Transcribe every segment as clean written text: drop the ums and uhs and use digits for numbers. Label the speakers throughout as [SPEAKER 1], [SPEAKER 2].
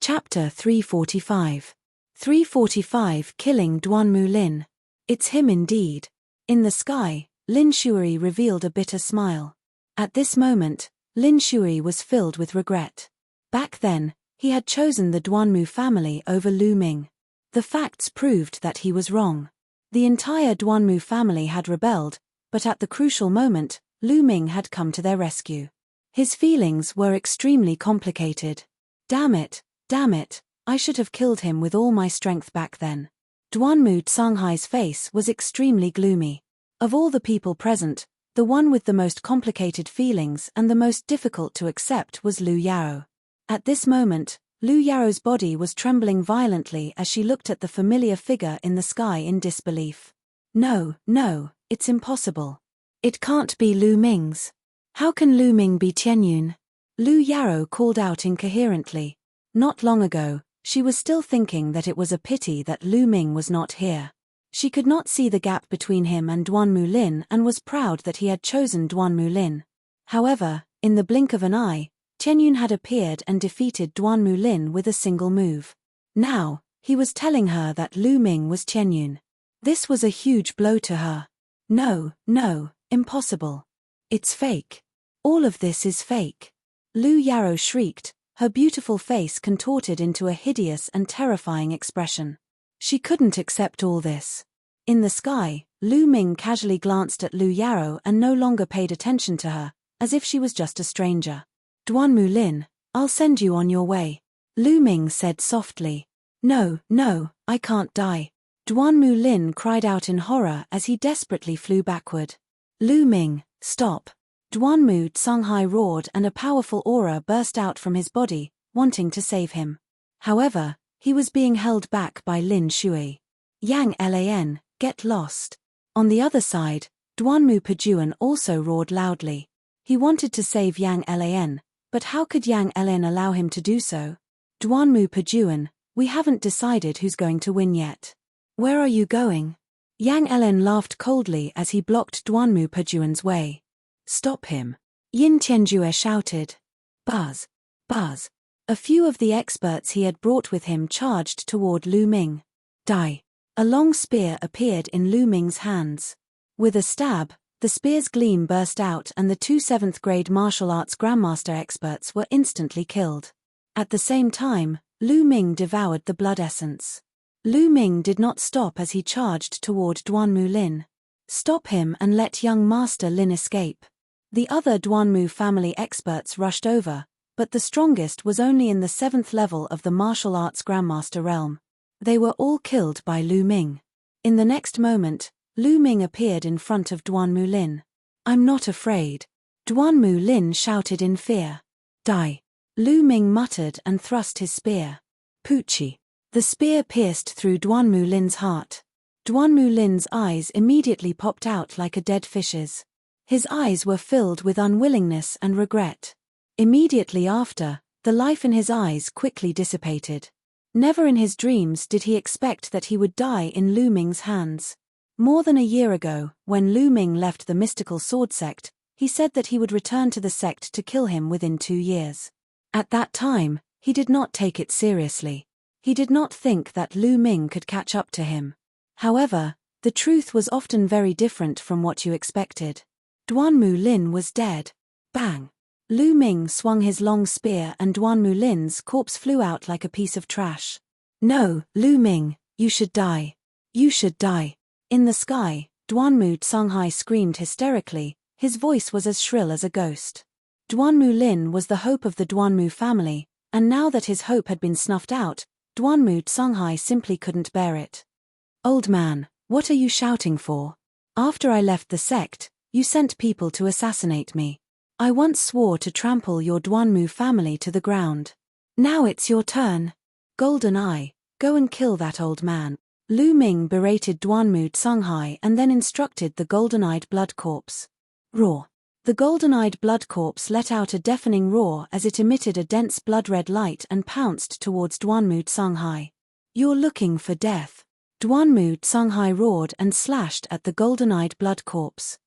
[SPEAKER 1] Chapter 345. 345 Killing Duanmu Lin. It's him indeed. In the sky, Lin Shui revealed a bitter smile. At this moment, Lin Shui was filled with regret. Back then, he had chosen the Duanmu family over Lu Ming. The facts proved that he was wrong. The entire Duanmu family had rebelled, but at the crucial moment, Lu Ming had come to their rescue. His feelings were extremely complicated. Damn it, I should have killed him with all my strength back then. Duanmu Canghai's face was extremely gloomy. Of all the people present, the one with the most complicated feelings and the most difficult to accept was Lu Yao. At this moment, Lu Yao's body was trembling violently as she looked at the familiar figure in the sky in disbelief. No, it's impossible. It can't be Lu Ming's. How can Lu Ming be Tianyun? Lu Yao called out incoherently. Not long ago, she was still thinking that it was a pity that Lu Ming was not here. She could not see the gap between him and Duanmu Lin and was proud that he had chosen Duanmu Lin. However, in the blink of an eye, Tianyun had appeared and defeated Duanmu Lin with a single move. Now, he was telling her that Lu Ming was Tianyun. This was a huge blow to her. No, impossible. It's fake. All of this is fake. Lu Yao shrieked, her beautiful face contorted into a hideous and terrifying expression. She couldn't accept all this. In the sky, Lu Ming casually glanced at Lu Yao and no longer paid attention to her, as if she was just a stranger. Duanmu Lin, I'll send you on your way. Lu Ming said softly. No, I can't die. Duanmu Lin cried out in horror as he desperately flew backward. Lu Ming, stop. Duanmu Canghai roared and a powerful aura burst out from his body, wanting to save him. However, he was being held back by Lin Shui. Yang Lan, get lost. On the other side, Duanmu Pejuan also roared loudly. He wanted to save Yang Lan, but how could Yang Lan allow him to do so? Duanmu Pejuan, we haven't decided who's going to win yet. Where are you going? Yang Lan laughed coldly as he blocked Duanmu Pejuan's way. Stop him. Yin Tianjue shouted. Buzz. A few of the experts he had brought with him charged toward Lu Ming. Die. A long spear appeared in Lu Ming's hands. With a stab, the spear's gleam burst out and the two 7th-grade martial arts grandmaster experts were instantly killed. At the same time, Lu Ming devoured the blood essence. Lu Ming did not stop as he charged toward Duanmu Lin. Stop him and let young Master Lin escape. The other Duanmu family experts rushed over, but the strongest was only in the 7th level of the martial arts grandmaster realm. They were all killed by Lu Ming. In the next moment, Lu Ming appeared in front of Duanmu Lin. I'm not afraid. Duanmu Lin shouted in fear. Die. Lu Ming muttered and thrust his spear. Poochie. The spear pierced through Duanmu Lin's heart. Duanmu Lin's eyes immediately popped out like a dead fish's. His eyes were filled with unwillingness and regret. Immediately after, the life in his eyes quickly dissipated. Never in his dreams did he expect that he would die in Lu Ming's hands. More than a year ago, when Lu Ming left the mystical sword sect, he said that he would return to the sect to kill him within 2 years. At that time, he did not take it seriously. He did not think that Lu Ming could catch up to him. However, the truth was often very different from what you expected. Duanmu Lin was dead. Bang! Lu Ming swung his long spear and Duanmu Lin's corpse flew out like a piece of trash. No, Lu Ming, you should die. You should die. In the sky, Duanmu Canghai screamed hysterically, his voice was as shrill as a ghost. Duanmu Lin was the hope of the Duanmu family, and now that his hope had been snuffed out, Duanmu Canghai simply couldn't bear it. Old man, what are you shouting for? After I left the sect, you sent people to assassinate me. I once swore to trample your Duanmu family to the ground. Now it's your turn. Golden Eye, go and kill that old man. Lu Ming berated Duanmu Canghai and then instructed the golden-eyed blood corpse. Roar. The golden-eyed blood corpse let out a deafening roar as it emitted a dense blood-red light and pounced towards Duanmu Canghai. You're looking for death. Duanmu Canghai roared and slashed at the golden-eyed blood corpse.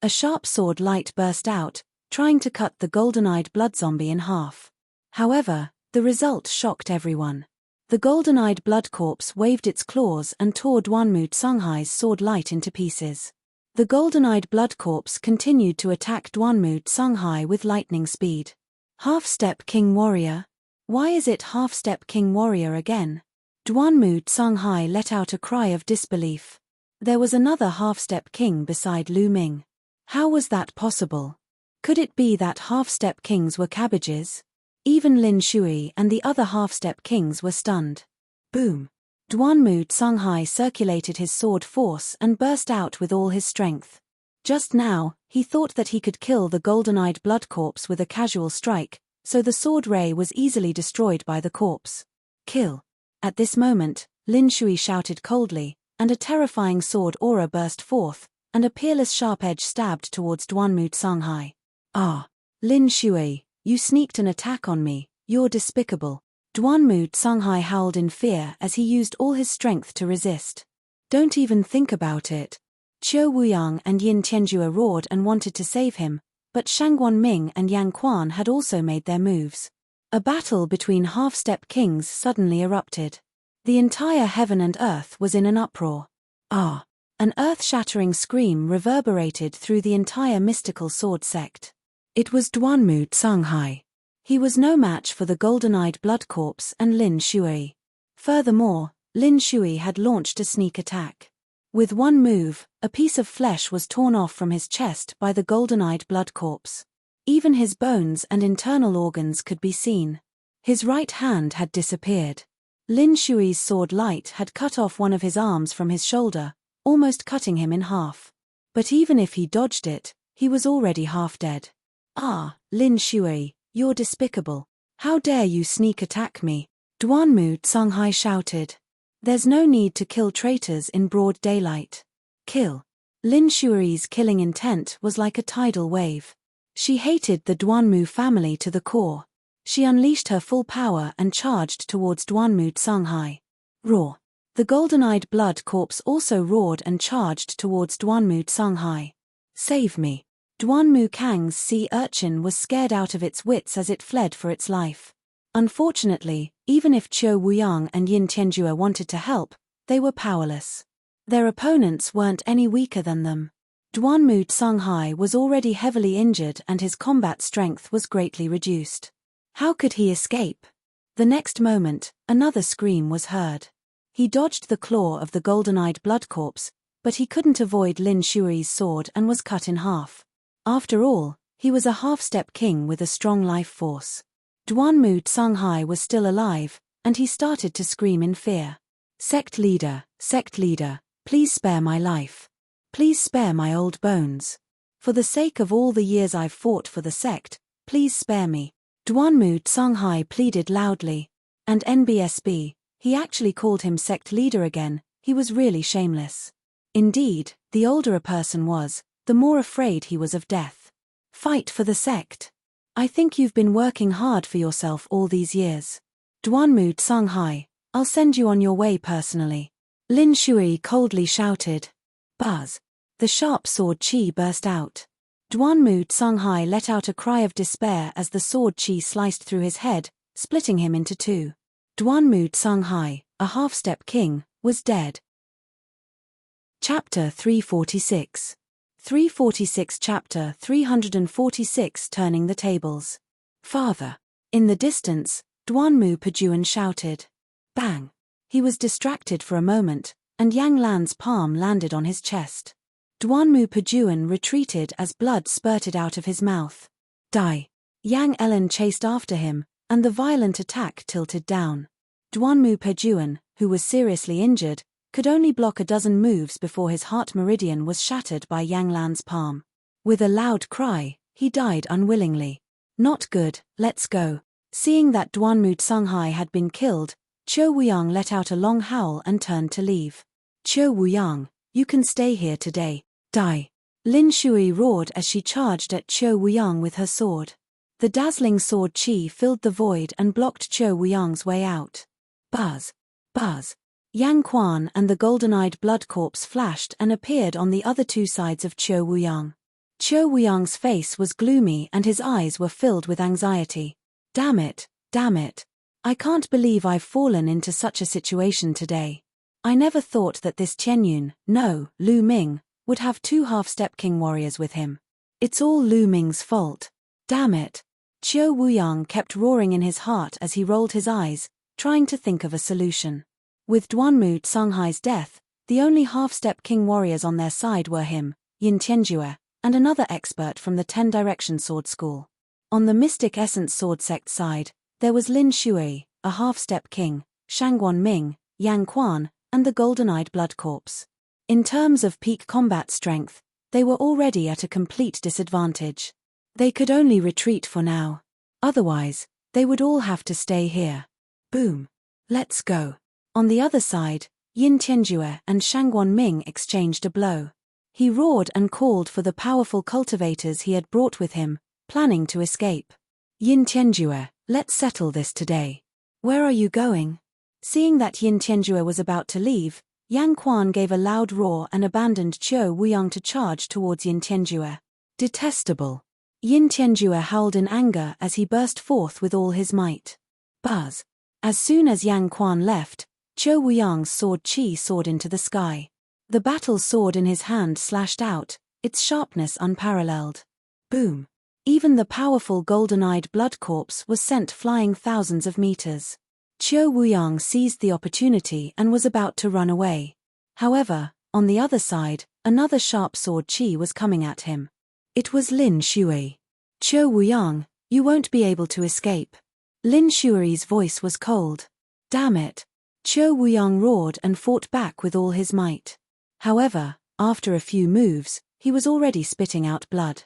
[SPEAKER 1] A sharp sword light burst out, trying to cut the golden-eyed blood zombie in half. However, The result shocked everyone. The golden-eyed blood corpse waved its claws and tore Duanmu Songhai's sword light into pieces. The golden-eyed blood corpse continued to attack Duanmu Songhai with lightning speed. Half-step king warrior? Why is it half-step king warrior again? Duanmu Songhai let out a cry of disbelief. There was another half-step king beside Lu Ming. How was that possible? Could it be that half-step kings were cabbages? Even Lin Shui and the other half-step kings were stunned. Boom! Duanmu Songhai circulated his sword force and burst out with all his strength. Just now, he thought that he could kill the golden-eyed blood corpse with a casual strike, so the sword ray was easily destroyed by the corpse. Kill! At this moment, Lin Shui shouted coldly, and a terrifying sword aura burst forth, and a peerless sharp edge stabbed towards Duanmu Songhai. Ah! Lin Shui, you sneaked an attack on me, you're despicable. Duanmu Songhai howled in fear as he used all his strength to resist. Don't even think about it. Qiu Wuyang and Yin Tianjue roared and wanted to save him, but Shangguan Ming and Yang Quan had also made their moves. A battle between half-step kings suddenly erupted. The entire heaven and earth was in an uproar. Ah! An earth-shattering scream reverberated through the entire mystical sword sect. It was Duanmu Songhai. He was no match for the golden-eyed blood corpse and Lin Shui. Furthermore, Lin Shui had launched a sneak attack. With one move, a piece of flesh was torn off from his chest by the golden-eyed blood corpse. Even his bones and internal organs could be seen. His right hand had disappeared. Lin Shui's sword light had cut off one of his arms from his shoulder, almost cutting him in half. But even if he dodged it, he was already half dead. Ah, Lin Shui, you're despicable. How dare you sneak attack me? Duanmu Songhai shouted. There's no need to kill traitors in broad daylight. Kill. Lin Shui's killing intent was like a tidal wave. She hated the Duanmu family to the core. She unleashed her full power and charged towards Duanmu Songhai. Roar. The golden-eyed blood corpse also roared and charged towards Duanmu Songhai. Save me. Duanmu Kang's sea urchin was scared out of its wits as it fled for its life. Unfortunately, even if Qiu Wuyang and Yin Tianjue wanted to help, they were powerless. Their opponents weren't any weaker than them. Duanmu Songhai was already heavily injured and his combat strength was greatly reduced. How could he escape? The next moment, another scream was heard. He dodged the claw of the golden-eyed blood corpse, but he couldn't avoid Lin Shui's sword and was cut in half. After all, he was a half-step king with a strong life force. Duanmu Songhai was still alive, and he started to scream in fear. Sect leader, please spare my life. Please spare my old bones. For the sake of all the years I've fought for the sect, please spare me. Duanmu Songhai pleaded loudly. And NBSB, he actually called him sect leader again, he was really shameless. Indeed, the older a person was, the more afraid he was of death. Fight for the sect. I think you've been working hard for yourself all these years. Duanmu Songhai, I'll send you on your way personally. Lin Shui coldly shouted. Buzz. The sharp sword chi burst out. Duanmu Songhai let out a cry of despair as the sword chi sliced through his head, splitting him into two. Duanmu Songhai, a half-step king, was dead. Chapter 346. 346 Chapter 346 Turning the Tables. Father. In the distance, Duanmu Pajuan shouted. Bang. He was distracted for a moment, and Yang Lan's palm landed on his chest. Duanmu Pajuan retreated as blood spurted out of his mouth. Die. Yang Ellen chased after him, and the violent attack tilted down. Duanmu Pajuan, who was seriously injured, could only block a dozen moves before his heart meridian was shattered by Yang Lan's palm. With a loud cry, he died unwillingly. Not good, let's go. Seeing that Duanmu Songhai had been killed, Qiu Wuyang let out a long howl and turned to leave. Qiu Wuyang, you can stay here today. Die. Lin Shui roared as she charged at Qiu Wuyang with her sword. The dazzling sword chi filled the void and blocked Qiu Wuyang's way out. Buzz. Buzz. Yang Quan and the golden-eyed blood corpse flashed and appeared on the other two sides of Qiu Wuyang. Qiu Wuyang's face was gloomy and his eyes were filled with anxiety. Damn it, I can't believe I've fallen into such a situation today. I never thought that this Qianyun, no, Lu Ming, would have 2 half-step king warriors with him. It's all Lu Ming's fault. Damn it. Qiu Wuyang kept roaring in his heart as he rolled his eyes, trying to think of a solution. With Duanmu Canghai's death, the only half-step king warriors on their side were him, Yin Tianjue, and another expert from the 10 Direction Sword School. On the Mystic Essence Sword Sect side, there was Lin Shui, a half-step king, Shangguan Ming, Yang Quan, and the Golden-Eyed Blood Corpse. In terms of peak combat strength, they were already at a complete disadvantage. They could only retreat for now. Otherwise, they would all have to stay here. Boom. Let's go. On the other side, Yin Tianjue and Shangguan Ming exchanged a blow. He roared and called for the powerful cultivators he had brought with him, planning to escape. Yin Tianjue, let's settle this today. Where are you going? Seeing that Yin Tianjue was about to leave, Yang Quan gave a loud roar and abandoned Qiu Wuyang to charge towards Yin Tianjue. Detestable. Yin Tianjue howled in anger as he burst forth with all his might. Buzz. As soon as Yang Quan left, Qiu Wuyang's sword Qi soared into the sky. The battle sword in his hand slashed out, its sharpness unparalleled. Boom. Even the powerful golden-eyed blood corpse was sent flying thousands of meters. Qiu Wuyang seized the opportunity and was about to run away. However, on the other side, another sharp sword Qi was coming at him. It was Lin Shui. Qiu Wuyang, you won't be able to escape. Lin Shui's voice was cold. Damn it. Qiu Wuyang roared and fought back with all his might. However, after a few moves, he was already spitting out blood.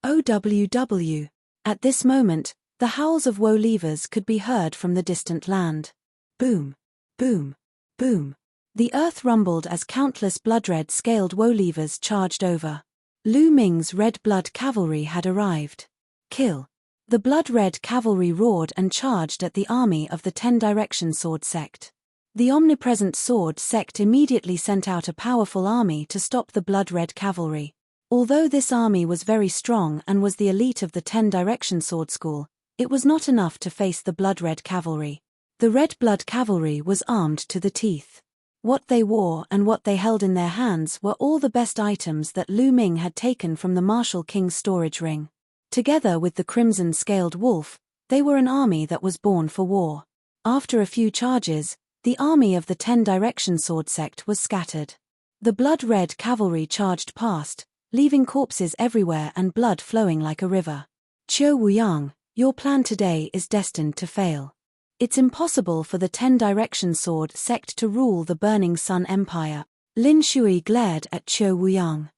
[SPEAKER 1] OWW. At this moment, the howls of woe leavers could be heard from the distant land. Boom. Boom. Boom. The earth rumbled as countless blood-red scaled woe leavers charged over. Lu Ming's red blood cavalry had arrived. Kill. The blood-red cavalry roared and charged at the army of the 10 Direction Sword Sect. The omnipresent Sword Sect immediately sent out a powerful army to stop the blood-red cavalry. Although this army was very strong and was the elite of the 10 Direction Sword School, it was not enough to face the blood-red cavalry. The red blood cavalry was armed to the teeth. What they wore and what they held in their hands were all the best items that Lu Ming had taken from the Martial King's storage ring. Together with the crimson-scaled wolf, they were an army that was born for war. After a few charges, the army of the 10 Direction Sword Sect was scattered. The blood-red cavalry charged past, leaving corpses everywhere and blood flowing like a river. Qiu Wuyang, your plan today is destined to fail. It's impossible for the 10 Direction Sword Sect to rule the Burning Sun Empire. Lin Shui glared at Qiu Wuyang.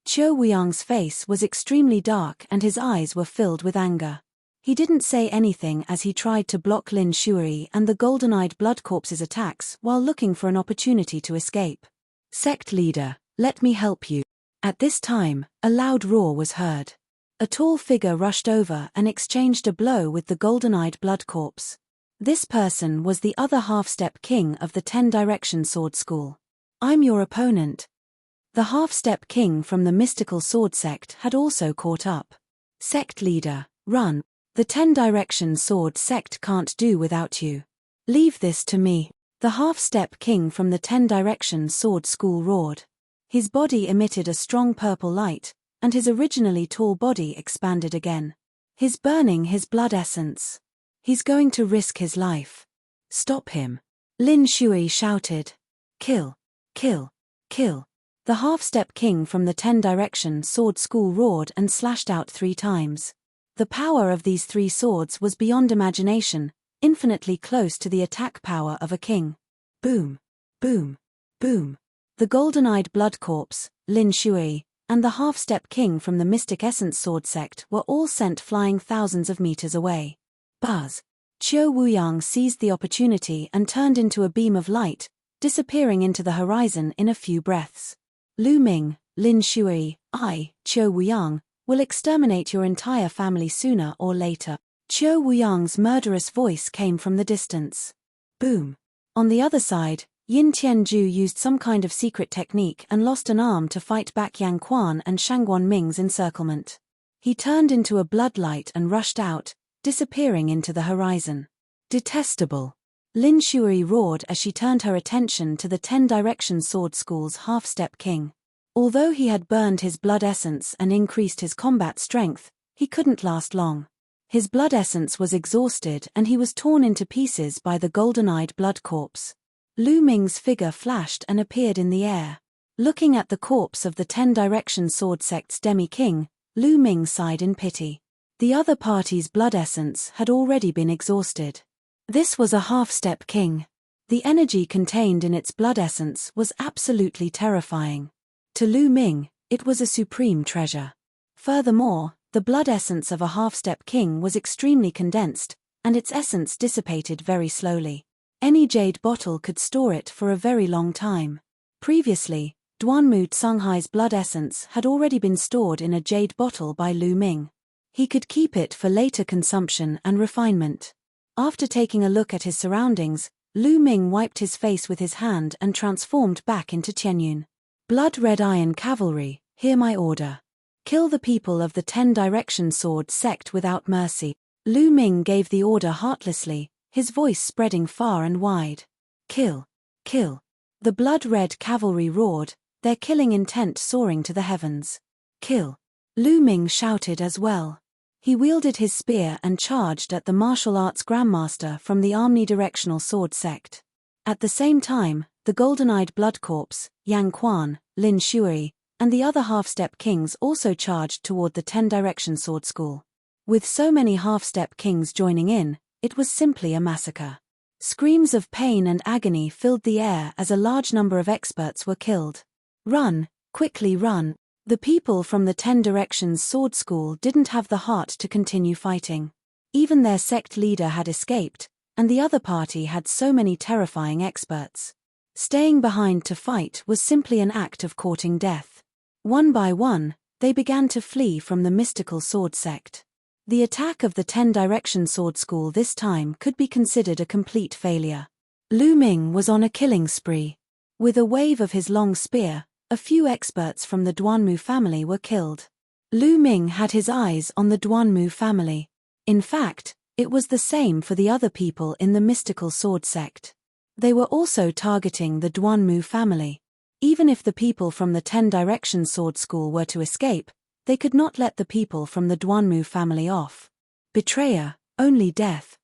[SPEAKER 1] Qiu Wuyang's face was extremely dark and his eyes were filled with anger. He didn't say anything as he tried to block Lin Shui and the golden-eyed blood corpse's attacks while looking for an opportunity to escape. Sect leader, let me help you. At this time, a loud roar was heard. A tall figure rushed over and exchanged a blow with the golden-eyed blood corpse. This person was the other half-step king of the 10 Direction Sword School. I'm your opponent. The half-step king from the mystical sword sect had also caught up. Sect leader, run. The 10 Direction Sword Sect can't do without you. Leave this to me. The half-step king from the 10 Direction Sword School roared. His body emitted a strong purple light, and his originally tall body expanded again. He's burning his blood essence. He's going to risk his life. Stop him. Lin Shui shouted. Kill. Kill. Kill. The half-step king from the 10 Direction Sword School roared and slashed out 3 times. The power of these 3 swords was beyond imagination, infinitely close to the attack power of a king. Boom. Boom. Boom. The golden-eyed blood corpse, Lin Shui, and the half-step king from the Mystic Essence Sword Sect were all sent flying thousands of meters away. Buzz. Qiu Wuyang seized the opportunity and turned into a beam of light, disappearing into the horizon in a few breaths. Lu Ming, Lin Shui, Qiu Wuyang, will exterminate your entire family sooner or later. Qiu Wuyang's murderous voice came from the distance. Boom. On the other side, Yin Tianju used some kind of secret technique and lost an arm to fight back Yang Quan and Shangguan Ming's encirclement. He turned into a bloodlight and rushed out, disappearing into the horizon. Detestable. Lin Shuai roared as she turned her attention to the 10 Direction Sword School's half-step king. Although he had burned his blood essence and increased his combat strength, he couldn't last long. His blood essence was exhausted and he was torn into pieces by the golden-eyed blood corpse. Lu Ming's figure flashed and appeared in the air. Looking at the corpse of the 10 Direction Sword Sect's demi-king, Lu Ming sighed in pity. The other party's blood essence had already been exhausted. This was a half-step king. The energy contained in its blood essence was absolutely terrifying. To Lu Ming, it was a supreme treasure. Furthermore, the blood essence of a half-step king was extremely condensed, and its essence dissipated very slowly. Any jade bottle could store it for a very long time. Previously, Duanmu Tsunghai's blood essence had already been stored in a jade bottle by Lu Ming. He could keep it for later consumption and refinement. After taking a look at his surroundings, Lu Ming wiped his face with his hand and transformed back into Qianyun. Blood Red Iron Cavalry, hear my order. Kill the people of the 10 Direction Sword Sect without mercy. Lu Ming gave the order heartlessly, his voice spreading far and wide. Kill. Kill. The Blood Red Cavalry roared, their killing intent soaring to the heavens. Kill. Lu Ming shouted as well. He wielded his spear and charged at the martial arts grandmaster from the omnidirectional sword sect. At the same time, the golden-eyed blood corpse, Yang Quan, Lin Shuai, and the other half-step kings also charged toward the 10 Direction Sword School. With so many half-step kings joining in, it was simply a massacre. Screams of pain and agony filled the air as a large number of experts were killed. Run, quickly run. The people from the 10 Directions Sword School didn't have the heart to continue fighting. Even their sect leader had escaped, and the other party had so many terrifying experts. Staying behind to fight was simply an act of courting death. One by one, they began to flee from the mystical sword sect. The attack of the 10 Direction Sword School this time could be considered a complete failure. Lu Ming was on a killing spree. With a wave of his long spear, a few experts from the Duanmu family were killed. Lu Ming had his eyes on the Duanmu family. In fact, it was the same for the other people in the mystical sword sect. They were also targeting the Duanmu family. Even if the people from the 10 Direction Sword School were to escape, they could not let the people from the Duanmu family off. Betrayer, only death.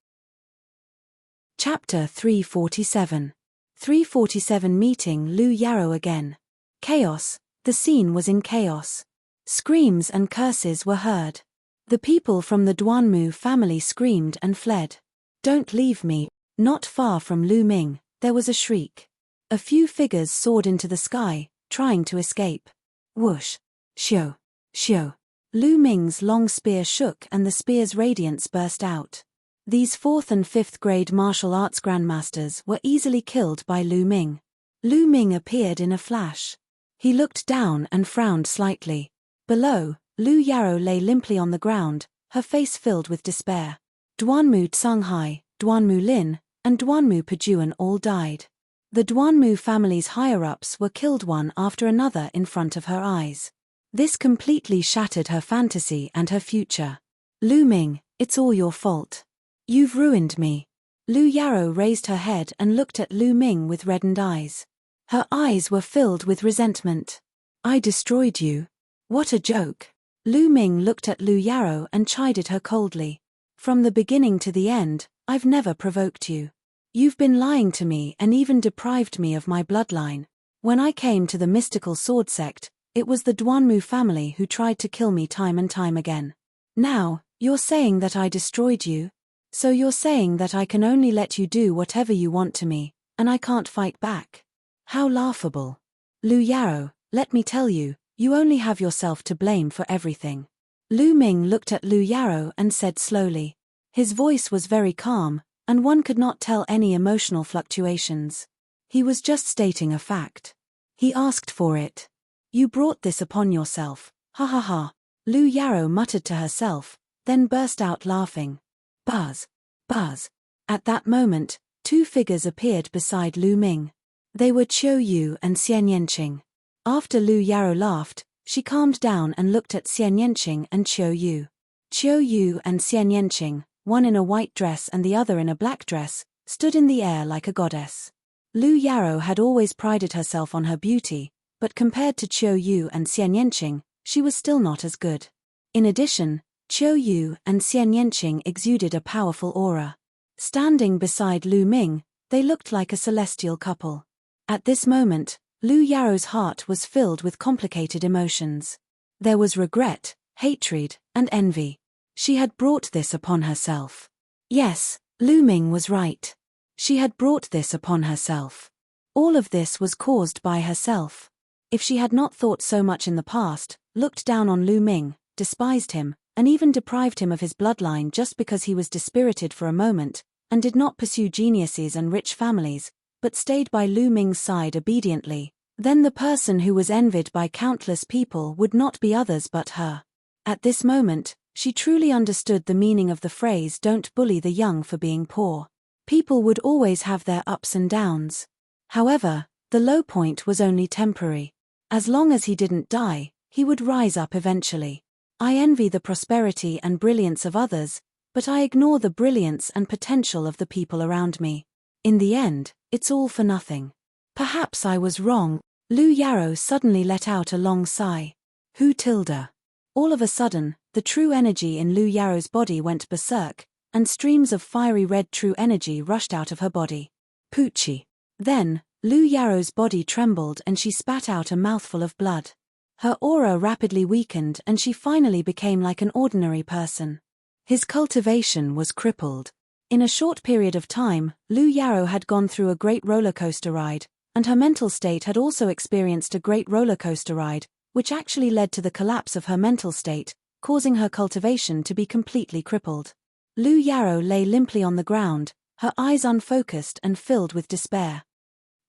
[SPEAKER 1] Chapter 347. 347 Meeting Lu Yarrow again. Chaos, the scene was in chaos. Screams and curses were heard. The people from the Duanmu family screamed and fled. Don't leave me. Not far from Lu Ming, there was a shriek. A few figures soared into the sky, trying to escape. Whoosh. Xiu. Xiu. Lu Ming's long spear shook and the spear's radiance burst out. These 4th and 5th grade martial arts grandmasters were easily killed by Lu Ming. Lu Ming appeared in a flash. He looked down and frowned slightly. Below, Lu Yarrow lay limply on the ground, her face filled with despair. Duanmu Tsunghai, Duanmu Lin, and Duanmu Pejuan all died. The Duanmu family's higher-ups were killed one after another in front of her eyes. This completely shattered her fantasy and her future. Lu Ming, it's all your fault. You've ruined me. Lu Yarrow raised her head and looked at Lu Ming with reddened eyes. Her eyes were filled with resentment. I destroyed you. What a joke. Lu Ming looked at Lu Yarrow and chided her coldly. From the beginning to the end, I've never provoked you. You've been lying to me and even deprived me of my bloodline. When I came to the mystical sword sect, it was the Duanmu family who tried to kill me time and time again. Now, you're saying that I destroyed you? So you're saying that I can only let you do whatever you want to me, and I can't fight back? How laughable. Lu Yarrow, let me tell you, you only have yourself to blame for everything. Lu Ming looked at Lu Yarrow and said slowly. His voice was very calm, and one could not tell any emotional fluctuations. He was just stating a fact. He asked for it. You brought this upon yourself, ha ha ha. Lu Yarrow muttered to herself, then burst out laughing. Buzz. Buzz. At that moment, 2 figures appeared beside Lu Ming. They were Qiu Yu and Xian Yanqing. After Lu Yarrow laughed, she calmed down and looked at Xian Yanqing and Qiu Yu. Qiu Yu and Xian Yanqing, one in a white dress and the other in a black dress, stood in the air like a goddess. Lu Yarou had always prided herself on her beauty, but compared to Qiu Yu and Xian Yanqing, she was still not as good. In addition, Qiu Yu and Xian Yanqing exuded a powerful aura. Standing beside Lu Ming, they looked like a celestial couple. At this moment, Lu Yarou's heart was filled with complicated emotions. There was regret, hatred, and envy. She had brought this upon herself. Yes, Lu Ming was right. She had brought this upon herself. All of this was caused by herself. If she had not thought so much in the past, looked down on Lu Ming, despised him, and even deprived him of his bloodline just because he was dispirited for a moment, and did not pursue geniuses and rich families, but stayed by Lu Ming's side obediently, then the person who was envied by countless people would not be others but her. At this moment, she truly understood the meaning of the phrase "don't bully the young for being poor." People would always have their ups and downs. However, the low point was only temporary. As long as he didn't die, he would rise up eventually. I envy the prosperity and brilliance of others, but I ignore the brilliance and potential of the people around me. In the end, it's all for nothing. Perhaps I was wrong. Lu Yarou suddenly let out a long sigh. Hu tilde. All of a sudden, the true energy in Lu Yarou's body went berserk, and streams of fiery red true energy rushed out of her body. Poochie. Then, Lu Yarou's body trembled and she spat out a mouthful of blood. Her aura rapidly weakened and she finally became like an ordinary person. His cultivation was crippled. In a short period of time, Lu Yarou had gone through a great roller coaster ride, and her mental state had also experienced a great roller coaster ride, which actually led to the collapse of her mental state, causing her cultivation to be completely crippled. Lu Yarou lay limply on the ground, her eyes unfocused and filled with despair.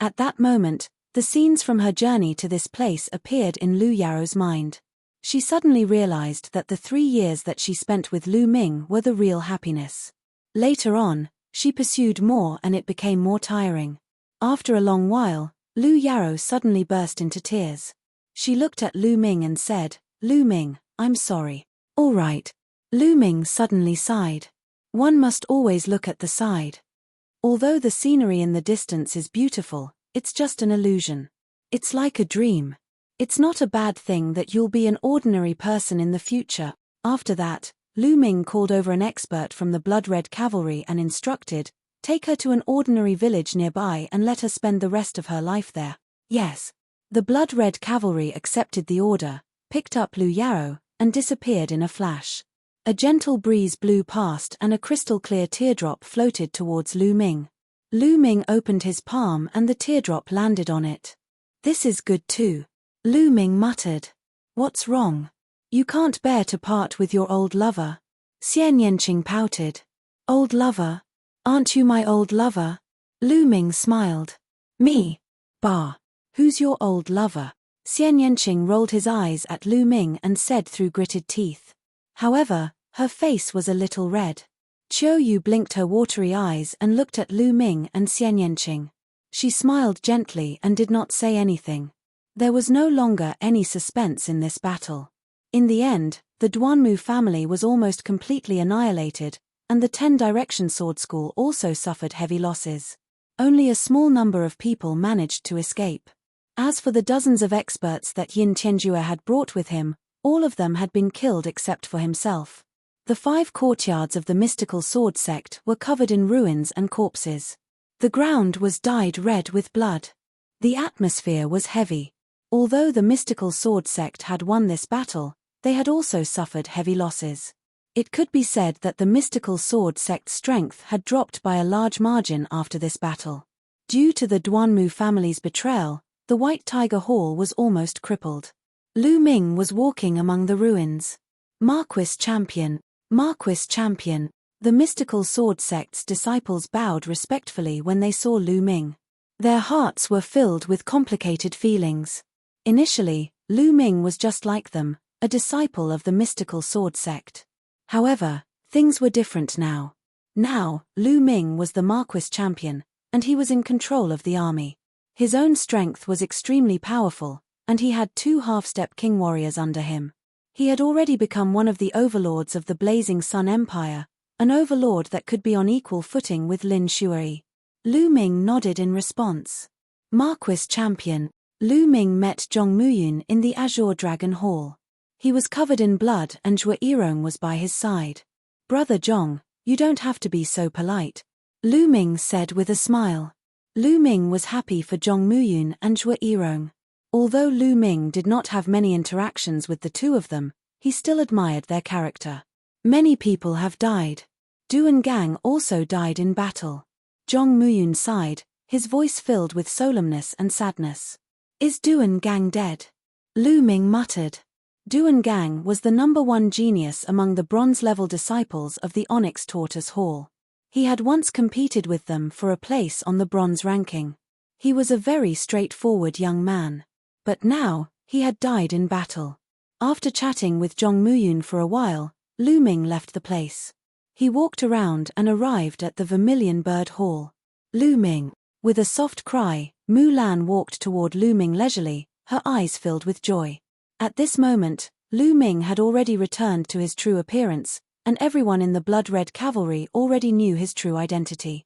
[SPEAKER 1] At that moment, the scenes from her journey to this place appeared in Lu Yarou's mind. She suddenly realized that the 3 years that she spent with Lu Ming were the real happiness. Later on, she pursued more and it became more tiring. After a long while, Lu Yarou suddenly burst into tears. She looked at Lu Ming and said, "Lu Ming, I'm sorry." "All right." Lu Ming suddenly sighed. One must always look at the side. Although the scenery in the distance is beautiful, it's just an illusion. It's like a dream. It's not a bad thing that you'll be an ordinary person in the future. After that, Lu Ming called over an expert from the Blood Red Cavalry and instructed, "Take her to an ordinary village nearby and let her spend the rest of her life there." Yes. The Blood Red Cavalry accepted the order, picked up Lu Yarou, and disappeared in a flash. A gentle breeze blew past and a crystal-clear teardrop floated towards Lu Ming. Lu Ming opened his palm and the teardrop landed on it. "This is good too." Lu Ming muttered. "What's wrong? You can't bear to part with your old lover?" Xian Yanqing pouted. "Old lover? Aren't you my old lover?" Lu Ming smiled. "Me? Bah. Who's your old lover?" Xian Yanqing rolled his eyes at Lu Ming and said through gritted teeth. However, her face was a little red. Qiu Yu blinked her watery eyes and looked at Lu Ming and Xian Yanqing. She smiled gently and did not say anything. There was no longer any suspense in this battle. In the end, the Duanmu family was almost completely annihilated, and the 10 Direction Sword School also suffered heavy losses. Only a small number of people managed to escape. As for the dozens of experts that Yin Tianjue had brought with him, all of them had been killed except for himself. The 5 courtyards of the mystical sword sect were covered in ruins and corpses. The ground was dyed red with blood. The atmosphere was heavy. Although the mystical sword sect had won this battle, they had also suffered heavy losses. It could be said that the mystical sword sect's strength had dropped by a large margin after this battle. Due to the Duanmu family's betrayal, the White Tiger Hall was almost crippled. Lu Ming was walking among the ruins. Marquis Champion, Marquis Champion. The mystical sword sect's disciples bowed respectfully when they saw Lu Ming. Their hearts were filled with complicated feelings. Initially, Lu Ming was just like them, a disciple of the mystical sword sect. However, things were different now. Now, Lu Ming was the Marquis Champion, and he was in control of the army. His own strength was extremely powerful, and he had 2 half-step king warriors under him. He had already become one of the overlords of the Blazing Sun Empire, an overlord that could be on equal footing with Lin Shuai. Lu Ming nodded in response. Marquis Champion. Lu Ming met Zhong Muyun in the Azure Dragon Hall. He was covered in blood and Zhuo Yirong was by his side. Brother Zhong, you don't have to be so polite, Lu Ming said with a smile. Lu Ming was happy for Zhong Muyun and Zhuo Yirong. Although Lu Ming did not have many interactions with the two of them, he still admired their character. Many people have died. Duan Gang also died in battle. Zhong Muyun sighed, his voice filled with solemnness and sadness. Is Duan Gang dead? Lu Ming muttered. Duan Gang was the #1 genius among the bronze-level disciples of the Onyx Tortoise Hall. He had once competed with them for a place on the bronze ranking. He was a very straightforward young man. But now, he had died in battle. After chatting with Zhong Muyun for a while, Lu Ming left the place. He walked around and arrived at the Vermilion Bird Hall. Lu Ming. With a soft cry, Mu Lan walked toward Lu Ming leisurely, her eyes filled with joy. At this moment, Lu Ming had already returned to his true appearance, and everyone in the Blood-Red Cavalry already knew his true identity.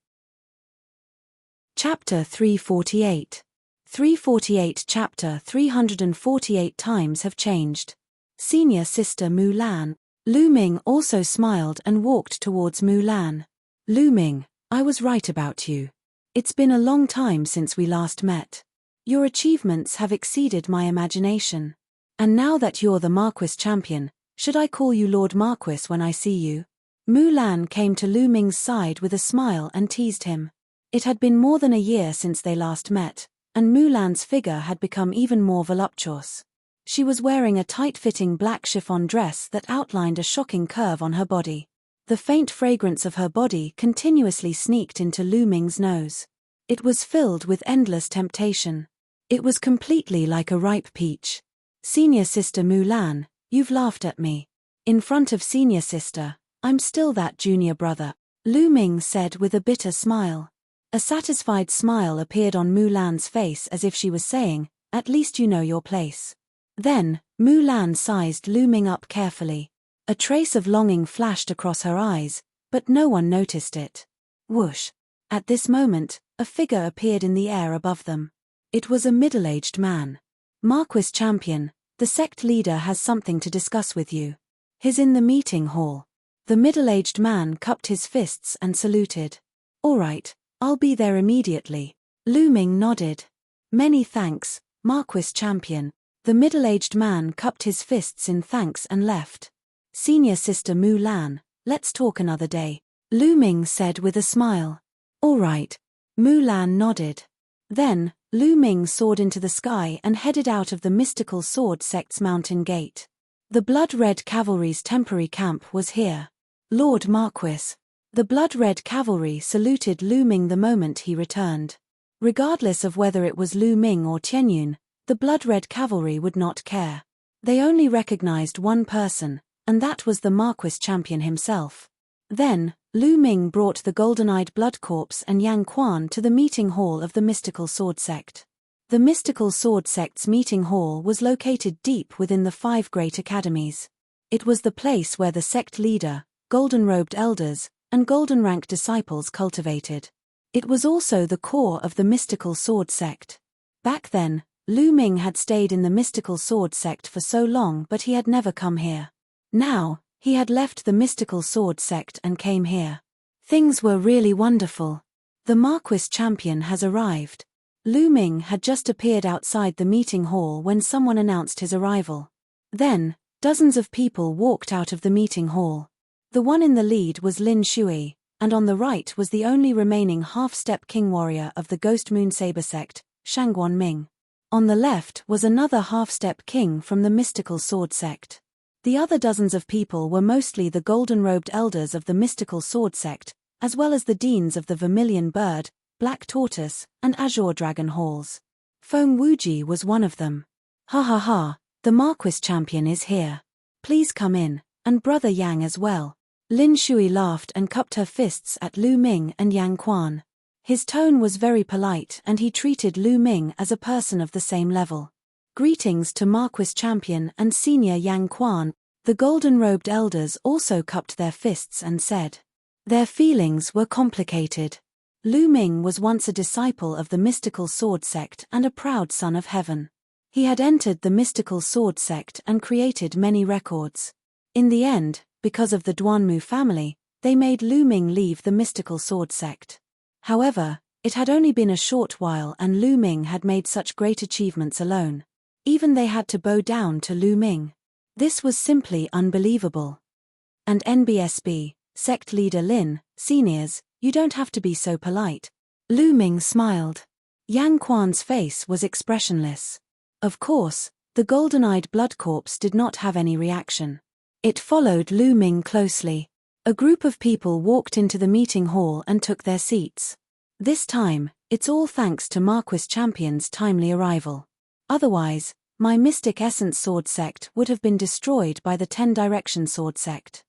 [SPEAKER 1] Chapter 348. 348 Chapter 348 Times have changed. Senior Sister Mu Lan. Lu Ming also smiled and walked towards Mu Lan. Lu Ming, I was right about you. It's been a long time since we last met. Your achievements have exceeded my imagination. And now that you're the Marquis Champion, should I call you Lord Marquis when I see you? Mu Lan came to Lu Ming's side with a smile and teased him. It had been more than a year since they last met, and Mu Lan's figure had become even more voluptuous. She was wearing a tight-fitting black chiffon dress that outlined a shocking curve on her body. The faint fragrance of her body continuously sneaked into Lu Ming's nose. It was filled with endless temptation. It was completely like a ripe peach. Senior Sister Mu Lan, you've laughed at me. In front of Senior Sister, I'm still that junior brother, Lu Ming said with a bitter smile. A satisfied smile appeared on Mu Lan's face as if she was saying, at least you know your place. Then, Mu Lan sized Lu Ming up carefully. A trace of longing flashed across her eyes, but no one noticed it. Whoosh! At this moment, a figure appeared in the air above them. It was a middle-aged man. Marquis Champion, the sect leader has something to discuss with you. He's in the meeting hall. The middle-aged man cupped his fists and saluted. All right, I'll be there immediately. Lu Ming nodded. Many thanks, Marquis Champion. The middle-aged man cupped his fists in thanks and left. Senior Sister Mu Lan, let's talk another day, Lu Ming said with a smile. All right. Mu Lan nodded. Then, Lu Ming soared into the sky and headed out of the mystical sword sect's mountain gate. The Blood-Red Cavalry's temporary camp was here. Lord Marquis. The Blood-Red Cavalry saluted Lu Ming the moment he returned. Regardless of whether it was Lu Ming or Tianyun, the Blood-Red Cavalry would not care. They only recognized one person, and that was the Marquis Champion himself. Then, Lu Ming brought the golden-eyed Blood Corpse and Yang Quan to the meeting hall of the Mystical Sword Sect. The Mystical Sword Sect's meeting hall was located deep within the 5 great academies. It was the place where the sect leader, golden-robed elders, and golden-rank disciples cultivated. It was also the core of the Mystical Sword Sect. Back then, Lu Ming had stayed in the Mystical Sword Sect for so long, but he had never come here. Now, he had left the Mystical Sword Sect and came here. Things were really wonderful. The Marquis Champion has arrived. Lu Ming had just appeared outside the meeting hall when someone announced his arrival. Then, dozens of people walked out of the meeting hall. The one in the lead was Lin Shuai, and on the right was the only remaining half-step king warrior of the Ghost Moon Saber Sect, Shangguan Ming. On the left was another half-step king from the Mystical Sword Sect. The other dozens of people were mostly the golden-robed elders of the Mystical Sword Sect, as well as the deans of the Vermilion Bird, Black Tortoise, and Azure Dragon halls. Feng Wuji was one of them. Ha ha ha, the Marquis Champion is here. Please come in, and Brother Yang as well. Lin Shui laughed and cupped her fists at Lu Ming and Yang Quan. His tone was very polite and he treated Lu Ming as a person of the same level. Greetings to Marquis Champion and Senior Yang Quan. The golden-robed elders also cupped their fists and said, Their feelings were complicated. Lu Ming was once a disciple of the mystical sword sect and a proud son of heaven. He had entered the mystical sword sect and created many records. In the end, because of the Duanmu family, they made Lu Ming leave the mystical sword sect. However, it had only been a short while and Lu Ming had made such great achievements alone. Even they had to bow down to Lu Ming. This was simply unbelievable. And NBSB, sect leader Lin, seniors, you don't have to be so polite. Lu Ming smiled. Yang Quan's face was expressionless. Of course, the golden-eyed blood corpse did not have any reaction. It followed Lu Ming closely. A group of people walked into the meeting hall and took their seats. This time, it's all thanks to Marquis Champion's timely arrival. Otherwise, my Mystic Essence Sword Sect would have been destroyed by the 10 Direction Sword Sect.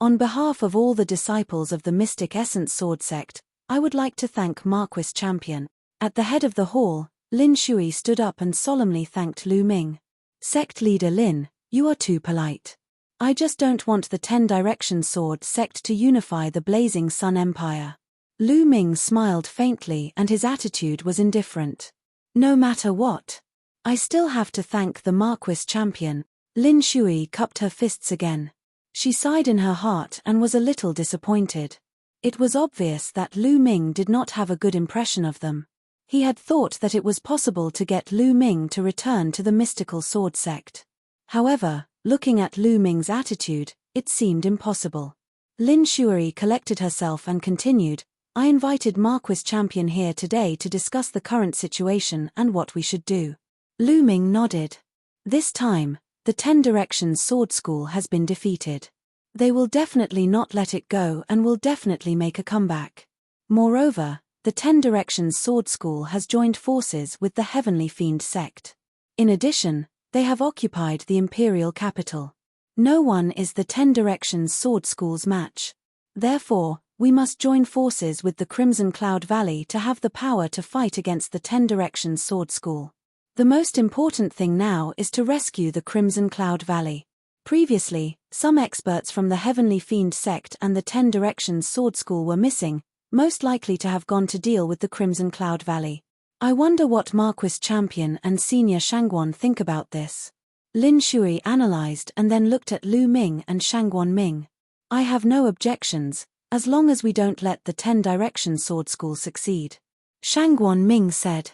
[SPEAKER 1] On behalf of all the disciples of the Mystic Essence Sword Sect, I would like to thank Marquis Champion. At the head of the hall, Lin Shui stood up and solemnly thanked Lu Ming. Sect leader Lin, you are too polite. I just don't want the 10 Direction Sword Sect to unify the Blazing Sun Empire. Lu Ming smiled faintly and his attitude was indifferent. No matter what, I still have to thank the Marquis Champion. Lin Shui cupped her fists again. She sighed in her heart and was a little disappointed. It was obvious that Lu Ming did not have a good impression of them. He had thought that it was possible to get Lu Ming to return to the mystical sword sect. However, looking at Lu Ming's attitude, it seemed impossible. Lin Shui collected herself and continued, I invited Marquis Champion here today to discuss the current situation and what we should do. Lu Ming nodded. This time, the 10 Directions Sword School has been defeated. They will definitely not let it go and will definitely make a comeback. Moreover, the 10 Directions Sword School has joined forces with the Heavenly Fiend sect. In addition, they have occupied the imperial capital. No one is the 10 Directions Sword School's match. Therefore, we must join forces with the Crimson Cloud Valley to have the power to fight against the 10 Directions Sword School. The most important thing now is to rescue the Crimson Cloud Valley. Previously, some experts from the Heavenly Fiend sect and the 10 Directions Sword School were missing, most likely to have gone to deal with the Crimson Cloud Valley. I wonder what Marquis Champion and Senior Shangguan think about this. Lin Shui analyzed and then looked at Lu Ming and Shangguan Ming. I have no objections, as long as we don't let the 10 Directions Sword School succeed. Shangguan Ming said.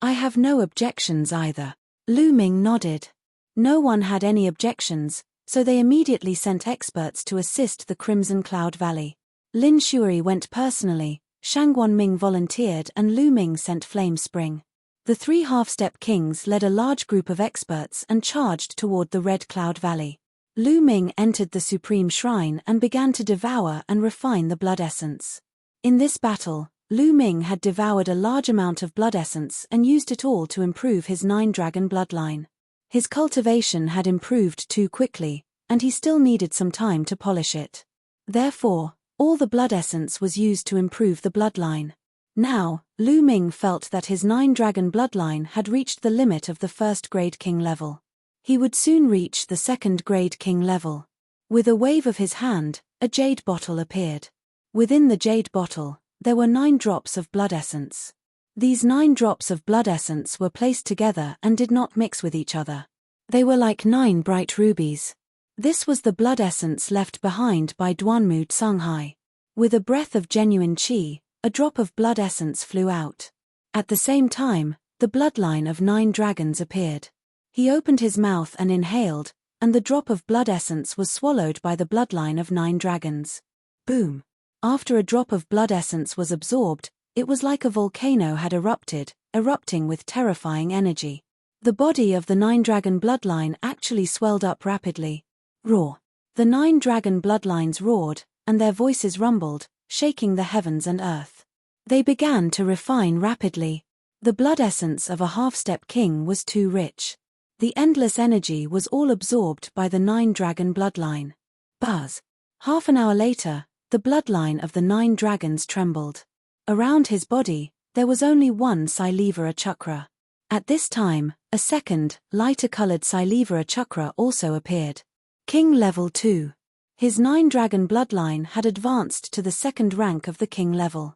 [SPEAKER 1] I have no objections either. Lu Ming nodded. No one had any objections, so they immediately sent experts to assist the Crimson Cloud Valley. Lin Shui went personally, Shangguan Ming volunteered and Lu Ming sent Flame Spring. The 3 half-step kings led a large group of experts and charged toward the Red Cloud Valley. Lu Ming entered the Supreme Shrine and began to devour and refine the blood essence. In this battle, Lu Ming had devoured a large amount of blood essence and used it all to improve his 9-dragon bloodline. His cultivation had improved too quickly, and he still needed some time to polish it. Therefore, all the blood essence was used to improve the bloodline. Now, Lu Ming felt that his 9-dragon bloodline had reached the limit of the 1st-grade king level. He would soon reach the 2nd-grade king level. With a wave of his hand, a jade bottle appeared. Within the jade bottle, there were 9 drops of blood essence. These 9 drops of blood essence were placed together and did not mix with each other. They were like 9 bright rubies. This was the blood essence left behind by Duanmu Tsunghai. With a breath of genuine qi, a drop of blood essence flew out. At the same time, the bloodline of 9 dragons appeared. He opened his mouth and inhaled, and the drop of blood essence was swallowed by the bloodline of 9 dragons. Boom! After a drop of blood essence was absorbed, it was like a volcano had erupted, erupting with terrifying energy. The body of the 9-dragon bloodline actually swelled up rapidly. Roar! The 9 dragon bloodlines roared, and their voices rumbled, shaking the heavens and earth. They began to refine rapidly. The blood essence of a half-step king was too rich. The endless energy was all absorbed by the 9-dragon bloodline. Buzz! Half an hour later, the bloodline of the 9 dragons trembled. Around his body, there was only one Silivara chakra. At this time, a second, lighter-colored Silivara chakra also appeared. King Level 2. His 9-dragon bloodline had advanced to the 2nd rank of the king level.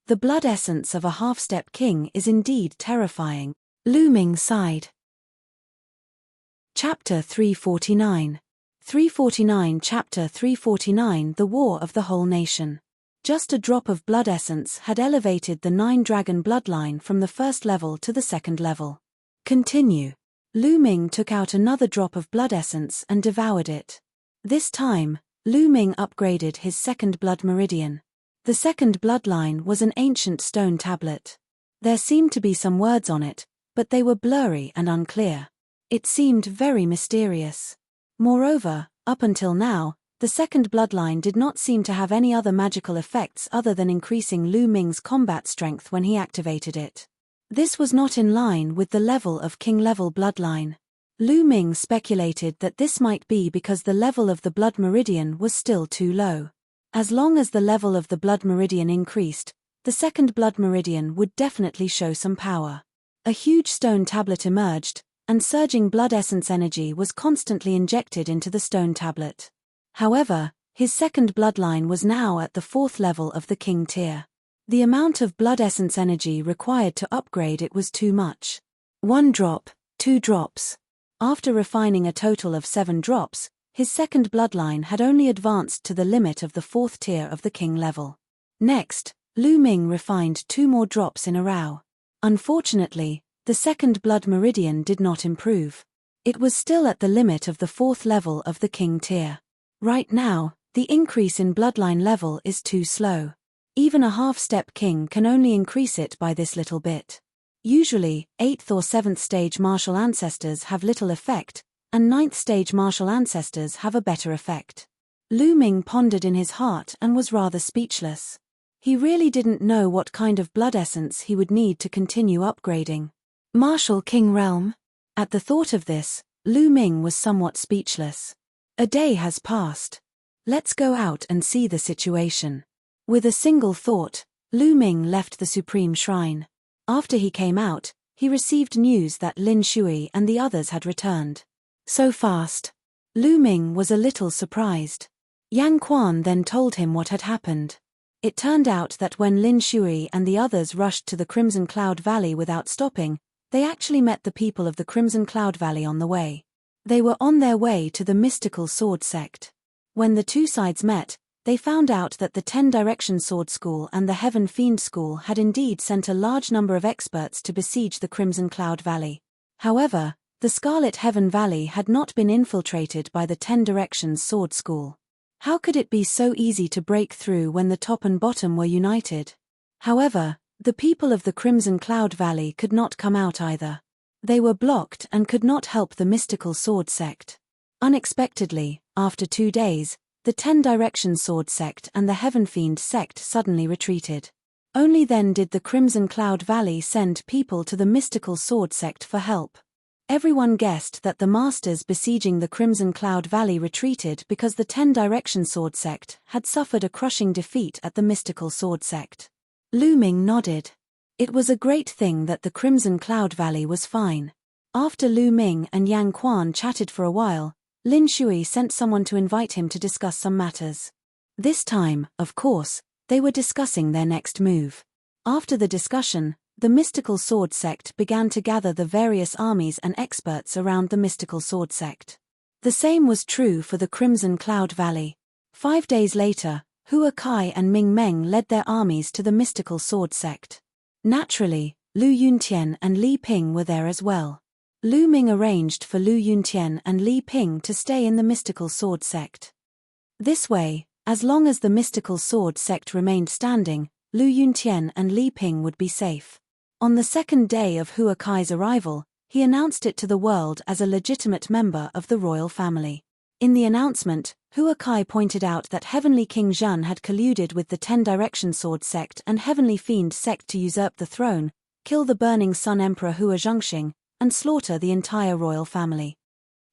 [SPEAKER 1] The blood essence of a half-step king is indeed terrifying. Lu Ming sighed. Chapter 349. 349 Chapter 349 The War of the Whole Nation. Just a drop of blood essence had elevated the 9-dragon bloodline from the 1st level to the 2nd level. Continue. Lu Ming took out another drop of blood essence and devoured it. This time, Lu Ming upgraded his 2nd blood meridian. The 2nd bloodline was an ancient stone tablet. There seemed to be some words on it, but they were blurry and unclear. It seemed very mysterious. Moreover, up until now, the 2nd bloodline did not seem to have any other magical effects other than increasing Lu Ming's combat strength when he activated it. This was not in line with the level of king-level bloodline. Lu Ming speculated that this might be because the level of the blood meridian was still too low. As long as the level of the blood meridian increased, the 2nd blood meridian would definitely show some power. A huge stone tablet emerged, and surging blood essence energy was constantly injected into the stone tablet. However, his 2nd bloodline was now at the 4th level of the king tier. The amount of blood essence energy required to upgrade it was too much. 1 drop, 2 drops. After refining a total of 7 drops, his 2nd bloodline had only advanced to the limit of the 4th tier of the king level. Next, Lu Ming refined 2 more drops in a row. Unfortunately, the 2nd blood meridian did not improve. It was still at the limit of the 4th level of the king tier. Right now, the increase in bloodline level is too slow. Even a half-step king can only increase it by this little bit. Usually, 8th or 7th stage martial ancestors have little effect, and 9th stage martial ancestors have a better effect. Lu Ming pondered in his heart and was rather speechless. He really didn't know what kind of blood essence he would need to continue upgrading. Martial King Realm? At the thought of this, Lu Ming was somewhat speechless. A day has passed. Let's go out and see the situation. With a single thought, Lu Ming left the Supreme Shrine. After he came out, he received news that Lin Shui and the others had returned. So fast. Lu Ming was a little surprised. Yang Quan then told him what had happened. It turned out that when Lin Shui and the others rushed to the Crimson Cloud Valley without stopping, they actually met the people of the Crimson Cloud Valley on the way. They were on their way to the mystical sword sect. When the two sides met, they found out that the 10 Direction Sword School and the Heaven Fiend School had indeed sent a large number of experts to besiege the Crimson Cloud Valley. However, the Scarlet Heaven Valley had not been infiltrated by the 10 Directions Sword School. How could it be so easy to break through when the top and bottom were united? However, the people of the Crimson Cloud Valley could not come out either. They were blocked and could not help the mystical sword sect. Unexpectedly, after 2 days, the 10 Direction Sword sect and the Heaven Fiend sect suddenly retreated. Only then did the Crimson Cloud Valley send people to the mystical sword sect for help. Everyone guessed that the masters besieging the Crimson Cloud Valley retreated because the 10 Direction Sword sect had suffered a crushing defeat at the mystical sword sect. Lu Ming nodded. It was a great thing that the Crimson Cloud Valley was fine. After Lu Ming and Yang Quan chatted for a while, Lin Shui sent someone to invite him to discuss some matters. This time, of course, they were discussing their next move. After the discussion, the mystical sword sect began to gather the various armies and experts around the mystical sword sect. The same was true for the Crimson Cloud Valley. 5 days later, Hua Kai and Ming Meng led their armies to the mystical sword sect. Naturally, Lu Yuntian and Li Ping were there as well. Lu Ming arranged for Lu Yuntian and Li Ping to stay in the mystical sword sect. This way, as long as the mystical sword sect remained standing, Lu Yuntian and Li Ping would be safe. On the 2nd day of Hua Kai's arrival, he announced it to the world as a legitimate member of the royal family. In the announcement, Hua Kai pointed out that Heavenly King Zhen had colluded with the 10 Direction Sword sect and Heavenly Fiend sect to usurp the throne, kill the Burning Sun Emperor Hua Zhongxing, and slaughter the entire royal family.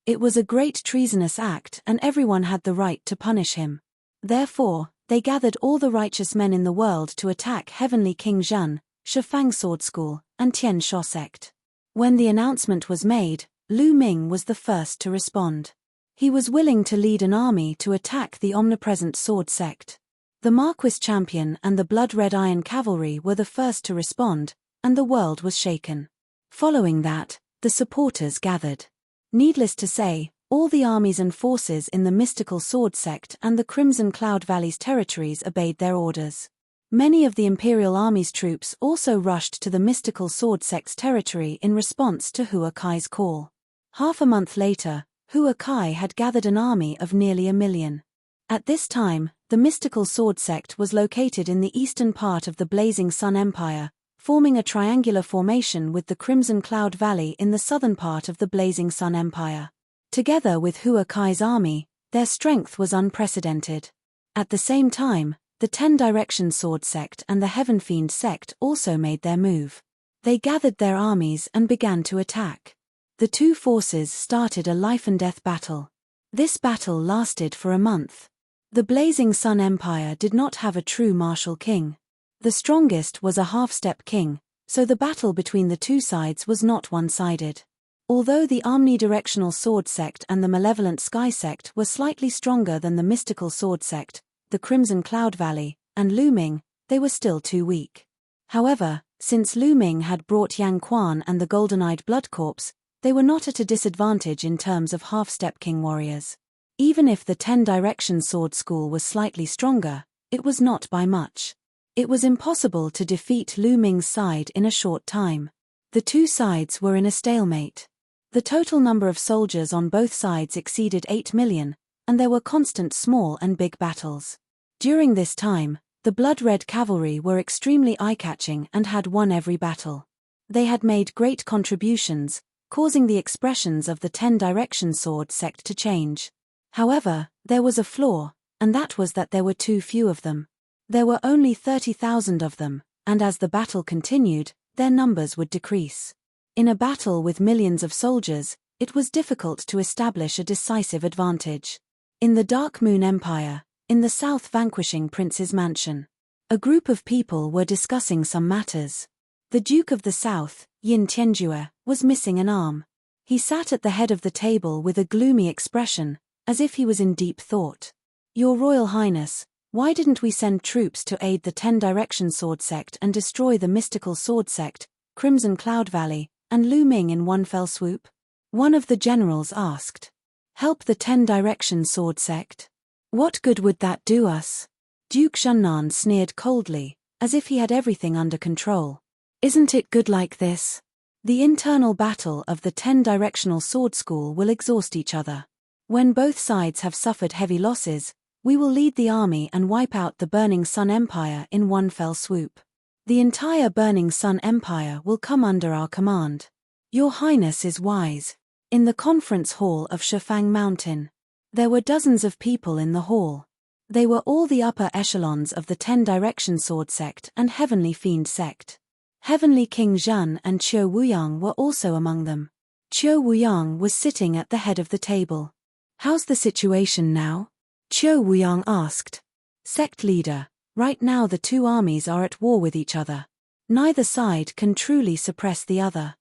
[SPEAKER 1] It was a great treasonous act and everyone had the right to punish him. Therefore, they gathered all the righteous men in the world to attack Heavenly King Zhen, Shifang Sword School, and Tian Sha sect. When the announcement was made, Lu Ming was the first to respond. He was willing to lead an army to attack the omnipresent sword sect. The Marquis Champion and the blood-red iron cavalry were the first to respond, and the world was shaken. Following that, the supporters gathered. Needless to say, all the armies and forces in the mystical sword sect and the Crimson Cloud Valley's territories obeyed their orders. Many of the Imperial Army's troops also rushed to the mystical sword sect's territory in response to Hua Kai's call. Half a month later, Hua Kai had gathered an army of nearly 1 million. At this time, the mystical sword sect was located in the eastern part of the Blazing Sun Empire, forming a triangular formation with the Crimson Cloud Valley in the southern part of the Blazing Sun Empire. Together with Hua Kai's army, their strength was unprecedented. At the same time, the 10 Direction Sword sect and the Heaven Fiend sect also made their move. They gathered their armies and began to attack. The two forces started a life-and-death battle. This battle lasted for a month. The Blazing Sun Empire did not have a true martial king. The strongest was a half-step king, so the battle between the two sides was not one-sided. Although the omnidirectional sword sect and the malevolent sky sect were slightly stronger than the mystical sword sect, the Crimson Cloud Valley, and Lu Ming, they were still too weak. However, since Lu Ming had brought Yang Quan and the Golden-Eyed Blood Corps, they were not at a disadvantage in terms of half-step king warriors. Even if the 10 Direction Sword School was slightly stronger, it was not by much. It was impossible to defeat Lu Ming's side in a short time. The two sides were in a stalemate. The total number of soldiers on both sides exceeded 8 million, and there were constant small and big battles. During this time, the blood-red cavalry were extremely eye-catching and had won every battle. They had made great contributions, causing the expressions of the 10 Direction Sword sect to change. However, there was a flaw, and that was that there were too few of them. There were only 30,000 of them, and as the battle continued, their numbers would decrease. In a battle with millions of soldiers, it was difficult to establish a decisive advantage. In the Dark Moon Empire, in the south vanquishing Prince's mansion, a group of people were discussing some matters. The Duke of the South, Yin Tianjue, was missing an arm. He sat at the head of the table with a gloomy expression, as if he was in deep thought. "Your Royal Highness, why didn't we send troops to aid the 10 Direction Sword sect and destroy the mystical sword sect, Crimson Cloud Valley, and Lu Ming in one fell swoop?" One of the generals asked. "Help the 10 Direction Sword sect? What good would that do us?" Duke Shunnan sneered coldly, as if he had everything under control. "Isn't it good like this? The internal battle of the 10 Directional Sword School will exhaust each other. When both sides have suffered heavy losses, we will lead the army and wipe out the Burning Sun Empire in one fell swoop. The entire Burning Sun Empire will come under our command. Your Highness is wise." In the conference hall of Shifang Mountain, there were dozens of people in the hall. They were all the upper echelons of the 10 Direction Sword sect and Heavenly Fiend sect. Heavenly King Zhen and Qiu Wuyang were also among them. Qiu Wuyang was sitting at the head of the table. "How's the situation now?" Qiu Wuyang asked. "Sect leader, right now the two armies are at war with each other. Neither side can truly suppress the other."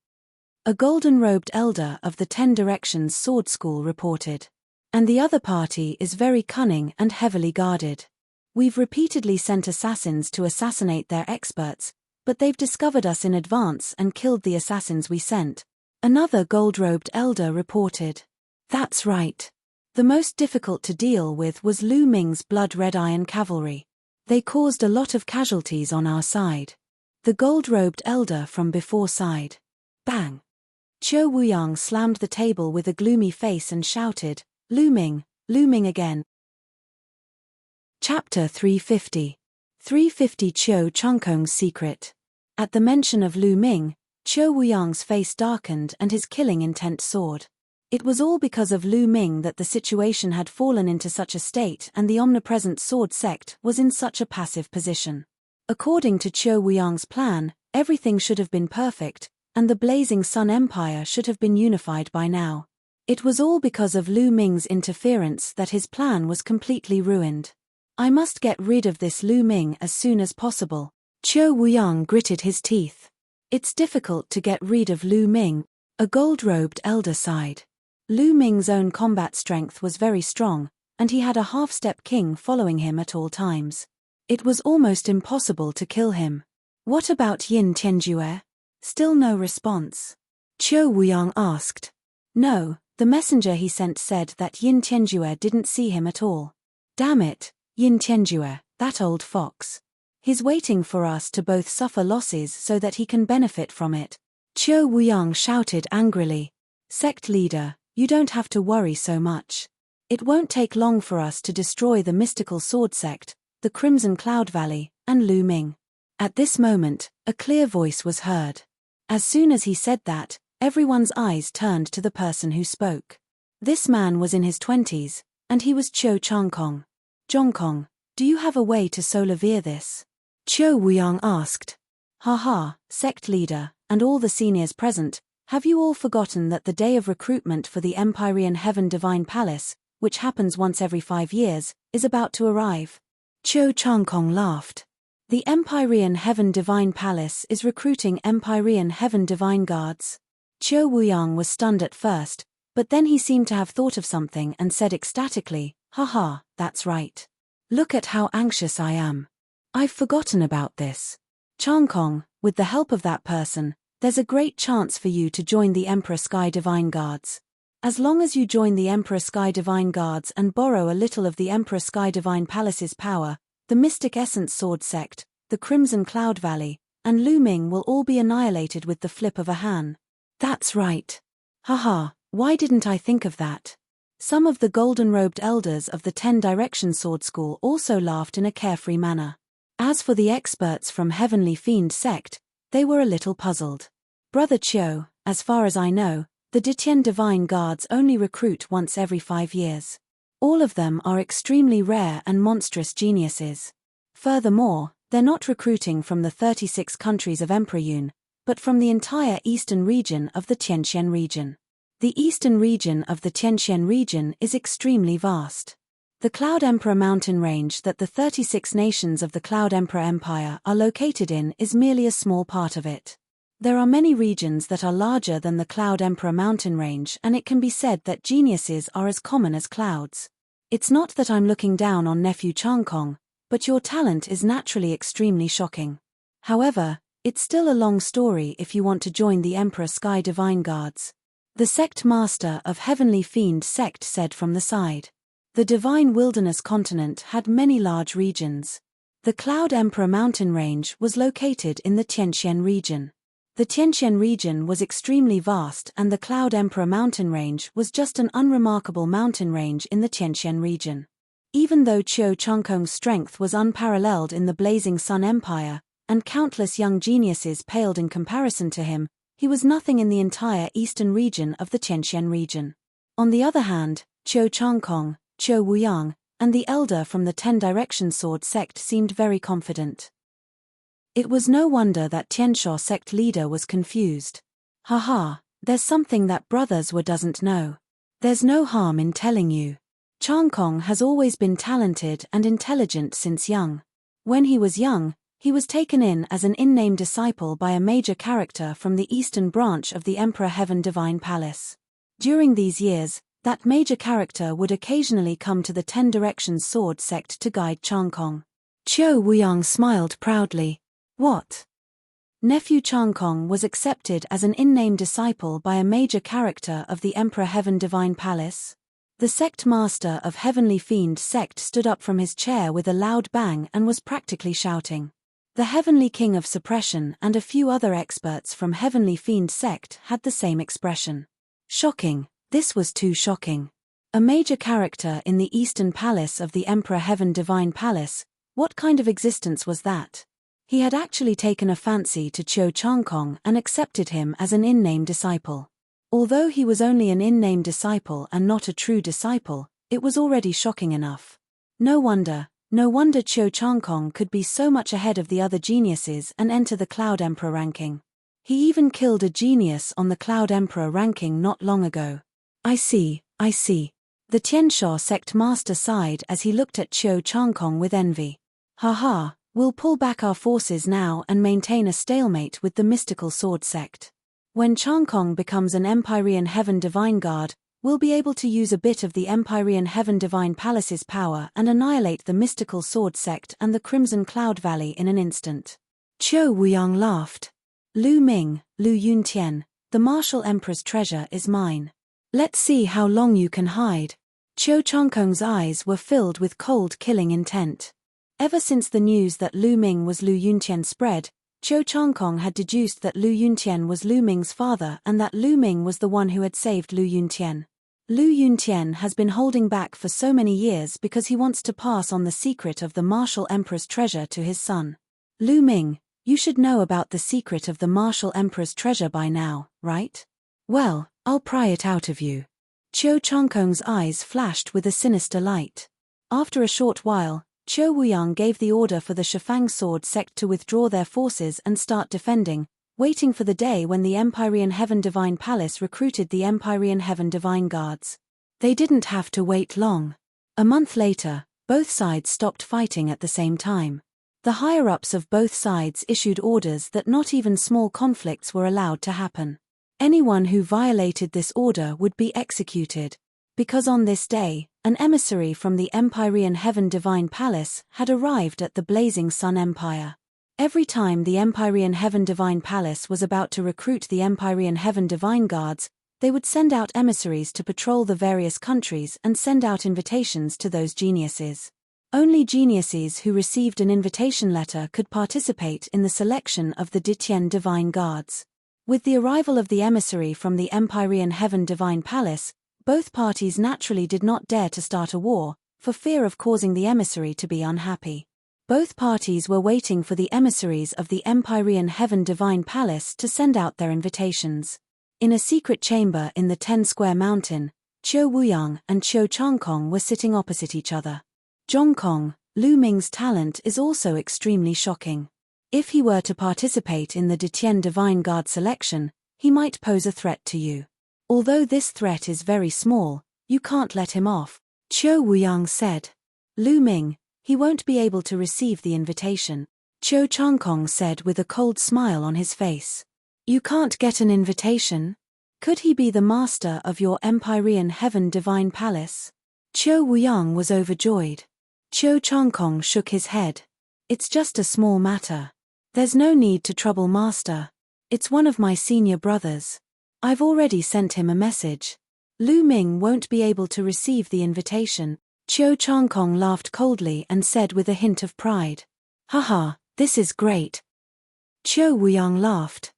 [SPEAKER 1] A golden-robed elder of the 10 Directions Sword School reported. "And the other party is very cunning and heavily guarded. We've repeatedly sent assassins to assassinate their experts, but they've discovered us in advance and killed the assassins we sent," another gold-robed elder reported. "That's right. The most difficult to deal with was Lu Ming's blood-red iron cavalry. They caused a lot of casualties on our side." The gold-robed elder from before sighed. Bang! Qiu Wuyang slammed the table with a gloomy face and shouted, Lu Ming again." Chapter 350. 350 Qiu Chongkong's Secret. At the mention of Lu Ming, Qiu Wuyang's face darkened and his killing intent soared. It was all because of Lu Ming that the situation had fallen into such a state and the omnipresent sword sect was in such a passive position. According to Qiu Wuyang's plan, everything should have been perfect, and the Blazing Sun Empire should have been unified by now. It was all because of Lu Ming's interference that his plan was completely ruined. "I must get rid of this Lu Ming as soon as possible." Qiu Wuyang gritted his teeth. "It's difficult to get rid of Lu Ming," a gold-robed elder sighed. Lu Ming's own combat strength was very strong, and he had a half-step king following him at all times. It was almost impossible to kill him. What about Yin Tianjue? Still no response. Qiu Wuyang asked. No, the messenger he sent said that Yin Tianjue didn't see him at all. Damn it, Yin Tianjue, that old fox. He's waiting for us to both suffer losses so that he can benefit from it. Qiu Wuyang shouted angrily. Sect leader, you don't have to worry so much. It won't take long for us to destroy the mystical sword sect, the Crimson Cloud Valley, and Lu Ming. At this moment, a clear voice was heard. As soon as he said that, everyone's eyes turned to the person who spoke. This man was in his 20s, and he was Qiu Changkong. Zhongkong, do you have a way to solavere this? Qiu Wuyang asked. Haha, sect leader, and all the seniors present, have you all forgotten that the day of recruitment for the Empyrean Heaven Divine Palace, which happens once every 5 years, is about to arrive? Qiu Changkong laughed. The Empyrean Heaven Divine Palace is recruiting Empyrean Heaven Divine Guards. Qiu Wuyang was stunned at first, but then he seemed to have thought of something and said ecstatically, haha, that's right. Look at how anxious I am. I've forgotten about this. Changkong, with the help of that person, there's a great chance for you to join the Emperor Sky Divine Guards. As long as you join the Emperor Sky Divine Guards and borrow a little of the Emperor Sky Divine Palace's power, the Mystic Essence Sword Sect, the Crimson Cloud Valley, and Lu Ming will all be annihilated with the flip of a han. That's right. Haha, why didn't I think of that? Some of the golden-robed elders of the 10 Direction Sword School also laughed in a carefree manner. As for the experts from Heavenly Fiend Sect, they were a little puzzled. Brother Qiu, as far as I know, the Ditien Divine Guards only recruit once every 5 years. All of them are extremely rare and monstrous geniuses. Furthermore, they're not recruiting from the 36 countries of Emperor Yun, but from the entire eastern region of the Tianqian region. The eastern region of the Tianqian region is extremely vast. The Cloud Emperor mountain range that the 36 nations of the Cloud Emperor Empire are located in is merely a small part of it. There are many regions that are larger than the Cloud Emperor mountain range, and it can be said that geniuses are as common as clouds. It's not that I'm looking down on nephew Changkong, but your talent is naturally extremely shocking. However, it's still a long story if you want to join the Emperor Sky Divine Guards. The sect master of Heavenly Fiend Sect said from the side. The Divine Wilderness continent had many large regions. The Cloud Emperor mountain range was located in the Tianqian region. The Tianqian region was extremely vast, and the Cloud Emperor mountain range was just an unremarkable mountain range in the Tianqian region. Even though Qiu Changkong's strength was unparalleled in the Blazing Sun Empire, and countless young geniuses paled in comparison to him, he was nothing in the entire eastern region of the Tianqian region. On the other hand, Qiu Changkong, Qiu Wuyang, and the elder from the 10 Direction Sword Sect seemed very confident. It was no wonder that Tiansha sect leader was confused. Haha, there's something that brothers Wu doesn't know. There's no harm in telling you. Changkong has always been talented and intelligent since young. When he was young, he was taken in as an in-name disciple by a major character from the eastern branch of the Emperor Heaven Divine Palace. During these years, that major character would occasionally come to the 10 Directions Sword Sect to guide Changkong. Qiu Wuyang smiled proudly. What? Nephew Changkong was accepted as an in-name disciple by a major character of the Emperor Heaven Divine Palace? The sect master of Heavenly Fiend Sect stood up from his chair with a loud bang and was practically shouting. The Heavenly King of Suppression and a few other experts from Heavenly Fiend Sect had the same expression. Shocking. This was too shocking. A major character in the Eastern Palace of the Emperor Heaven Divine Palace, what kind of existence was that? He had actually taken a fancy to Qiu Changkong and accepted him as an in-name disciple. Although he was only an in-name disciple and not a true disciple, it was already shocking enough. No wonder Qiu Changkong could be so much ahead of the other geniuses and enter the Cloud Emperor ranking. He even killed a genius on the Cloud Emperor ranking not long ago. I see. The Tiansha sect master sighed as he looked at Qiu Changkong with envy. Haha, we'll pull back our forces now and maintain a stalemate with the mystical sword sect. When Changkong becomes an Empyrean Heaven Divine Guard, we'll be able to use a bit of the Empyrean Heaven Divine Palace's power and annihilate the mystical sword sect and the Crimson Cloud Valley in an instant. Qiu Wuyang laughed. Lu Ming, Lu Yuntian, the martial emperor's treasure is mine. Let's see how long you can hide. Qiu Changkong's eyes were filled with cold killing intent. Ever since the news that Lu Ming was Lu Yuntian spread, Qiu Changkong had deduced that Lu Yuntian was Lu Ming's father and that Lu Ming was the one who had saved Lu Yuntian. Lu Yuntian has been holding back for so many years because he wants to pass on the secret of the martial emperor's treasure to his son. Lu Ming, you should know about the secret of the martial emperor's treasure by now, right? Well, I'll pry it out of you. Qiu Changkong's eyes flashed with a sinister light. After a short while, Qiu Wuyang gave the order for the Shifang sword sect to withdraw their forces and start defending, waiting for the day when the Empyrean Heaven Divine Palace recruited the Empyrean Heaven Divine Guards. They didn't have to wait long. A month later, both sides stopped fighting at the same time. The higher-ups of both sides issued orders that not even small conflicts were allowed to happen. Anyone who violated this order would be executed, because on this day, an emissary from the Empyrean Heaven Divine Palace had arrived at the Blazing Sun Empire. Every time the Empyrean Heaven Divine Palace was about to recruit the Empyrean Heaven Divine Guards, they would send out emissaries to patrol the various countries and send out invitations to those geniuses. Only geniuses who received an invitation letter could participate in the selection of the Ditian Divine Guards. With the arrival of the emissary from the Empyrean Heaven Divine Palace, both parties naturally did not dare to start a war, for fear of causing the emissary to be unhappy. Both parties were waiting for the emissaries of the Empyrean Heaven Divine Palace to send out their invitations. In a secret chamber in the 10-square mountain, Qiu Wuyang and Qiu Changkong were sitting opposite each other. Zhongkong, Lu Ming's talent is also extremely shocking. If he were to participate in the Ditian Divine Guard selection, he might pose a threat to you. Although this threat is very small, you can't let him off, Qiu Wuyang said. Lu Ming, he won't be able to receive the invitation, Qiu Changkong said with a cold smile on his face. You can't get an invitation? Could he be the master of your Empyrean Heaven Divine Palace? Qiu Wuyang was overjoyed. Qiu Changkong shook his head. It's just a small matter. There's no need to trouble master. It's one of my senior brothers. I've already sent him a message. Lu Ming won't be able to receive the invitation. Qiu Changkong laughed coldly and said with a hint of pride. Haha, this is great. Qiu Wuyang laughed.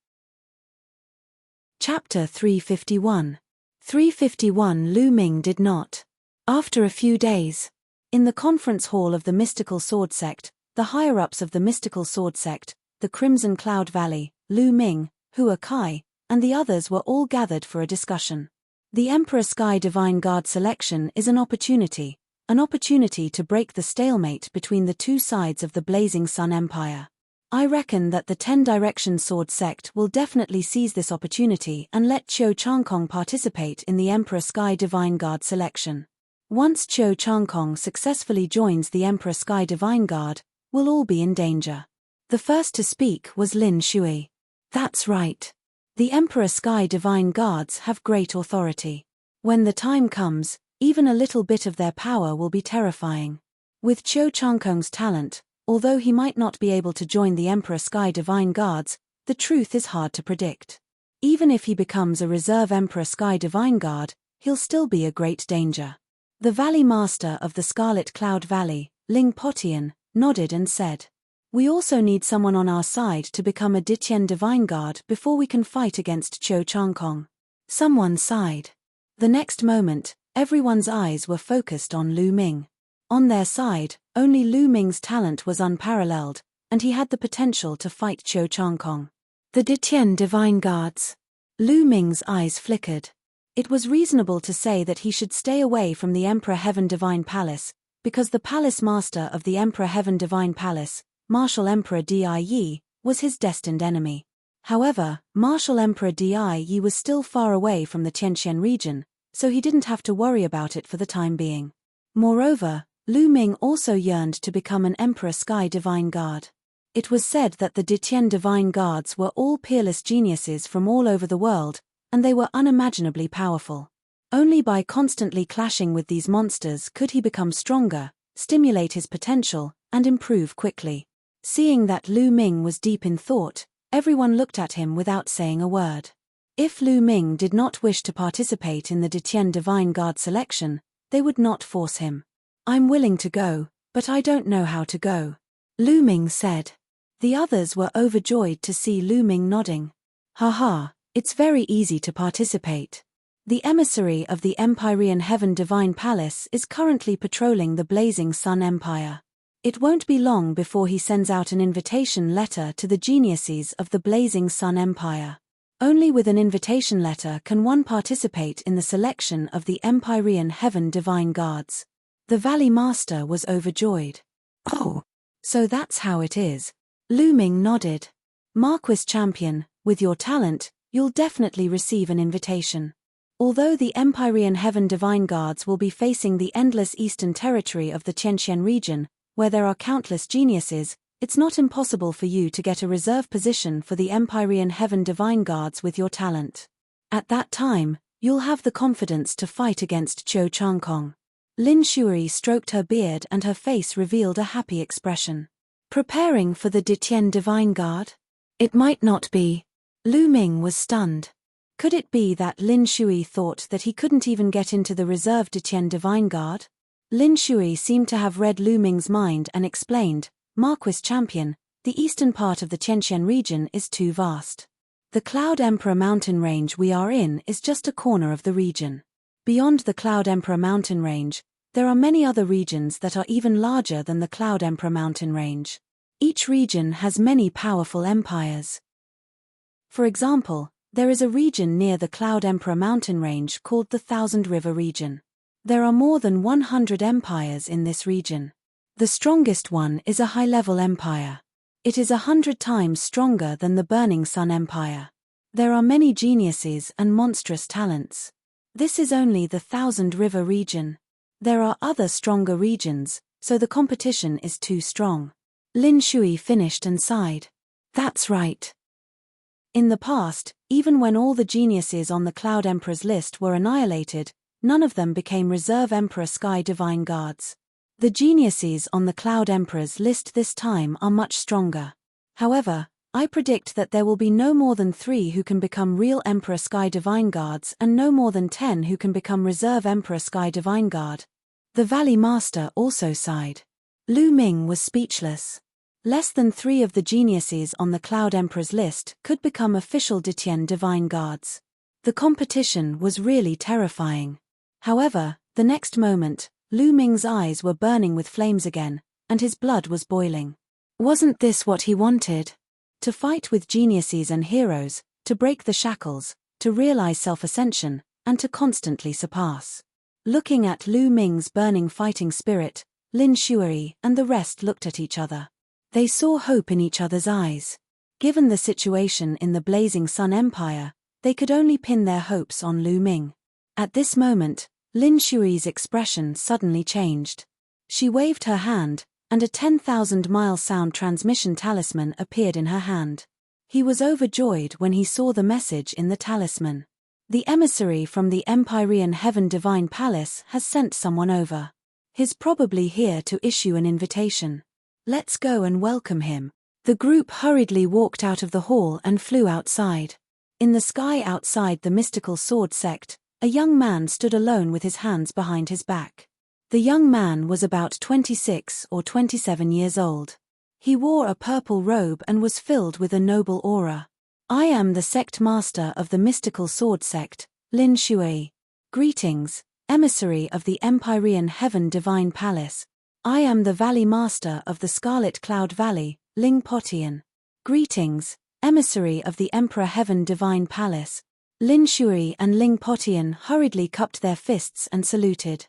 [SPEAKER 1] Chapter 351. 351 Lu Ming did not. After a few days, in the conference hall of the mystical sword sect, the higher-ups of the mystical sword sect, the Crimson Cloud Valley, Lu Ming, Hua Kai, and the others were all gathered for a discussion. The Emperor Sky Divine Guard selection is an opportunity to break the stalemate between the two sides of the Blazing Sun Empire. I reckon that the 10-direction sword sect will definitely seize this opportunity and let Qiu Changkong participate in the Emperor Sky Divine Guard selection. Once Qiu Changkong successfully joins the Emperor Sky Divine Guard, we'll all be in danger. The first to speak was Lin Shui. That's right. The Emperor Sky Divine Guards have great authority. When the time comes, even a little bit of their power will be terrifying. With Qiu Changkong's talent, although he might not be able to join the Emperor Sky Divine Guards, the truth is hard to predict. Even if he becomes a reserve Emperor Sky Divine Guard, he'll still be a great danger. The Valley Master of the Scarlet Cloud Valley, Ling Potian, nodded and said, We also need someone on our side to become a Ditian Divine Guard before we can fight against Qiu Changkong. Someone sighed. The next moment, everyone's eyes were focused on Lu Ming. On their side, only Lu Ming's talent was unparalleled, and he had the potential to fight Qiu Changkong. The Ditian Divine Guards. Lu Ming's eyes flickered. It was reasonable to say that he should stay away from the Emperor Heaven Divine Palace, because the Palace Master of the Emperor Heaven Divine Palace, Martial Emperor Di, was his destined enemy. However, Martial Emperor Di was still far away from the Tianqian region, so he didn't have to worry about it for the time being. Moreover, Lu Ming also yearned to become an Emperor Sky Divine Guard. It was said that the Ditian Divine Guards were all peerless geniuses from all over the world, and they were unimaginably powerful. Only by constantly clashing with these monsters could he become stronger, stimulate his potential, and improve quickly. Seeing that Lu Ming was deep in thought, everyone looked at him without saying a word. If Lu Ming did not wish to participate in the Detian Divine Guard selection, they would not force him. "I'm willing to go, but I don't know how to go," Lu Ming said. The others were overjoyed to see Lu Ming nodding. "Haha, it's very easy to participate. The emissary of the Empyrean Heaven Divine Palace is currently patrolling the Blazing Sun Empire. It won't be long before he sends out an invitation letter to the geniuses of the Blazing Sun Empire. Only with an invitation letter can one participate in the selection of the Empyrean Heaven Divine Guards." The Valley Master was overjoyed. "Oh, so that's how it is." Lu Ming nodded. "Marquis Champion, with your talent, you'll definitely receive an invitation. Although the Empyrean Heaven Divine Guards will be facing the endless eastern territory of the Tianqian region, where there are countless geniuses, it's not impossible for you to get a reserve position for the Empyrean Heaven Divine Guards with your talent. At that time, you'll have the confidence to fight against Qiu Changkong." Lin Shui stroked her beard and her face revealed a happy expression. "Preparing for the Detian Divine Guard? It might not be." Lu Ming was stunned. Could it be that Lin Shui thought that he couldn't even get into the reserve Detian Divine Guard? Lin Shui seemed to have read Lu Ming's mind and explained, "Marquis Champion, the eastern part of the Tianqian region is too vast. The Cloud Emperor mountain range we are in is just a corner of the region. Beyond the Cloud Emperor mountain range, there are many other regions that are even larger than the Cloud Emperor mountain range. Each region has many powerful empires. For example, there is a region near the Cloud Emperor mountain range called the Thousand River region. There are more than 100 empires in this region. The strongest one is a high-level empire. It is 100 times stronger than the Burning Sun Empire. There are many geniuses and monstrous talents. This is only the Thousand River region. There are other stronger regions, so the competition is too strong." Lin Shui finished and sighed. "That's right. In the past, even when all the geniuses on the Cloud Emperor's list were annihilated, none of them became Reserve Emperor Sky Divine Guards. The geniuses on the Cloud Emperor's list this time are much stronger. However, I predict that there will be no more than 3 who can become real Emperor Sky Divine Guards and no more than 10 who can become Reserve Emperor Sky Divine Guard." The Valley Master also sighed. Lu Ming was speechless. Less than 3 of the geniuses on the Cloud Emperor's list could become official Detian Divine Guards. The competition was really terrifying. However, the next moment, Lu Ming's eyes were burning with flames again, and his blood was boiling. Wasn't this what he wanted? To fight with geniuses and heroes, to break the shackles, to realize self-ascension, and to constantly surpass. Looking at Lu Ming's burning fighting spirit, Lin Shui and the rest looked at each other. They saw hope in each other's eyes. Given the situation in the Blazing Sun Empire, they could only pin their hopes on Lu Ming. At this moment, Lin Shui's expression suddenly changed. She waved her hand, and a 10,000-mile sound transmission talisman appeared in her hand. He was overjoyed when he saw the message in the talisman. "The emissary from the Empyrean Heaven Divine Palace has sent someone over. He's probably here to issue an invitation. Let's go and welcome him." The group hurriedly walked out of the hall and flew outside. In the sky outside the mystical sword sect, a young man stood alone with his hands behind his back. The young man was about 26 or 27 years old. He wore a purple robe and was filled with a noble aura. "I am the sect master of the mystical sword sect, Lin Shui. Greetings, emissary of the Empyrean Heaven Divine Palace. I am the Valley Master of the Scarlet Cloud Valley, Ling Potian. Greetings, emissary of the Emperor Heaven Divine Palace." Lin Shui and Ling Potian hurriedly cupped their fists and saluted.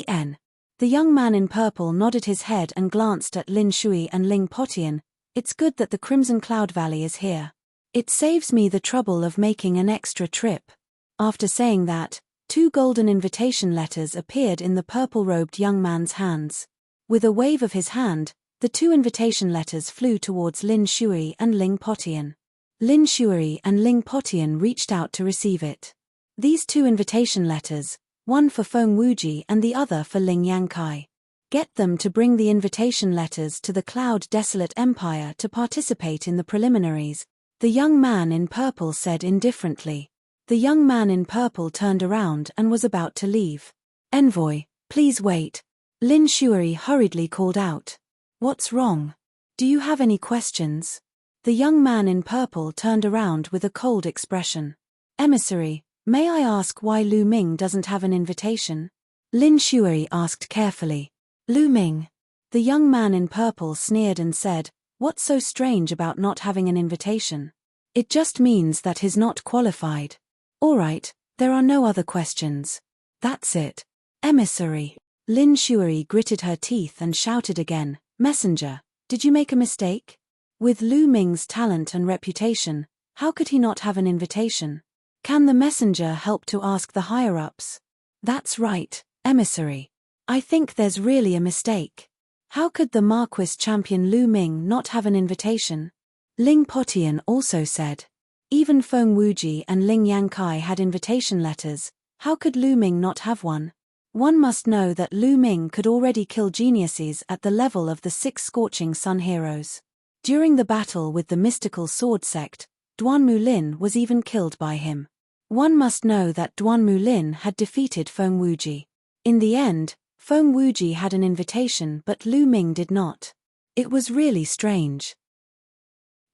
[SPEAKER 1] "En." The young man in purple nodded his head and glanced at Lin Shui and Ling Potian. "It's good that the Crimson Cloud Valley is here. It saves me the trouble of making an extra trip." After saying that, 2 golden invitation letters appeared in the purple-robed young man's hands. With a wave of his hand, the 2 invitation letters flew towards Lin Shui and Ling Potian. Lin Shui and Ling Potian reached out to receive it. These 2 invitation letters, one for Feng Wuji and the other for Ling Yangkai. Get them to bring the invitation letters to the Cloud Desolate Empire to participate in the preliminaries, the young man in purple said indifferently. The young man in purple turned around and was about to leave. Envoy, please wait. Lin Shuai hurriedly called out. What's wrong? Do you have any questions? The young man in purple turned around with a cold expression. Emissary, may I ask why Lu Ming doesn't have an invitation? Lin Shuai asked carefully. Lu Ming. The young man in purple sneered and said, what's so strange about not having an invitation? It just means that he's not qualified. All right, there are no other questions. That's it. Emissary. Lin Shuai gritted her teeth and shouted again, Messenger, did you make a mistake? With Lu Ming's talent and reputation, how could he not have an invitation? Can the messenger help to ask the higher-ups? That's right, Emissary. I think there's really a mistake. How could the Marquis champion Lu Ming not have an invitation? Ling Potian also said. Even Feng Wuji and Ling Yangkai had invitation letters, how could Lu Ming not have one? One must know that Lu Ming could already kill geniuses at the level of the 6 Scorching Sun heroes. During the battle with the mystical sword sect, Duan Mulin was even killed by him. One must know that Duan Mulin had defeated Feng Wuji. In the end, Feng Wuji had an invitation but Lu Ming did not. It was really strange.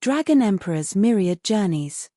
[SPEAKER 1] Dragon Emperor's Myriad Journeys.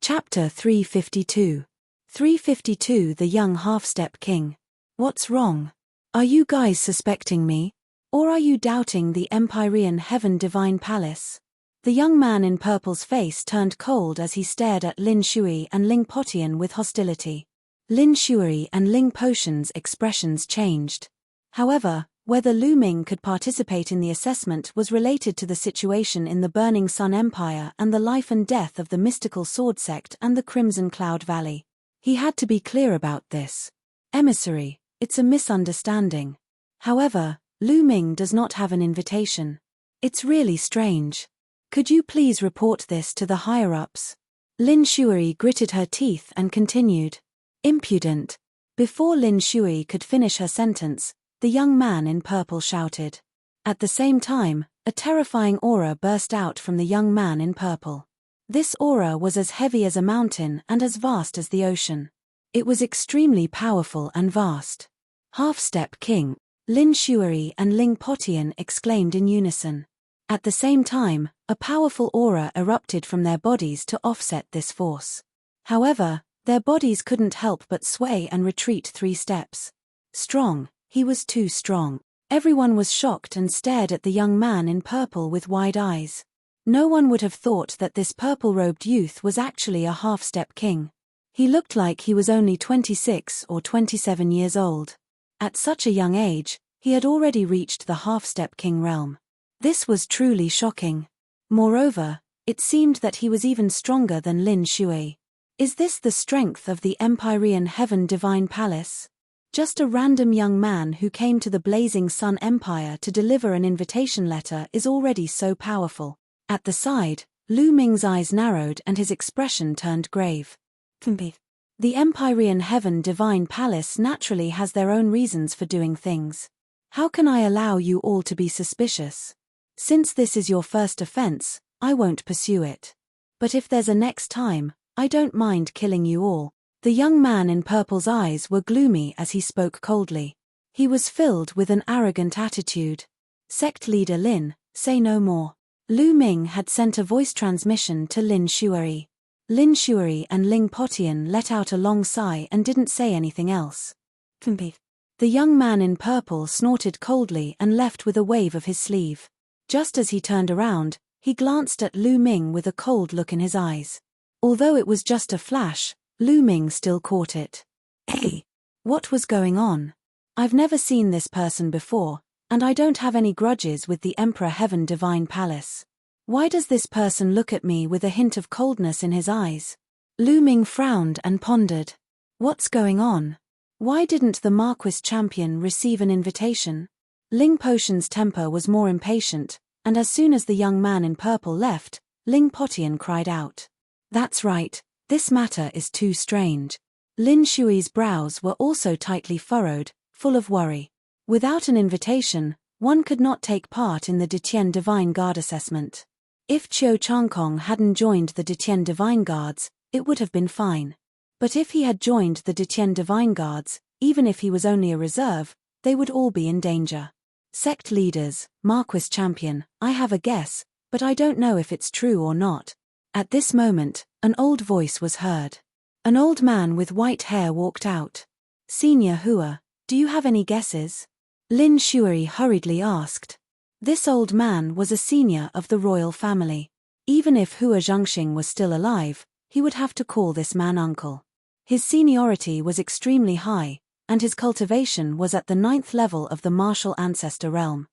[SPEAKER 1] Chapter 352. 352 The Young Half-Step King. What's wrong? Are you guys suspecting me? Or are you doubting the Empyrean Heaven Divine Palace? The young man in purple's face turned cold as he stared at Lin Shuai and Ling Potian with hostility. Lin Shuai and Ling Potian's expressions changed. However, whether Lu Ming could participate in the assessment was related to the situation in the Burning Sun Empire and the life and death of the mystical sword sect and the Crimson Cloud Valley. He had to be clear about this. Emissary, it's a misunderstanding. However, Lu Ming does not have an invitation. It's really strange. Could you please report this to the higher-ups? Lin Shuai gritted her teeth and continued. Impudent. Before Lin Shuai could finish her sentence, the young man in purple shouted. At the same time, a terrifying aura burst out from the young man in purple. This aura was as heavy as a mountain and as vast as the ocean. It was extremely powerful and vast. Half-Step King, Lin Shuai and Ling Potian exclaimed in unison. At the same time, a powerful aura erupted from their bodies to offset this force. However, their bodies couldn't help but sway and retreat 3 steps. Strong, he was too strong. Everyone was shocked and stared at the young man in purple with wide eyes. No one would have thought that this purple-robed youth was actually a half-step king. He looked like he was only 26 or 27 years old. At such a young age, he had already reached the half-step king realm. This was truly shocking. Moreover, it seemed that he was even stronger than Lin Shuai. Is this the strength of the Empyrean Heaven Divine Palace? Just a random young man who came to the Blazing Sun Empire to deliver an invitation letter is already so powerful. At the side, Lu Ming's eyes narrowed and his expression turned grave. The Empyrean Heaven Divine Palace naturally has their own reasons for doing things. How can I allow you all to be suspicious? Since this is your first offense, I won't pursue it. But if there's a next time, I don't mind killing you all. The young man in purple's eyes were gloomy as he spoke coldly. He was filled with an arrogant attitude. Sect leader Lin, say no more. Lu Ming had sent a voice transmission to Lin Shuai. Lin Shuai and Ling Potian let out a long sigh and didn't say anything else. The young man in purple snorted coldly and left with a wave of his sleeve. Just as he turned around, he glanced at Lu Ming with a cold look in his eyes. Although it was just a flash, Lu Ming still caught it. Hey! What was going on? I've never seen this person before, and I don't have any grudges with the Emperor Heaven Divine Palace. Why does this person look at me with a hint of coldness in his eyes? Lu Ming frowned and pondered. What's going on? Why didn't the Marquis champion receive an invitation? Ling Potian's temper was more impatient, and as soon as the young man in purple left, Ling Potian cried out. That's right, This matter is too strange. Lin Shui's brows were also tightly furrowed, full of worry. Without an invitation, one could not take part in the Detian Divine Guard assessment. If Qiu Changkong hadn't joined the Detian Divine Guards, it would have been fine. But if he had joined the Detian Divine Guards, even if he was only a reserve, they would all be in danger. Sect leaders, Marquis Champion, I have a guess, but I don't know if it's true or not. At this moment, an old voice was heard. An old man with white hair walked out. Senior Hua, do you have any guesses? Lin Shui hurriedly asked. This old man was a senior of the royal family. Even if Hua Zhangxing was still alive, he would have to call this man uncle. His seniority was extremely high, and his cultivation was at the 9th level of the martial ancestor realm.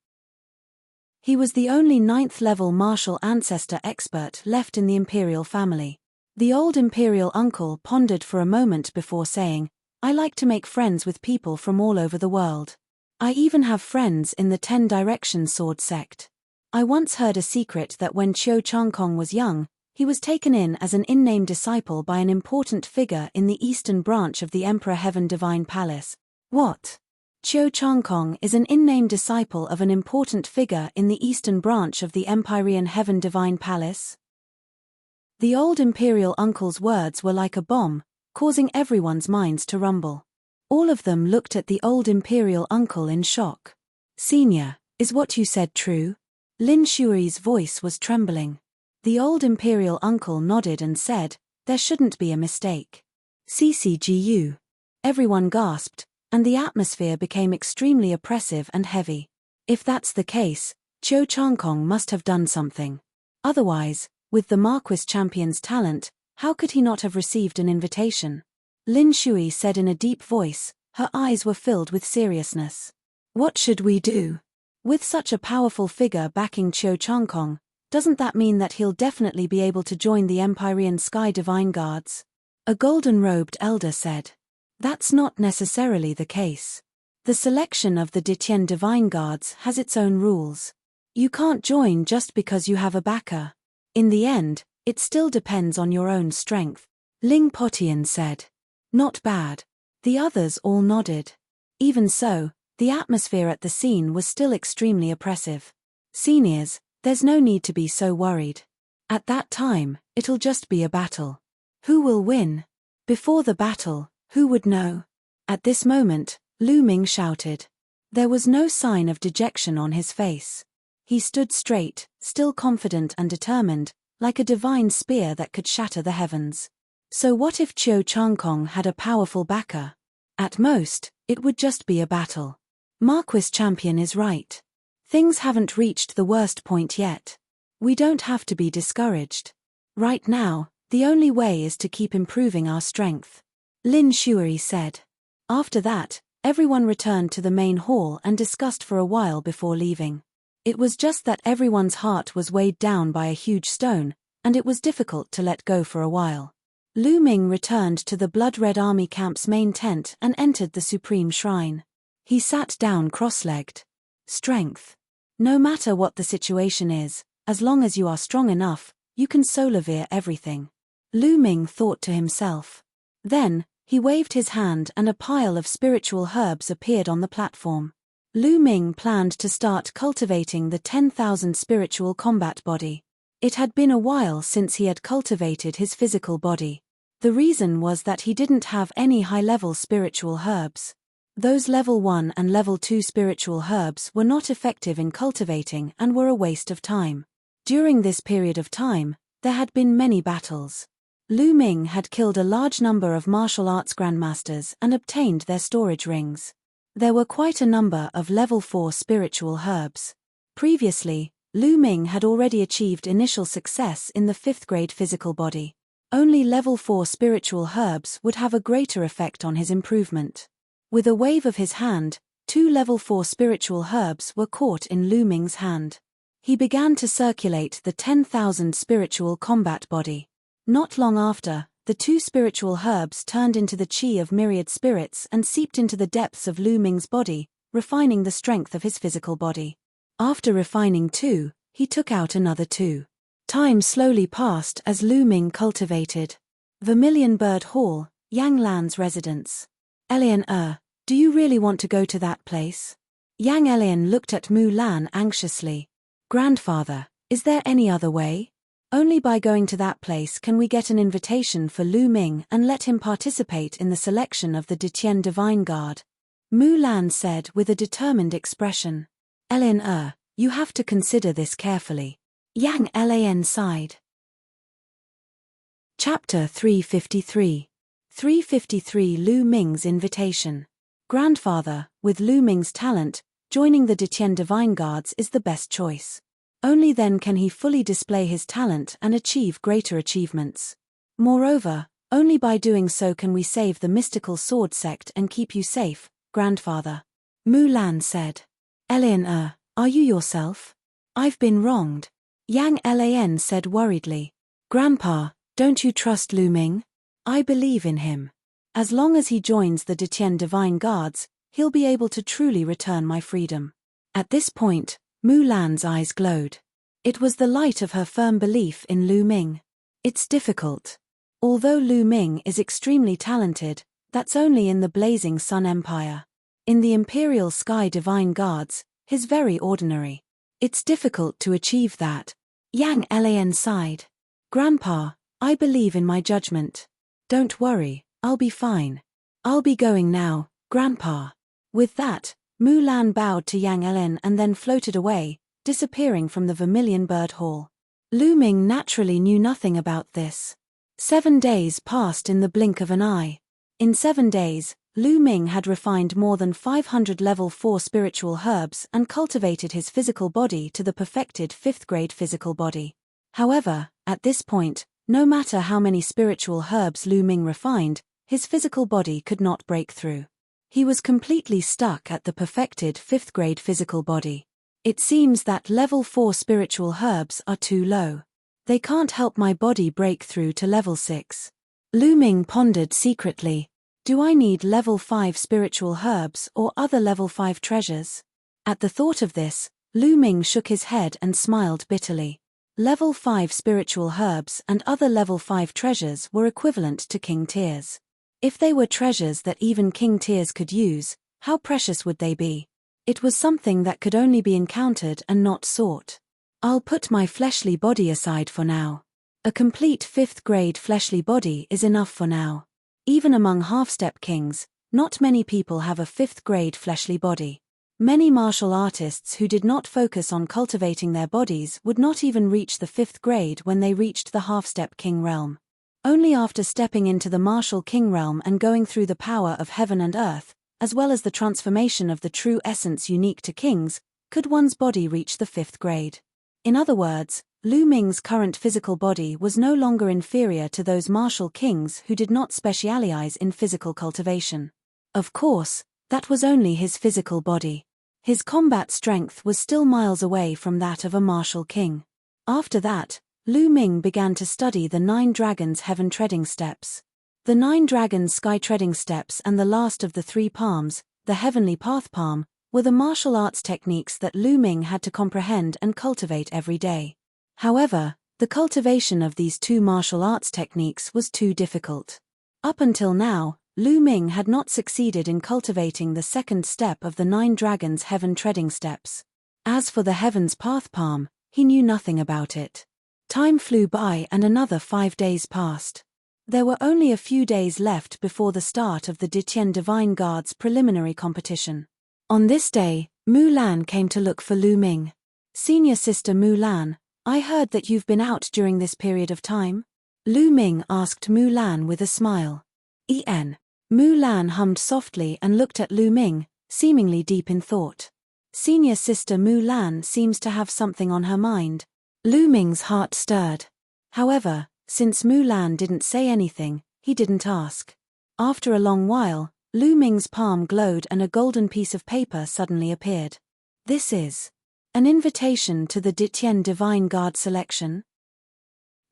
[SPEAKER 1] He was the only 9th level martial ancestor expert left in the imperial family. The old imperial uncle pondered for a moment before saying, I like to make friends with people from all over the world. I even have friends in the 10 Direction Sword sect. I once heard a secret that when Qiu Changkong was young, he was taken in as an in-name disciple by an important figure in the eastern branch of the Emperor Heaven Divine Palace. What? Qiu Changkong is an in-name disciple of an important figure in the eastern branch of the Empyrean Heaven Divine Palace? The old imperial uncle's words were like a bomb, causing everyone's minds to rumble. All of them looked at the old imperial uncle in shock. Senior, is what you said true? Lin Shui's voice was trembling. The old imperial uncle nodded and said, there shouldn't be a mistake. CCGU. Everyone gasped, and the atmosphere became extremely oppressive and heavy. If that's the case, Qiu Changkong must have done something. Otherwise, with the Marquis Champion's talent, how could he not have received an invitation? Lin Shui said in a deep voice, her eyes were filled with seriousness. What should we do? With such a powerful figure backing Qiu Changkong, doesn't that mean that he'll definitely be able to join the Empyrean Sky Divine Guards? A golden-robed elder said. That's not necessarily the case. The selection of the Detian Divine Guards has its own rules. You can't join just because you have a backer. In the end, it still depends on your own strength. Ling Potian said. Not bad. The others all nodded. Even so, the atmosphere at the scene was still extremely oppressive. Seniors, there's no need to be so worried. At that time, it'll just be a battle. Who will win? Before the battle, who would know? At this moment, Lu Ming shouted. There was no sign of dejection on his face. He stood straight, still confident and determined, like a divine spear that could shatter the heavens. So what if Qiu Changkong had a powerful backer? At most, it would just be a battle. Marquis Champion is right. Things haven't reached the worst point yet. We don't have to be discouraged. Right now, the only way is to keep improving our strength. Lin Shui said. After that, everyone returned to the main hall and discussed for a while before leaving. It was just that everyone's heart was weighed down by a huge stone, and it was difficult to let go for a while. Lu Ming returned to the Blood Red Army camp's main tent and entered the Supreme Shrine. He sat down cross-legged. Strength. No matter what the situation is, as long as you are strong enough, you can solavir everything. Lu Ming thought to himself. Then, he waved his hand and a pile of spiritual herbs appeared on the platform. Lu Ming planned to start cultivating the 10,000 spiritual combat body. It had been a while since he had cultivated his physical body. The reason was that he didn't have any high-level spiritual herbs. Those level 1 and level 2 spiritual herbs were not effective in cultivating and were a waste of time. During this period of time, there had been many battles. Lu Ming had killed a large number of martial arts grandmasters and obtained their storage rings. There were quite a number of level 4 spiritual herbs. Previously, Lu Ming had already achieved initial success in the 5th grade physical body. Only level 4 spiritual herbs would have a greater effect on his improvement. With a wave of his hand, 2 level 4 spiritual herbs were caught in Lu Ming's hand. He began to circulate the 10,000 spiritual combat body. Not long after, the 2 spiritual herbs turned into the chi of myriad spirits and seeped into the depths of Lu Ming's body, refining the strength of his physical body. After refining 2, he took out another 2. Time slowly passed as Lu Ming cultivated. Vermilion Bird Hall, Yang Lan's residence. Elian, do you really want to go to that place? Yang Elian looked at Mu Lan anxiously. Grandfather, is there any other way? Only by going to that place can we get an invitation for Lu Ming and let him participate in the selection of the Detian Divine Guard. Mu Lan said with a determined expression. Elian, you have to consider this carefully. Yang Lan sighed. Chapter 353. 353 Lu Ming's Invitation. Grandfather, with Lu Ming's talent, joining the Detian Divine Guards is the best choice. Only then can he fully display his talent and achieve greater achievements. Moreover, only by doing so can we save the mystical sword sect and keep you safe, Grandfather. Mu Lan said. Elian, are you yourself? I've been wronged. Yang Lan said worriedly. Grandpa, don't you trust Lu Ming? I believe in him. As long as he joins the Detian Divine Guards, he'll be able to truly return my freedom. At this point, Mu Lan's eyes glowed. It was the light of her firm belief in Lu Ming. It's difficult. Although Lu Ming is extremely talented, that's only in the Blazing Sun Empire. In the Imperial Sky Divine Guards, he's very ordinary. It's difficult to achieve that. Yang Lan sighed. Grandpa, I believe in my judgment. Don't worry, I'll be fine. I'll be going now, Grandpa. With that, Mu Lan bowed to Yang Lan and then floated away, disappearing from the Vermilion Bird Hall. Lu Ming naturally knew nothing about this. 7 days passed in the blink of an eye. In 7 days, Lu Ming had refined more than 500 level 4 spiritual herbs and cultivated his physical body to the perfected 5th grade physical body. However, at this point, no matter how many spiritual herbs Lu Ming refined, his physical body could not break through. He was completely stuck at the perfected 5th grade physical body. It seems that level 4 spiritual herbs are too low. They can't help my body break through to level 6. Lu Ming pondered secretly. Do I need level 5 spiritual herbs or other level 5 treasures? At the thought of this, Lu Ming shook his head and smiled bitterly. Level 5 spiritual herbs and other level 5 treasures were equivalent to king tiers. If they were treasures that even king tiers could use, how precious would they be? It was something that could only be encountered and not sought. I'll put my fleshly body aside for now. A complete 5th grade fleshly body is enough for now. Even among half-step kings, not many people have a 5th grade fleshly body. Many martial artists who did not focus on cultivating their bodies would not even reach the 5th grade when they reached the half-step king realm. Only after stepping into the martial king realm and going through the power of heaven and earth, as well as the transformation of the true essence unique to kings, could one's body reach the 5th grade. In other words, Lu Ming's current physical body was no longer inferior to those martial kings who did not specialize in physical cultivation. Of course, that was only his physical body. His combat strength was still miles away from that of a martial king. After that, Lu Ming began to study the 9 dragons' heaven treading steps. The 9 dragons' sky treading steps and the last of the 3 palms, the heavenly path palm, were the martial arts techniques that Lu Ming had to comprehend and cultivate every day. However, the cultivation of these 2 martial arts techniques was too difficult. Up until now, Lu Ming had not succeeded in cultivating the 2nd step of the 9 dragons' heaven treading steps. As for the heaven's path palm, he knew nothing about it. Time flew by and another 5 days passed. There were only a few days left before the start of the Detian Divine Guard's preliminary competition. On this day, Mu Lan came to look for Lu Ming. Senior sister Mu Lan, I heard that you've been out during this period of time? Lu Ming asked Mu Lan with a smile. Mu Lan hummed softly and looked at Lu Ming, seemingly deep in thought. Senior sister Mu Lan seems to have something on her mind. Lu Ming's heart stirred. However, since Mu Lan didn't say anything, he didn't ask. After a long while, Lu Ming's palm glowed and a golden piece of paper suddenly appeared. This is an invitation to the Detian Divine Guard selection?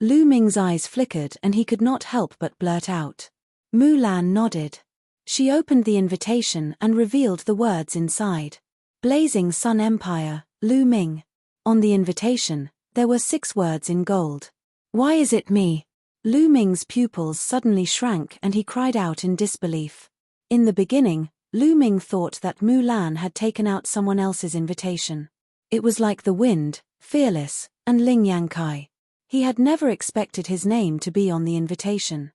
[SPEAKER 1] Lu Ming's eyes flickered and he could not help but blurt out. Mu Lan nodded. She opened the invitation and revealed the words inside. Blazing Sun Empire, Lu Ming. On the invitation, there were 6 words in gold. Why is it me? Lu Ming's pupils suddenly shrank and he cried out in disbelief. In the beginning, Lu Ming thought that Mu Lan had taken out someone else's invitation. It was like the wind, fearless, and Ling Yankai. He had never expected his name to be on the invitation.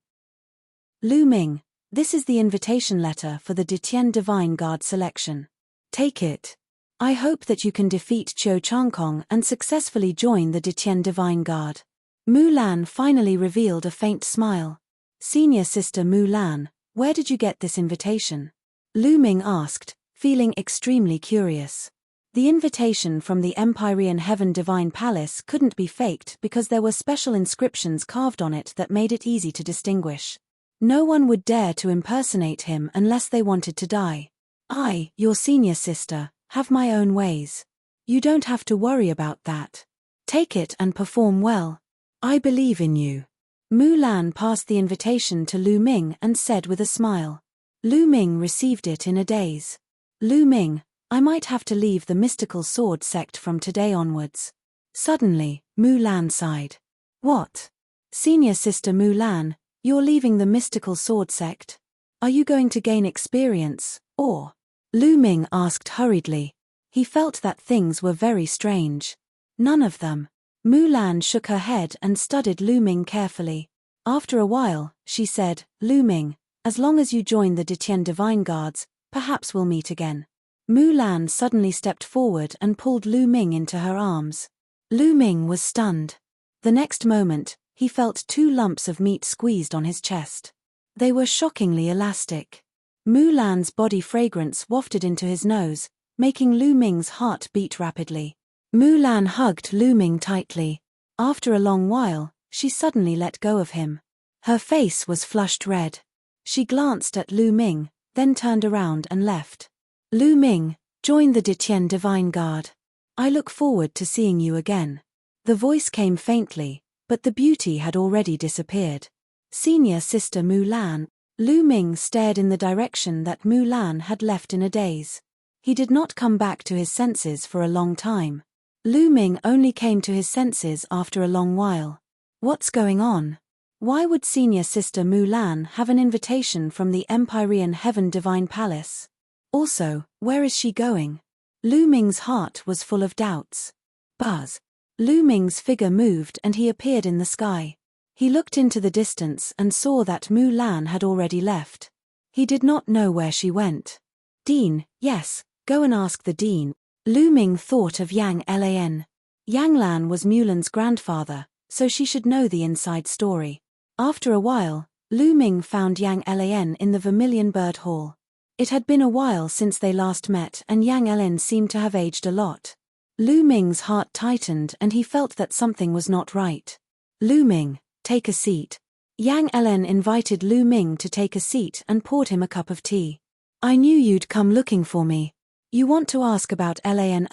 [SPEAKER 1] Lu Ming, this is the invitation letter for the Ditian Divine Guard selection. Take it. I hope that you can defeat Qiu Changkong and successfully join the Ditian Divine Guard. Mu Lan finally revealed a faint smile. Senior sister Mu Lan, where did you get this invitation? Lu Ming asked, feeling extremely curious. The invitation from the Empyrean Heaven Divine Palace couldn't be faked because there were special inscriptions carved on it that made it easy to distinguish. No one would dare to impersonate him unless they wanted to die. I, your senior sister, have my own ways. You don't have to worry about that. Take it and perform well. I believe in you. Mu Lan passed the invitation to Lu Ming and said with a smile. Lu Ming received it in a daze. Lu Ming, I might have to leave the mystical sword sect from today onwards. Suddenly, Mu Lan sighed. What? Senior sister Mu Lan, you're leaving the mystical sword sect? Are you going to gain experience, or? Lu Ming asked hurriedly. He felt that things were very strange. None of them. Mu Lan shook her head and studied Lu Ming carefully. After a while, she said, Lu Ming, as long as you join the Ditian Divine Guards, perhaps we'll meet again. Mu Lan suddenly stepped forward and pulled Lu Ming into her arms. Lu Ming was stunned. The next moment, he felt 2 lumps of meat squeezed on his chest. They were shockingly elastic. Mu Lan's body fragrance wafted into his nose, making Lu Ming's heart beat rapidly. Mu Lan hugged Lu Ming tightly. After a long while, she suddenly let go of him. Her face was flushed red. She glanced at Lu Ming, then turned around and left. Lu Ming, join the Ditian Divine Guard. I look forward to seeing you again. The voice came faintly, but the beauty had already disappeared. Senior sister Mu Lan. Lu Ming stared in the direction that Mu Lan had left in a daze. He did not come back to his senses for a long time. Lu Ming only came to his senses after a long while. What's going on? Why would senior sister Mu Lan have an invitation from the Empyrean Heaven Divine Palace? Also, where is she going? Lu Ming's heart was full of doubts. Buzz. Lu Ming's figure moved and he appeared in the sky. He looked into the distance and saw that Mu Lan had already left. He did not know where she went. Dean, yes, go and ask the Dean. Lu Ming thought of Yang Lan. Yang Lan was Mulan's grandfather, so she should know the inside story. After a while, Lu Ming found Yang Lan in the Vermilion Bird Hall. It had been a while since they last met and Yang Lan seemed to have aged a lot. Lu Ming's heart tightened and he felt that something was not right. Lu Ming, take a seat. Yang Lan invited Lu Ming to take a seat and poured him a cup of tea. I knew you'd come looking for me. You want to ask about Lan,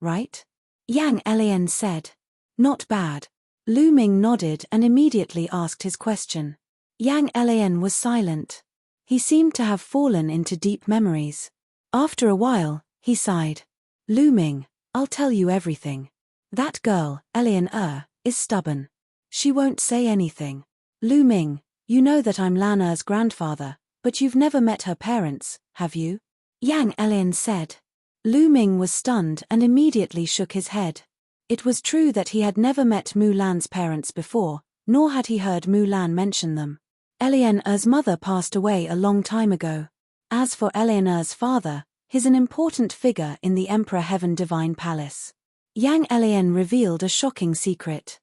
[SPEAKER 1] right? Yang Lan said. Not bad. Lu Ming nodded and immediately asked his question. Yang Lan was silent. He seemed to have fallen into deep memories. After a while, he sighed. Lu Ming, I'll tell you everything. That girl, Lan, is stubborn. She won't say anything. Lu Ming, you know that I'm Lan grandfather, but you've never met her parents, have you? Yang Lan said. Lu Ming was stunned and immediately shook his head. It was true that he had never met Mu Lan's parents before, nor had he heard Mu Lan mention them. Eleanor's mother passed away a long time ago. As for Eleanor's father, he's an important figure in the Emperor Heaven Divine Palace. Yang Lan revealed a shocking secret.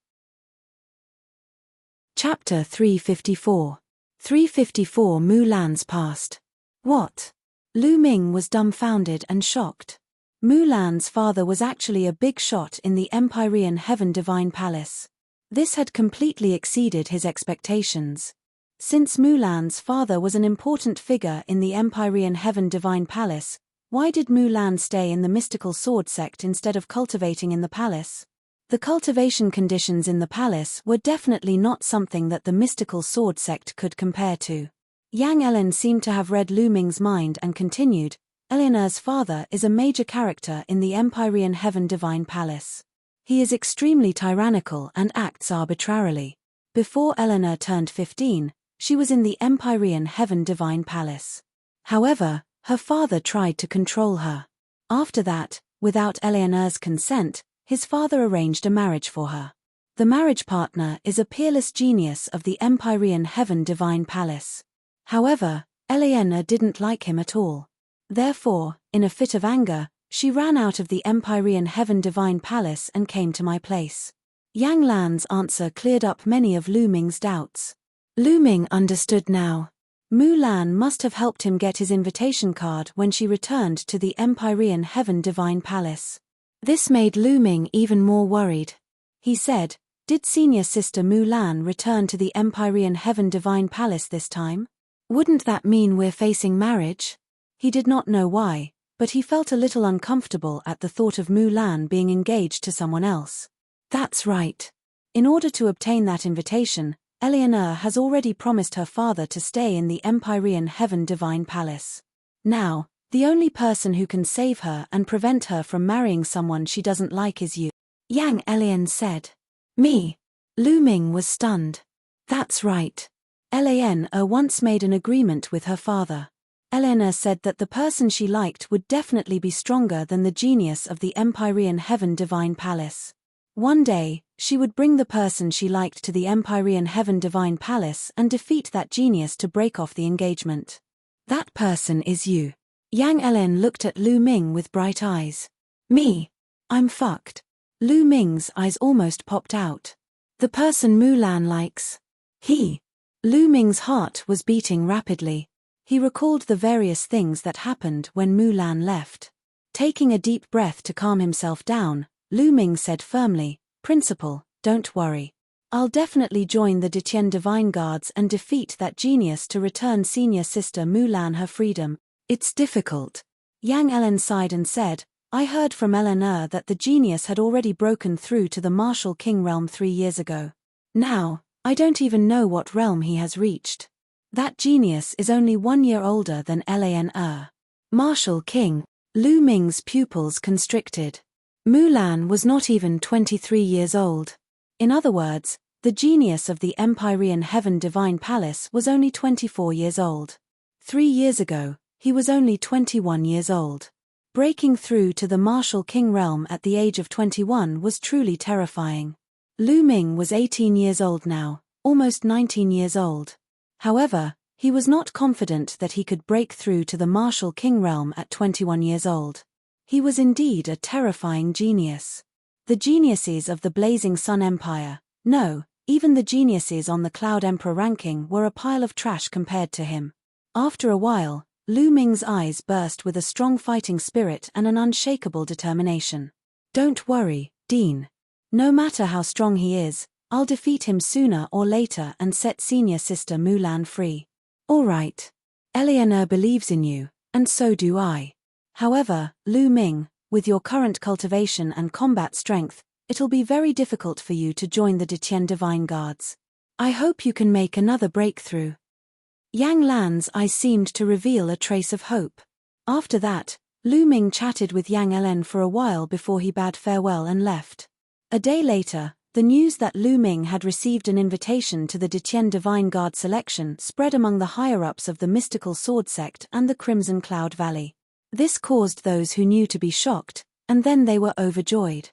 [SPEAKER 1] Chapter 354. 354 Mu Lan's past. What? Lu Ming was dumbfounded and shocked. Mu Lan's father was actually a big shot in the Empyrean Heaven Divine Palace. This had completely exceeded his expectations. Since Mu Lan's father was an important figure in the Empyrean Heaven Divine Palace, why did Mu Lan stay in the mystical sword sect instead of cultivating in the palace? The cultivation conditions in the palace were definitely not something that the mystical sword sect could compare to. Yang Lan seemed to have read Lu Ming's mind and continued, Eleanor's father is a major character in the Empyrean Heaven Divine Palace. He is extremely tyrannical and acts arbitrarily. Before Eleanor turned 15, she was in the Empyrean Heaven Divine Palace. However, her father tried to control her. After that, without Eleanor's consent, his father arranged a marriage for her. The marriage partner is a peerless genius of the Empyrean Heaven Divine Palace. However, Eleanor didn't like him at all. Therefore, in a fit of anger, she ran out of the Empyrean Heaven Divine Palace and came to my place. Yang Lan's answer cleared up many of Lu Ming's doubts. Lu Ming understood now. Mu Lan must have helped him get his invitation card when she returned to the Empyrean Heaven Divine Palace. This made Lu Ming even more worried. He said, "Did senior sister Mu Lan return to the Empyrean Heaven Divine Palace this time? Wouldn't that mean we're facing marriage?" He did not know why, but he felt a little uncomfortable at the thought of Mu Lan being engaged to someone else. That's right. In order to obtain that invitation, Eleanor has already promised her father to stay in the Empyrean Heaven Divine Palace. Now, the only person who can save her and prevent her from marrying someone she doesn't like is you, Yang Elian said. Me? Lu Ming was stunned. That's right. Eleanor once made an agreement with her father. Eleanor said that the person she liked would definitely be stronger than the genius of the Empyrean Heaven Divine Palace. One day, she would bring the person she liked to the Empyrean Heaven Divine Palace and defeat that genius to break off the engagement. That person is you. Yang Ellen looked at Lu Ming with bright eyes. Me? I'm fucked. Lu Ming's eyes almost popped out. The person Mu Lan likes. He. Lu Ming's heart was beating rapidly. He recalled the various things that happened when Mu Lan left. Taking a deep breath to calm himself down, Lu Ming said firmly, "Principal, don't worry. I'll definitely join the Detian Divine Guards and defeat that genius to return senior sister Mu Lan her freedom. It's difficult." Yang Ellen sighed and said, "I heard from Eleanor that the genius had already broken through to the Martial King realm 3 years ago. Now, I don't even know what realm he has reached. That genius is only 1 year older than Eleanor." Martial King. Lu Ming's pupils constricted. Mu Lan was not even 23 years old. In other words, the genius of the Empyrean Heaven Divine Palace was only 24 years old. 3 years ago, he was only 21 years old. Breaking through to the Martial King realm at the age of 21 was truly terrifying. Lu Ming was 18 years old now, almost 19 years old. However, he was not confident that he could break through to the Martial King realm at 21 years old. He was indeed a terrifying genius. The geniuses of the Blazing Sun Empire, no, even the geniuses on the Cloud Emperor ranking were a pile of trash compared to him. After a while, Lu Ming's eyes burst with a strong fighting spirit and an unshakable determination. "Don't worry, Dean. No matter how strong he is, I'll defeat him sooner or later and set senior sister Mu Lan free." "All right. Eleanor believes in you, and so do I. However, Lu Ming, with your current cultivation and combat strength, it'll be very difficult for you to join the Detian Divine Guards. I hope you can make another breakthrough." Yang Lan's eyes seemed to reveal a trace of hope. After that, Lu Ming chatted with Yang Ellen for a while before he bade farewell and left. A day later, the news that Lu Ming had received an invitation to the Detian Divine Guard selection spread among the higher-ups of the mystical sword sect and the Crimson Cloud Valley. This caused those who knew to be shocked, and then they were overjoyed.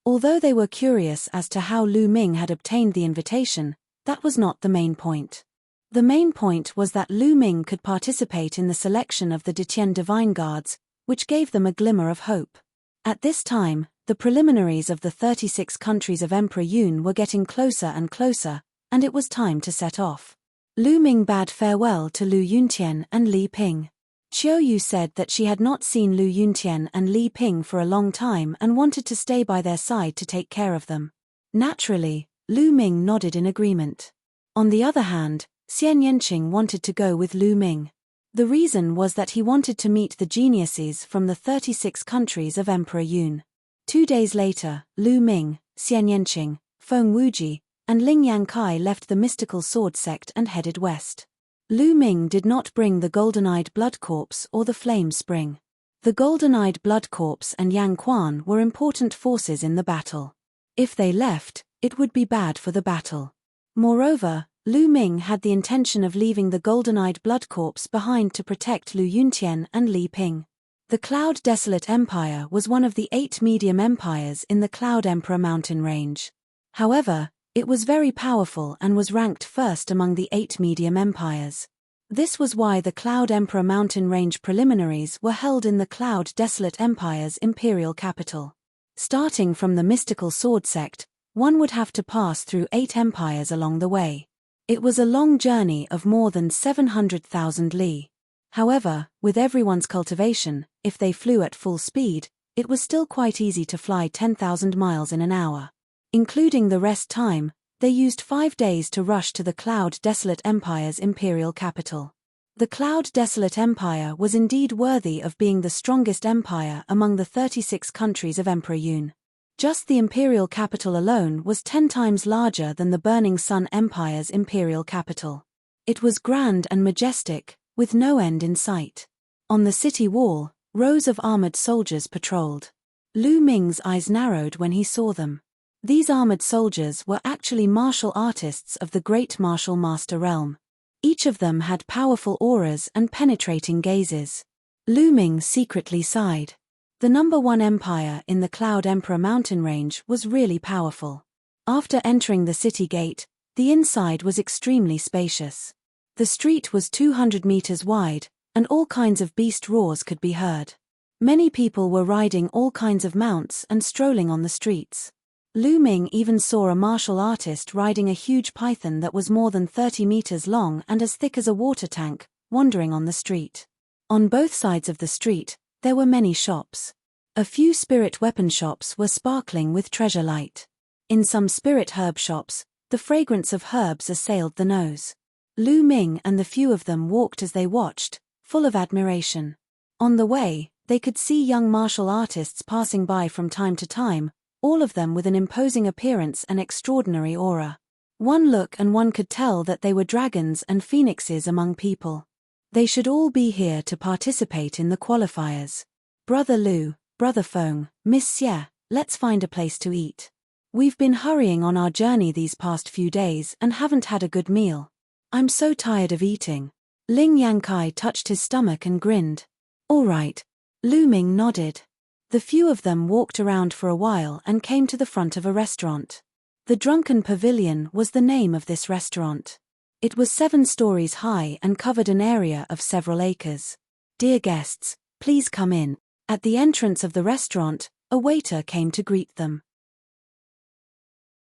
[SPEAKER 1] Although they were curious as to how Lu Ming had obtained the invitation, that was not the main point. The main point was that Lu Ming could participate in the selection of the Detian Divine Guards, which gave them a glimmer of hope. At this time, the preliminaries of the 36 countries of Emperor Yun were getting closer and closer, and it was time to set off. Lu Ming bade farewell to Lu Yuntian and Li Ping. Qiu Yu said that she had not seen Lu Yuntian and Li Ping for a long time and wanted to stay by their side to take care of them. Naturally, Lu Ming nodded in agreement. On the other hand, Xian Yanqing wanted to go with Lu Ming. The reason was that he wanted to meet the geniuses from the 36 countries of Emperor Yun. 2 days later, Lu Ming, Xian Yanqing, Feng Wuji, and Ling Yankai left the mystical sword sect and headed west. Lu Ming did not bring the golden-eyed blood corpse or the flame spring. The golden-eyed blood corpse and Yang Quan were important forces in the battle. If they left, it would be bad for the battle. Moreover, Lu Ming had the intention of leaving the golden-eyed blood corpse behind to protect Lu Yuntian and Li Ping. The Cloud Desolate Empire was one of the 8 medium empires in the Cloud Emperor mountain range. However, it was very powerful and was ranked first among the 8 medium empires. This was why the Cloud Emperor mountain range preliminaries were held in the Cloud Desolate Empire's imperial capital. Starting from the mystical sword sect, one would have to pass through 8 empires along the way. It was a long journey of more than 700,000 li. However, with everyone's cultivation, if they flew at full speed, it was still quite easy to fly 10,000 miles in an hour. Including the rest time, they used 5 days to rush to the Cloud Desolate Empire's imperial capital. The Cloud Desolate Empire was indeed worthy of being the strongest empire among the 36 countries of Emperor Yun. Just the imperial capital alone was 10 times larger than the Burning Sun Empire's imperial capital. It was grand and majestic, with no end in sight. On the city wall, rows of armored soldiers patrolled. Lu Ming's eyes narrowed when he saw them. These armored soldiers were actually martial artists of the great martial master realm. Each of them had powerful auras and penetrating gazes. Lu Ming secretly sighed. The number 1 empire in the Cloud Emperor mountain range was really powerful. After entering the city gate, the inside was extremely spacious. The street was 200 meters wide, and all kinds of beast roars could be heard. Many people were riding all kinds of mounts and strolling on the streets. Lu Ming even saw a martial artist riding a huge python that was more than 30 meters long and as thick as a water tank, wandering on the street. On both sides of the street, there were many shops. A few spirit weapon shops were sparkling with treasure light. In some spirit herb shops, the fragrance of herbs assailed the nose. Lu Ming and the few of them walked as they watched, full of admiration. On the way, they could see young martial artists passing by from time to time, all of them with an imposing appearance and extraordinary aura. One look and one could tell that they were dragons and phoenixes among people. They should all be here to participate in the qualifiers. Brother Lu, Brother Feng, Miss Xie, let's find a place to eat. We've been hurrying on our journey these past few days and haven't had a good meal. I'm so tired of eating. Ling Yankai touched his stomach and grinned. All right. Lu Ming nodded. The few of them walked around for a while and came to the front of a restaurant. The Drunken Pavilion was the name of this restaurant. It was 7 stories high and covered an area of several acres. Dear guests, please come in. At the entrance of the restaurant, a waiter came to greet them.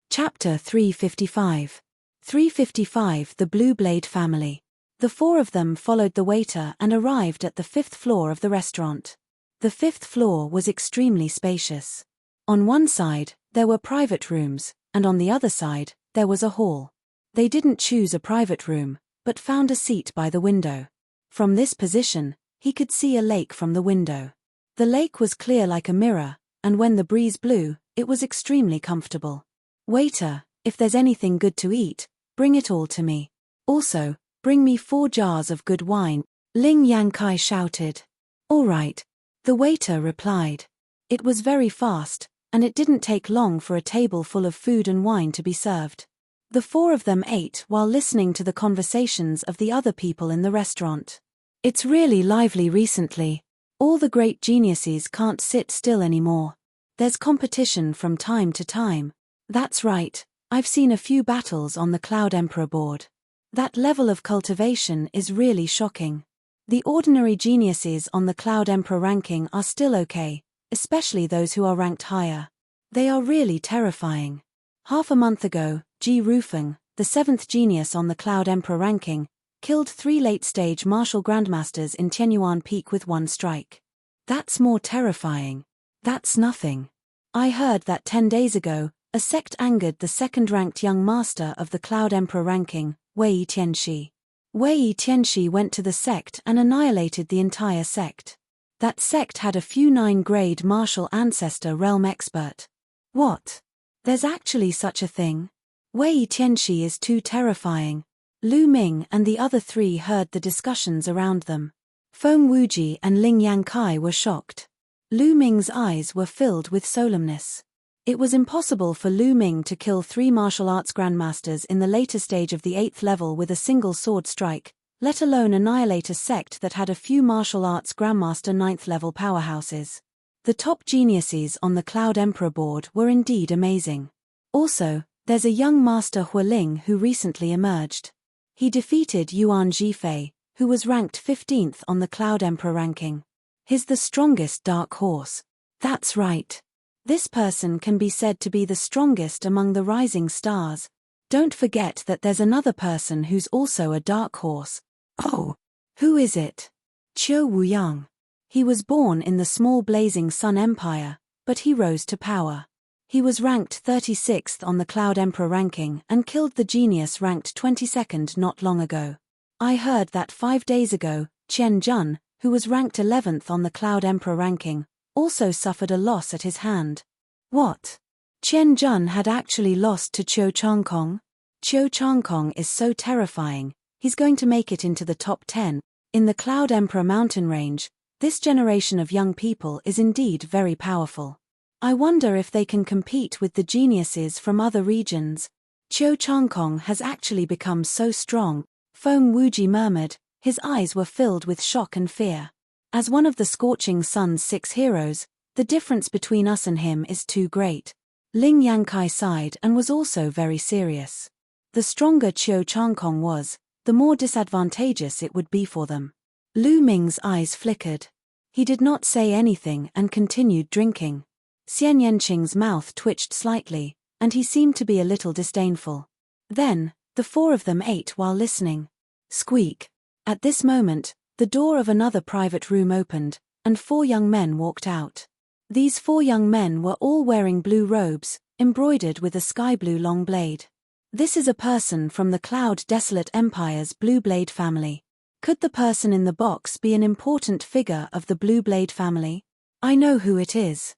[SPEAKER 1] Chapter 355. 355 The Blue Blade Family. The 4 of them followed the waiter and arrived at the 5th floor of the restaurant. The 5th floor was extremely spacious. On one side, there were private rooms, and on the other side, there was a hall. They didn't choose a private room, but found a seat by the window. From this position, he could see a lake from the window. The lake was clear like a mirror, and when the breeze blew, it was extremely comfortable. Waiter, if there's anything good to eat, bring it all to me. Also, bring me 4 jars of good wine, Ling Yankai shouted. All right. The waiter replied. It was very fast, and it didn't take long for a table full of food and wine to be served. The 4 of them ate while listening to the conversations of the other people in the restaurant. It's really lively recently. All the great geniuses can't sit still anymore. There's competition from time to time. That's right, I've seen a few battles on the Cloud Emperor board. That level of cultivation is really shocking. The ordinary geniuses on the Cloud Emperor ranking are still okay, especially those who are ranked higher. They are really terrifying. Half a month ago, Ji Rufeng, the 7th genius on the Cloud Emperor ranking, killed 3 late-stage martial grandmasters in Tianyuan Peak with 1 strike. That's more terrifying. That's nothing. I heard that 10 days ago, a sect angered the 2nd-ranked young master of the Cloud Emperor ranking, Wei Tianxi. Wei Tianxi went to the sect and annihilated the entire sect. That sect had a few 9-grade martial ancestor realm expert. What? There's actually such a thing? Wei Tianxi is too terrifying. Lu Ming and the other 3 heard the discussions around them. Feng Wuji and Ling Yankai were shocked. Lu Ming's eyes were filled with solemnness. It was impossible for Lu Ming to kill 3 martial arts grandmasters in the later stage of the 8th level with a single sword strike, let alone annihilate a sect that had a few martial arts grandmaster 9th level powerhouses. The top geniuses on the Cloud Emperor board were indeed amazing. Also, there's a young master Hualing who recently emerged. He defeated Yuan Zhifei, who was ranked 15th on the Cloud Emperor ranking. He's the strongest dark horse. That's right. This person can be said to be the strongest among the rising stars. Don't forget that there's another person who's also a dark horse. Oh, who is it? Qiu Wuyang. He was born in the small blazing Sun Empire, but he rose to power. He was ranked 36th on the Cloud Emperor ranking and killed the genius ranked 22nd not long ago. I heard that 5 days ago, Qian Jun, who was ranked 11th on the Cloud Emperor ranking, also suffered a loss at his hand. What? Qian Jun had actually lost to Qiu Changkong? Qiu Changkong is so terrifying, he's going to make it into the top 10. In the Cloud Emperor mountain range, this generation of young people is indeed very powerful. I wonder if they can compete with the geniuses from other regions. Qiu Changkong has actually become so strong, Feng Wuji murmured, his eyes were filled with shock and fear. As one of the Scorching Sun's 6 heroes, the difference between us and him is too great. Ling Yankai sighed and was also very serious. The stronger Qiu Changkong was, the more disadvantageous it would be for them. Lu Ming's eyes flickered. He did not say anything and continued drinking. Xian Yanqing's mouth twitched slightly, and he seemed to be a little disdainful. Then, the 4 of them ate while listening. Squeak. At this moment, the door of another private room opened, and 4 young men walked out. These 4 young men were all wearing blue robes, embroidered with a sky blue long blade. This is a person from the Cloud Desolate Empire's Blue Blade family. Could the person in the box be an important figure of the Blue Blade family? I know who it is.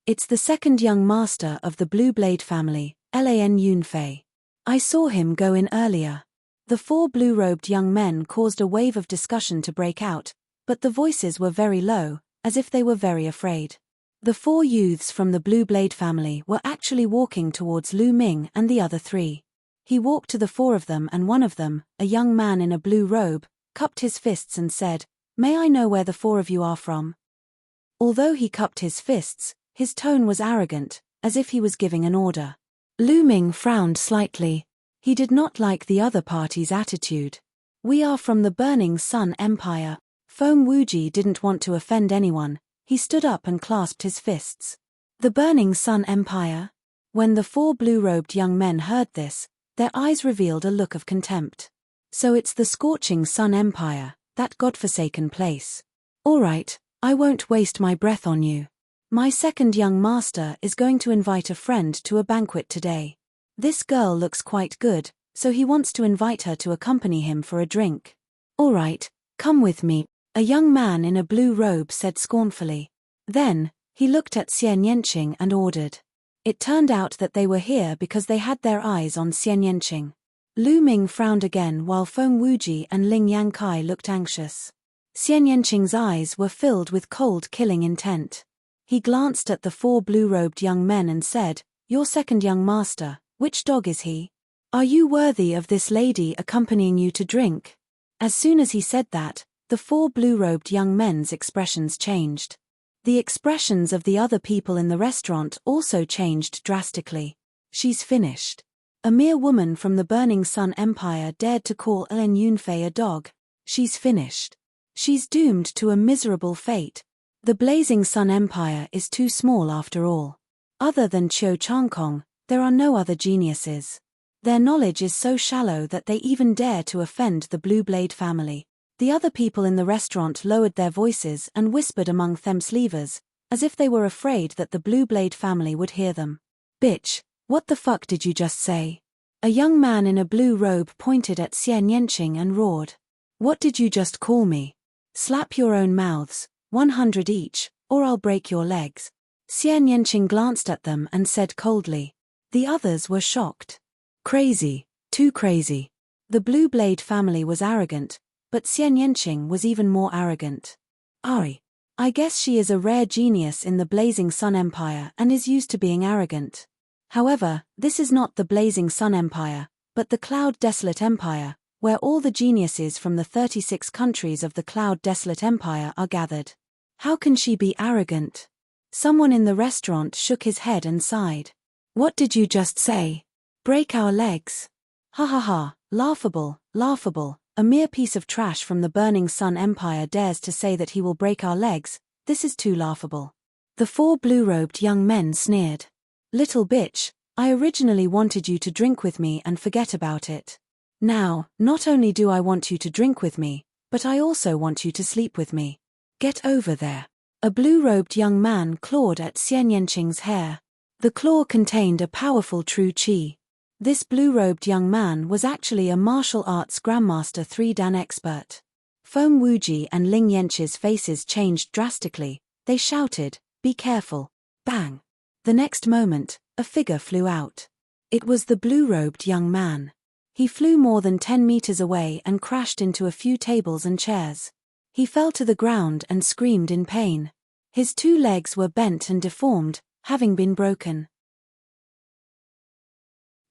[SPEAKER 1] It's the second young master of the Blue Blade family, Lan Yunfei. I saw him go in earlier. The 4 blue-robed young men caused a wave of discussion to break out, but the voices were very low, as if they were very afraid. The 4 youths from the Blue Blade family were actually walking towards Lu Ming and the other 3. He walked to the 4 of them and one of them, a young man in a blue robe, cupped his fists and said, "May I know where the 4 of you are from?" Although he cupped his fists, his tone was arrogant, as if he was giving an order. Lu Ming frowned slightly. He did not like the other party's attitude. "We are from the Burning Sun Empire." Feng Wuji didn't want to offend anyone. He stood up and clasped his fists. The Burning Sun Empire? When the 4 blue-robed young men heard this, their eyes revealed a look of contempt. So it's the Scorching Sun Empire, that godforsaken place. All right, I won't waste my breath on you. My second young master is going to invite a friend to a banquet today. This girl looks quite good, so he wants to invite her to accompany him for a drink. All right, come with me, a young man in a blue robe said scornfully. Then, he looked at Xian Yanqing and ordered. It turned out that they were here because they had their eyes on Xian Yanqing. Lu Ming frowned again while Feng Wuji and Ling Yankai looked anxious. Xian Yanqing's eyes were filled with cold killing intent. He glanced at the 4 blue-robed young men and said, "Your second young master, which dog is he? Are you worthy of this lady accompanying you to drink?" As soon as he said that, the 4 blue-robed young men's expressions changed. The expressions of the other people in the restaurant also changed drastically. She's finished. A mere woman from the Burning Sun Empire dared to call Lan Yunfei a dog. She's finished. She's doomed to a miserable fate. The Blazing Sun Empire is too small after all. Other than Qiu Changkong, there are no other geniuses. Their knowledge is so shallow that they even dare to offend the Blue Blade family. The other people in the restaurant lowered their voices and whispered among themselves, as if they were afraid that the Blue Blade family would hear them. "Bitch, what the fuck did you just say?" A young man in a blue robe pointed at Xian Yanqing and roared. "What did you just call me? Slap your own mouths, 100 each, or I'll break your legs." Xian Yanqing glanced at them and said coldly. The others were shocked. Crazy, too crazy. The Blue Blade family was arrogant, but Xian Yanqing was even more arrogant. "Ari, I guess she is a rare genius in the Blazing Sun Empire and is used to being arrogant. However, this is not the Blazing Sun Empire, but the Cloud Desolate Empire, where all the geniuses from the 36 countries of the Cloud Desolate Empire are gathered. How can she be arrogant? Someone in the restaurant shook his head and sighed. What did you just say? Break our legs? Ha ha ha, laughable, laughable. A mere piece of trash from the Burning Sun Empire dares to say that he will break our legs. This is too laughable. The 4 blue-robed young men sneered. Little bitch, I originally wanted you to drink with me and forget about it. Now, not only do I want you to drink with me, but I also want you to sleep with me. Get over there. A blue-robed young man clawed at Xian Yanqing's hair. The claw contained a powerful true qi. This blue-robed young man was actually a martial arts Grandmaster 3 Dan expert. Feng Wuji and Ling Yanqi's faces changed drastically. They shouted, "Be careful." Bang! The next moment, a figure flew out. It was the blue-robed young man. He flew more than 10 meters away and crashed into a few tables and chairs. He fell to the ground and screamed in pain. His 2 legs were bent and deformed, having been broken.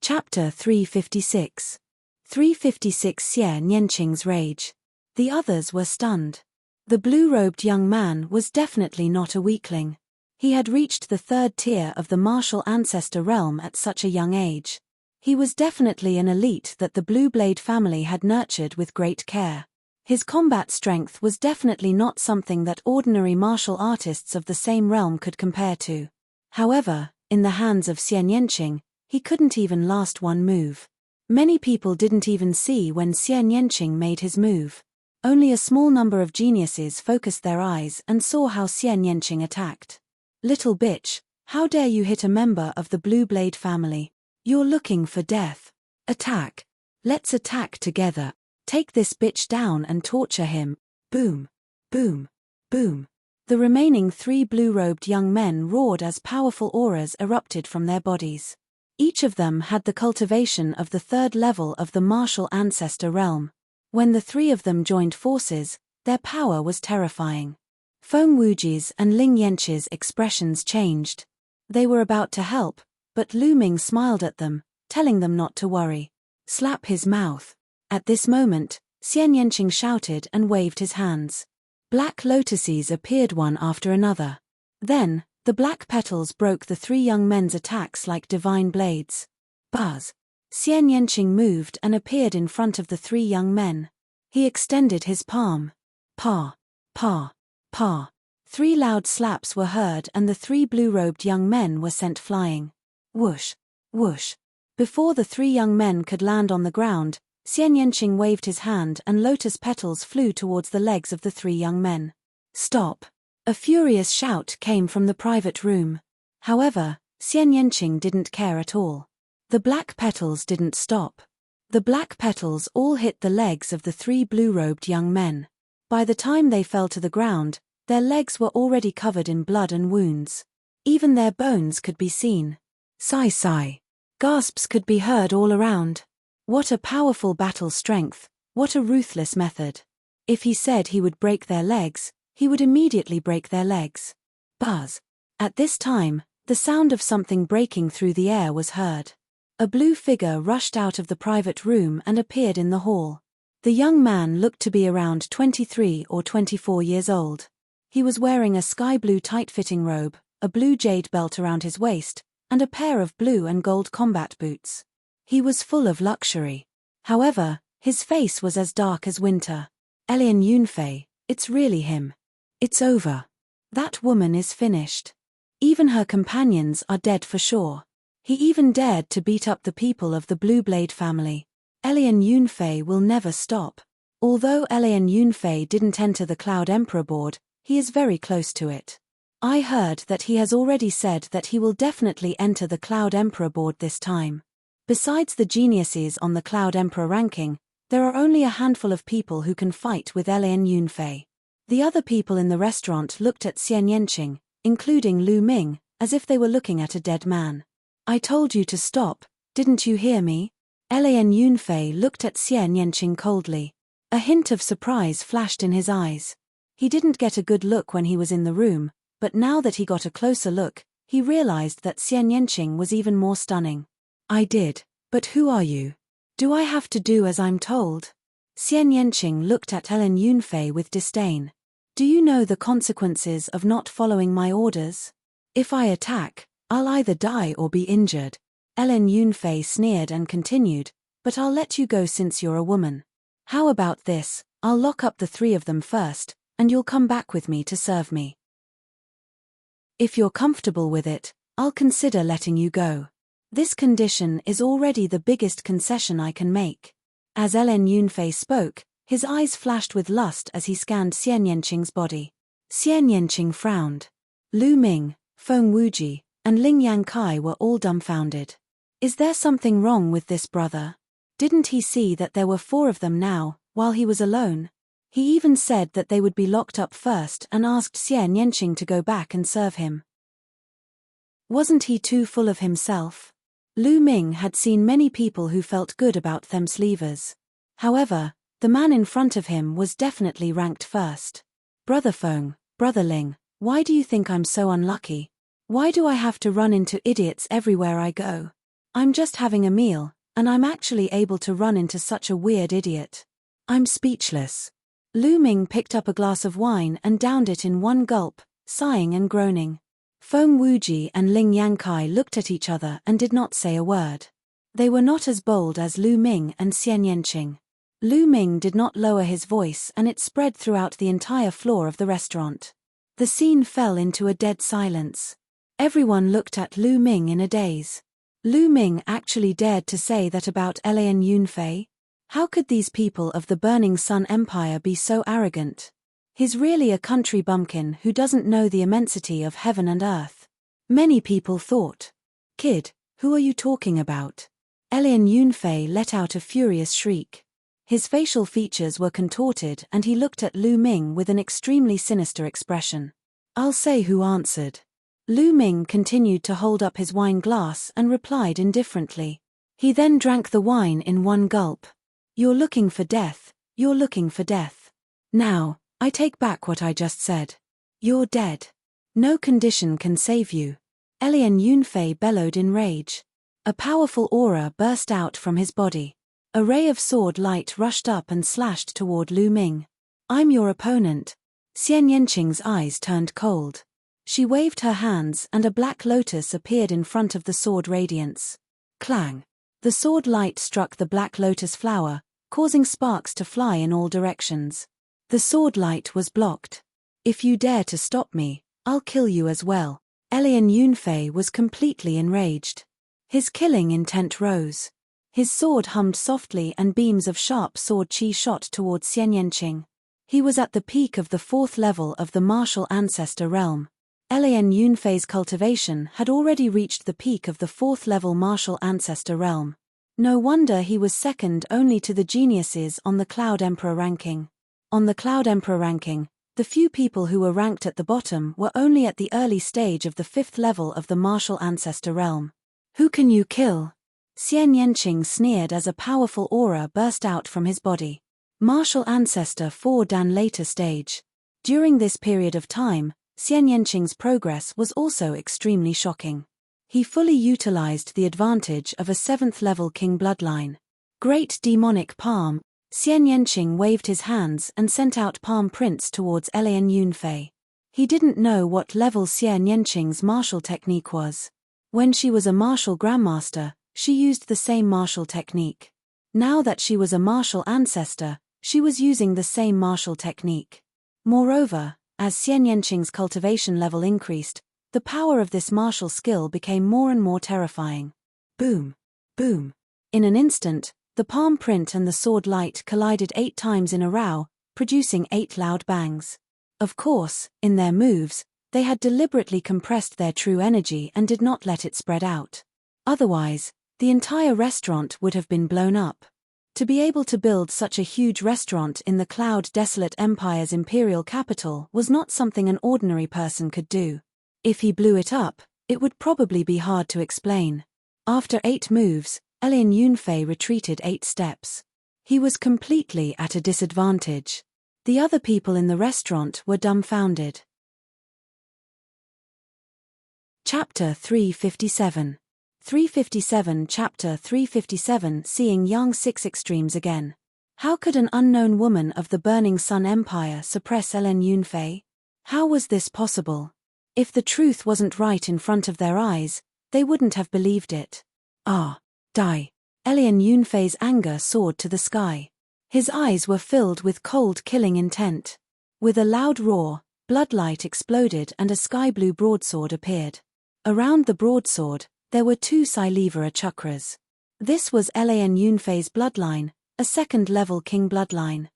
[SPEAKER 1] Chapter 356. 356 Xian Yanqing's Rage. The others were stunned. The blue-robed young man was definitely not a weakling. He had reached the 3rd tier of the martial ancestor realm at such a young age. He was definitely an elite that the Blue Blade family had nurtured with great care. His combat strength was definitely not something that ordinary martial artists of the same realm could compare to. However, in the hands of Xian Yanqing, he couldn't even last one move. Many people didn't even see when Xian Yanqing made his move. Only a small number of geniuses focused their eyes and saw how Xian Yanqing attacked. Little bitch, how dare you hit a member of the Blue Blade family? You're looking for death. Attack. Let's attack together. Take this bitch down and torture him. Boom. Boom. Boom. The remaining 3 blue-robed young men roared as powerful auras erupted from their bodies. Each of them had the cultivation of the 3rd level of the martial ancestor realm. When the 3 of them joined forces, their power was terrifying. Feng Wuji's and Ling Yanqi's expressions changed. They were about to help, but Lu Ming smiled at them, telling them not to worry. Slap his mouth. At this moment, Xian Yanqing shouted and waved his hands. Black lotuses appeared one after another. Then, the black petals broke the 3 young men's attacks like divine blades. Buzz! Xian Yanqing moved and appeared in front of the 3 young men. He extended his palm. Pa! Pa! Pa! 3 loud slaps were heard and the 3 blue-robed young men were sent flying. Whoosh! Whoosh! Before the 3 young men could land on the ground, Xian Yanqing waved his hand and lotus petals flew towards the legs of the 3 young men. Stop! A furious shout came from the private room. However, Xian Yanqing didn't care at all. The black petals didn't stop. The black petals all hit the legs of the 3 blue-robed young men. By the time they fell to the ground, their legs were already covered in blood and wounds. Even their bones could be seen. Sigh sigh. Gasps could be heard all around. What a powerful battle strength, what a ruthless method. If he said he would break their legs, he would immediately break their legs. Buzz. At this time, the sound of something breaking through the air was heard. A blue figure rushed out of the private room and appeared in the hall. The young man looked to be around 23 or 24 years old. He was wearing a sky blue tight-fitting robe, a blue jade belt around his waist, and a pair of blue and gold combat boots. He was full of luxury. However, his face was as dark as winter. Elian Yunfei, it's really him. It's over. That woman is finished. Even her companions are dead for sure. He even dared to beat up the people of the Blue Blade family. Elian Yunfei will never stop. Although Elian Yunfei didn't enter the Cloud Emperor board, he is very close to it. I heard that he has already said that he will definitely enter the Cloud Emperor board this time. Besides the geniuses on the Cloud Emperor ranking, there are only a handful of people who can fight with Elian Yunfei. The other people in the restaurant looked at Xian Yanqing, including Lu Ming, as if they were looking at a dead man. I told you to stop, didn't you hear me? Elian Yunfei looked at Xian Yanqing coldly. A hint of surprise flashed in his eyes. He didn't get a good look when he was in the room, but now that he got a closer look, he realized that Xian Yanqing was even more stunning. I did, but who are you? Do I have to do as I'm told? Xian Yanqing looked at Lin Yunfei with disdain. Do you know the consequences of not following my orders? If I attack, I'll either die or be injured. Lin Yunfei sneered and continued, but I'll let you go since you're a woman. How about this, I'll lock up the three of them first, and you'll come back with me to serve me. If you're comfortable with it, I'll consider letting you go. This condition is already the biggest concession I can make. As Lin Yunfei spoke, his eyes flashed with lust as he scanned Xian Yanqing's body. Xian Yanqing frowned. Lu Ming, Feng Wuji, and Ling Yankai were all dumbfounded. Is there something wrong with this brother? Didn't he see that there were four of them now, while he was alone? He even said that they would be locked up first and asked Xian Yanqing to go back and serve him. Wasn't he too full of himself? Lu Ming had seen many people who felt good about them's levers. However, the man in front of him was definitely ranked first. Brother Feng, Brother Ling, why do you think I'm so unlucky? Why do I have to run into idiots everywhere I go? I'm just having a meal, and I'm actually able to run into such a weird idiot. I'm speechless. Lu Ming picked up a glass of wine and downed it in one gulp, sighing and groaning. Feng Wuji and Ling Yankai looked at each other and did not say a word. They were not as bold as Lu Ming and Xian Yanqing. Lu Ming did not lower his voice and it spread throughout the entire floor of the restaurant. The scene fell into a dead silence. Everyone looked at Lu Ming in a daze. Lu Ming actually dared to say that about Lin Yunfei? How could these people of the Burning Sun Empire be so arrogant? He's really a country bumpkin who doesn't know the immensity of heaven and earth. Many people thought. Kid, who are you talking about? Lin Yunfei let out a furious shriek. His facial features were contorted and he looked at Lu Ming with an extremely sinister expression. I'll say who answered. Lu Ming continued to hold up his wine glass and replied indifferently. He then drank the wine in one gulp. You're looking for death, you're looking for death. Now, I take back what I just said. You're dead. No condition can save you. Lin Yunfei bellowed in rage. A powerful aura burst out from his body. A ray of sword light rushed up and slashed toward Lu Ming. I'm your opponent. Xian Yanqing's eyes turned cold. She waved her hands and a black lotus appeared in front of the sword radiance. Clang! The sword light struck the black lotus flower, causing sparks to fly in all directions. The sword light was blocked. If you dare to stop me, I'll kill you as well. Lin Yunfei was completely enraged. His killing intent rose. His sword hummed softly and beams of sharp sword chi shot towards Xian Yanqing. He was at the peak of the fourth level of the martial ancestor realm. Lin Yunfei's cultivation had already reached the peak of the fourth level martial ancestor realm. No wonder he was second only to the geniuses on the Cloud Emperor ranking. On the Cloud Emperor ranking, the few people who were ranked at the bottom were only at the early stage of the fifth level of the martial ancestor realm. Who can you kill? Xian Yanqing sneered as a powerful aura burst out from his body. Martial ancestor 4 dan later stage. During this period of time, Xian Yanqing's progress was also extremely shocking. He fully utilized the advantage of a 7th level king bloodline. Great demonic palm. Xian Yanqing waved his hands and sent out palm prints towards Lin Yunfei. He didn't know what level Xian Yanqing's martial technique was. When she was a martial grandmaster, she used the same martial technique. Now that she was a martial ancestor, she was using the same martial technique. Moreover, as Xian Yanqing's cultivation level increased, the power of this martial skill became more and more terrifying. Boom! Boom! In an instant, the palm print and the sword light collided 8 times in a row, producing 8 loud bangs. Of course, in their moves, they had deliberately compressed their true energy and did not let it spread out. Otherwise, the entire restaurant would have been blown up. To be able to build such a huge restaurant in the Cloud Desolate Empire's imperial capital was not something an ordinary person could do. If he blew it up, it would probably be hard to explain. After 8 moves, Lin Yunfei retreated 8 steps. He was completely at a disadvantage. The other people in the restaurant were dumbfounded. Chapter 357. 357 Chapter 357 Seeing Young Six Extremes Again. How could an unknown woman of the Burning Sun Empire suppress Ellen Yunfei? How was this possible? If the truth wasn't right in front of their eyes, they wouldn't have believed it. Die. Ellen Yunfei's anger soared to the sky. His eyes were filled with cold killing intent. With a loud roar, bloodlight exploded and a sky-blue broadsword appeared. Around the broadsword, there were 2 Silivara chakras. This was Ellen Yunfei's bloodline, a second-level king bloodline.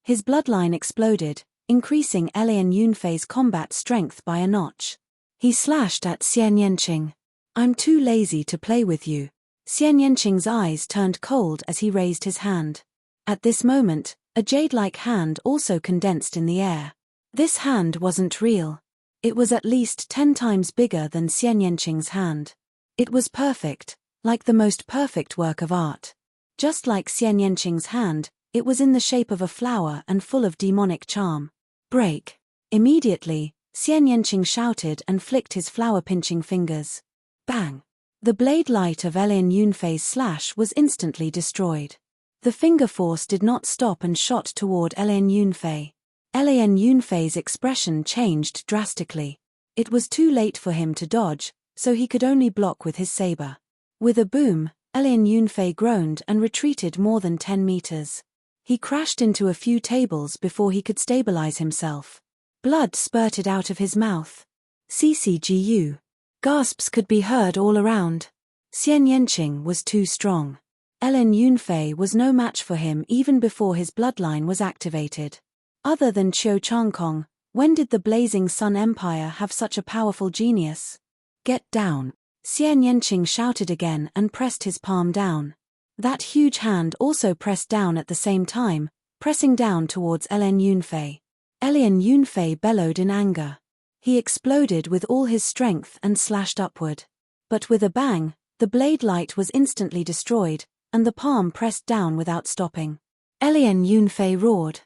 [SPEAKER 1] His bloodline exploded, increasing Ellen Yunfei's combat strength by a notch. He slashed at Xian Yanqing. I'm too lazy to play with you. Xian Yanqing's eyes turned cold as he raised his hand. At this moment, a jade-like hand also condensed in the air. This hand wasn't real. It was at least 10 times bigger than Xian Yanqing's hand. It was perfect, like the most perfect work of art. Just like Xian Yanqing's hand, it was in the shape of a flower and full of demonic charm. Break. Immediately, Xian Yanqing shouted and flicked his flower-pinching fingers. Bang! The blade light of Ellen Yunfei's slash was instantly destroyed. The finger force did not stop and shot toward Ellen Yunfei. Ellen Yunfei's expression changed drastically. It was too late for him to dodge, so he could only block with his saber. With a boom, Ellen Yunfei groaned and retreated more than 10 meters. He crashed into a few tables before he could stabilize himself. Blood spurted out of his mouth. CCGU. Gasps could be heard all around. Xian Yanqing was too strong. Ellen Yunfei was no match for him even before his bloodline was activated. Other than Qiu Changkong, when did the Blazing Sun Empire have such a powerful genius? Get down. Xian Yanqing shouted again and pressed his palm down. That huge hand also pressed down at the same time, pressing down towards Ellen Yunfei. Ellen Yunfei bellowed in anger. He exploded with all his strength and slashed upward. But with a bang, the blade light was instantly destroyed, and the palm pressed down without stopping. Ellen Yunfei roared.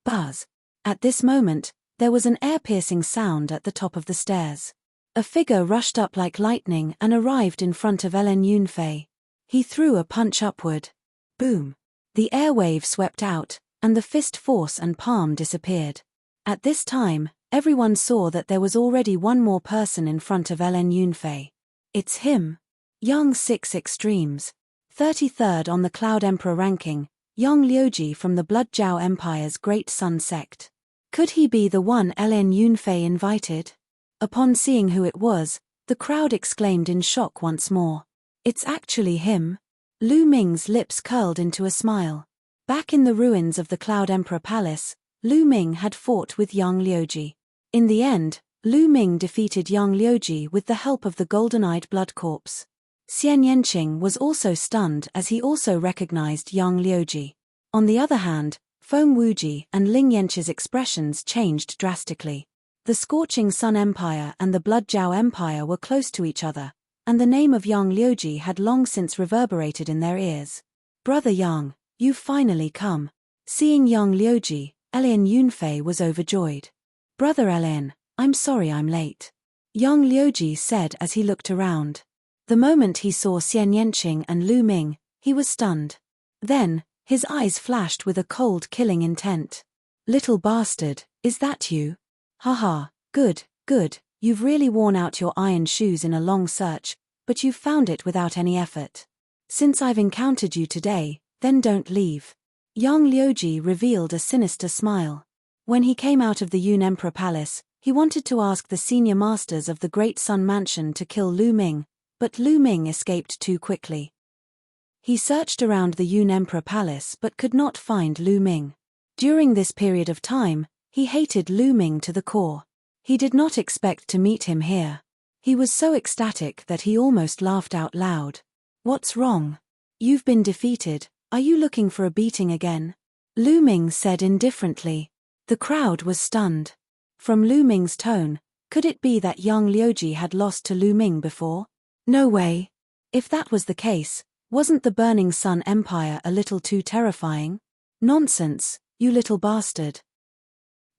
[SPEAKER 1] Buzz. At this moment, there was an air-piercing sound at the top of the stairs. A figure rushed up like lightning and arrived in front of Ellen Yunfei. He threw a punch upward. Boom. The airwave swept out, and the fist force and palm disappeared. At this time, everyone saw that there was already one more person in front of Ellen Yunfei. It's him. Young Six Extremes. 33rd on the Cloud Emperor ranking, Yang Liuji from the Blood Jiao Empire's Great Sun Sect. Could he be the one Ellen Yunfei invited? Upon seeing who it was, the crowd exclaimed in shock once more. It's actually him. Lu Ming's lips curled into a smile. Back in the ruins of the Cloud Emperor Palace, Lu Ming had fought with Yang Liuji. In the end, Lu Ming defeated Yang Liuji with the help of the golden-eyed blood corpse. Xian Yanqing was also stunned as he also recognized Yang Liuji. On the other hand, Feng Wuji and Ling Yanqi's expressions changed drastically. The Scorching Sun Empire and the Blood Jiao Empire were close to each other, and the name of Yang Liuji had long since reverberated in their ears. Brother Yang, you've finally come. Seeing Yang Liuji, Ellen Yunfei was overjoyed. Brother Ellen, I'm sorry I'm late. Yang Liuji said as he looked around. The moment he saw Xian Yanqing and Lu Ming, he was stunned. Then, his eyes flashed with a cold killing intent. Little bastard, is that you? Haha, good, you've really worn out your iron shoes in a long search, but you've found it without any effort. Since I've encountered you today, then don't leave. Yang Liuji revealed a sinister smile. When he came out of the Yun Emperor Palace, he wanted to ask the senior masters of the Great Sun Mansion to kill Lu Ming, but Lu Ming escaped too quickly. He searched around the Yun Emperor Palace but could not find Lu Ming. During this period of time, he hated Lu Ming to the core. He did not expect to meet him here. He was so ecstatic that he almost laughed out loud. What's wrong? You've been defeated, are you looking for a beating again? Lu Ming said indifferently. The crowd was stunned. From Lu Ming's tone, could it be that Yang Liuji had lost to Lu Ming before? No way. If that was the case, wasn't the Burning Sun Empire a little too terrifying? Nonsense, You little bastard.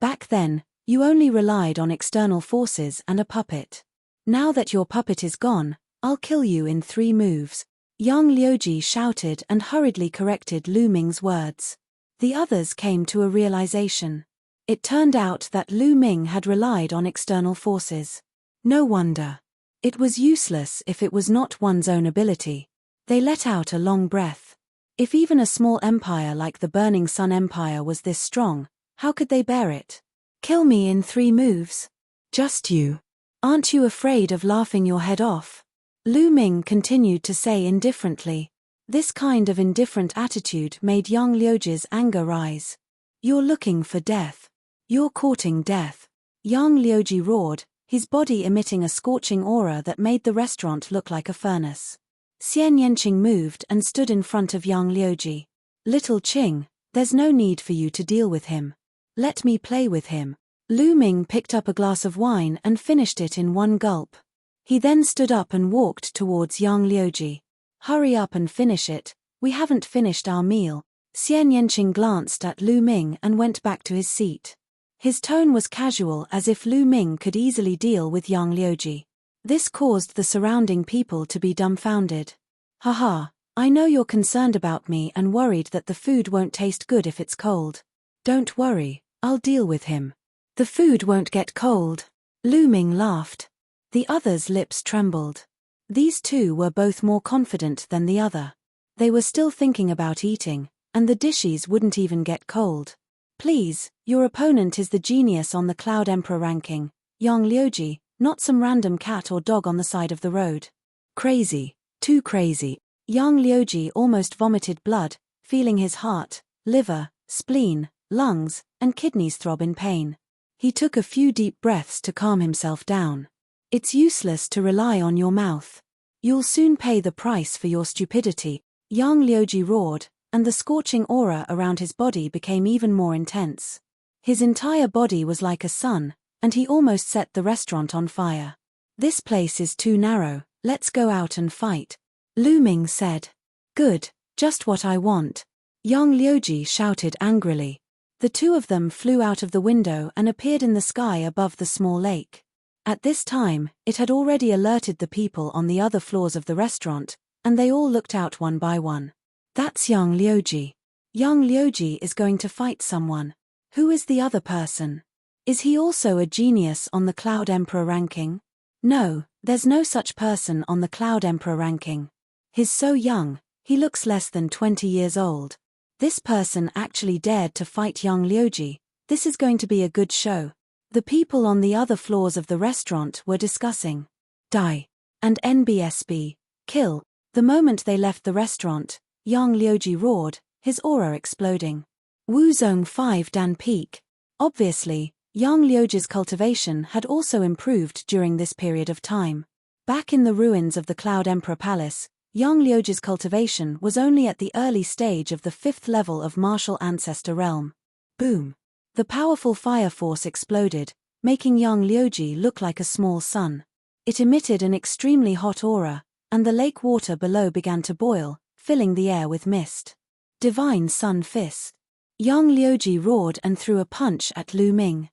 [SPEAKER 1] Back then, you only relied on external forces and a puppet. Now that your puppet is gone, I'll kill you in 3 moves. Young Liuji shouted and hurriedly corrected Lu Ming's words. The others came to a realization. It turned out that Lu Ming had relied on external forces. No wonder. It was useless if it was not one's own ability. They let out a long breath. If even a small empire like the Burning Sun Empire was this strong, how could they bear it? Kill me in 3 moves? Just you. Aren't you afraid of laughing your head off? Lu Ming continued to say indifferently. This kind of indifferent attitude made young Liuji's anger rise. You're looking for death. You're courting death. Young Liuji roared, his body emitting a scorching aura that made the restaurant look like a furnace. Xian Yanqing moved and stood in front of young Liuji. Little Qing, there's no need for you to deal with him. Let me play with him. Lu Ming picked up a glass of wine and finished it in 1 gulp. He then stood up and walked towards young Liuji. Hurry up and finish it, we haven't finished our meal. Xian Yanqing glanced at Lu Ming and went back to his seat. His tone was casual, as if Lu Ming could easily deal with young Liuji. This caused the surrounding people to be dumbfounded. Haha, I know you're concerned about me and worried that the food won't taste good if it's cold. Don't worry, I'll deal with him. The food won't get cold. Lu Ming laughed. The others' lips trembled. These two were both more confident than the other. They were still thinking about eating, and the dishes wouldn't even get cold. Please, your opponent is the genius on the Cloud Emperor ranking, young Liuji, not some random cat or dog on the side of the road. Crazy, too crazy. Young Liuji almost vomited blood, feeling his heart, liver, spleen, lungs, and kidneys throb in pain. He took a few deep breaths to calm himself down. It's useless to rely on your mouth. You'll soon pay the price for your stupidity. Young Liuji roared, and the scorching aura around his body became even more intense. His entire body was like a sun, and he almost set the restaurant on fire. This place is too narrow, let's go out and fight. Lu Ming said. Good, just what I want. Young Liuji shouted angrily. The 2 of them flew out of the window and appeared in the sky above the small lake. At this time, it had already alerted the people on the other floors of the restaurant, and they all looked out one by one. That's young Liuji. Young Liuji is going to fight someone. Who is the other person? Is he also a genius on the Cloud Emperor ranking? No, there's no such person on the Cloud Emperor ranking. He's so young, he looks less than 20 years old. This person actually dared to fight young Liuji. This is going to be a good show. The people on the other floors of the restaurant were discussing. Die. And NBSB. Kill. The moment they left the restaurant, young Liuji roared, his aura exploding. Wuzong 5 Dan Peak. Obviously, young Liuji's cultivation had also improved during this period of time. Back in the ruins of the Cloud Emperor Palace, young Liuji's cultivation was only at the early stage of the 5th level of Martial Ancestor Realm. Boom. The powerful fire force exploded, making young Liuji look like a small sun. It emitted an extremely hot aura, and the lake water below began to boil, filling the air with mist. Divine Sun Fist. Young Liuji roared and threw a punch at Lu Ming.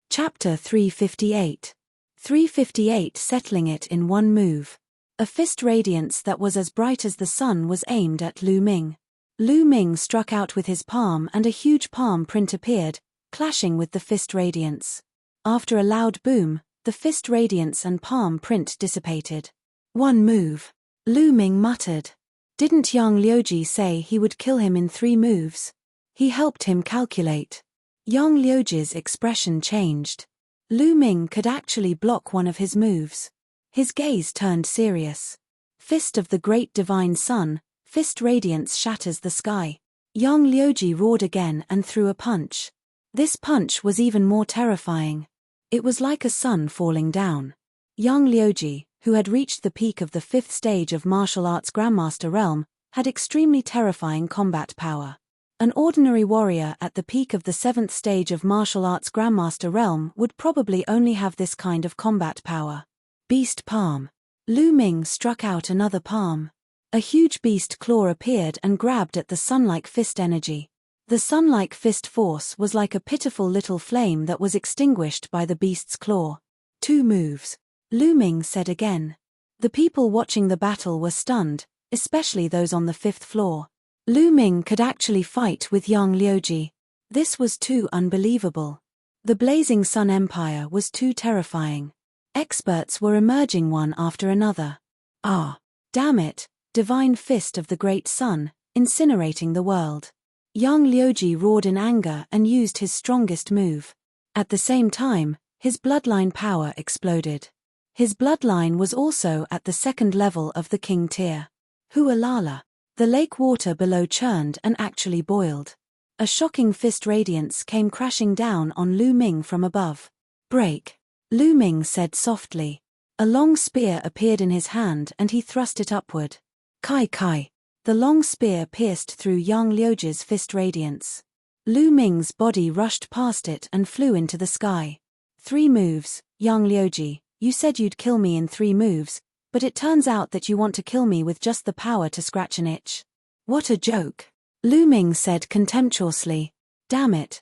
[SPEAKER 1] Chapter 358. 358 settling it in 1 move. A fist radiance that was as bright as the sun was aimed at Lu Ming. Lu Ming struck out with his palm and a huge palm print appeared, clashing with the fist radiance. After a loud boom, the fist radiance and palm print dissipated. 1 move. Lu Ming muttered. Didn't young Liuji say he would kill him in 3 moves? He helped him calculate. Young Liuji's expression changed. Lu Ming could actually block one of his moves. His gaze turned serious. Fist of the Great Divine Sun, fist radiance shatters the sky. Young Liuji roared again and threw a punch. This punch was even more terrifying. It was like a sun falling down. Young Liuji, who had reached the peak of the 5th stage of martial arts Grandmaster realm, had extremely terrifying combat power. An ordinary warrior at the peak of the 7th stage of martial arts Grandmaster realm would probably only have this kind of combat power. Beast Palm. Lu Ming struck out another palm. A huge beast claw appeared and grabbed at the sun-like fist energy. The sun-like fist force was like a pitiful little flame that was extinguished by the beast's claw. 2 moves. Lu Ming said again. The people watching the battle were stunned, especially those on the 5th floor. Lu Ming could actually fight with Yang Liuji. This was too unbelievable. The Blazing Sun Empire was too terrifying. Experts were emerging one after another. Ah, damn it, divine fist of the great sun, incinerating the world. Yang Liuji roared in anger and used his strongest move. At the same time, his bloodline power exploded. His bloodline was also at the 2nd level of the king tier. Hualala. The lake water below churned and actually boiled. A shocking fist radiance came crashing down on Lu Ming from above. Break. Lu Ming said softly. A long spear appeared in his hand and he thrust it upward. Kai Kai. The long spear pierced through Yang Liuji's fist radiance. Lu Ming's body rushed past it and flew into the sky. 3 moves, Yang Liuji, you said you'd kill me in 3 moves, but it turns out that you want to kill me with just the power to scratch an itch. What a joke. Lu Ming said contemptuously. Damn it,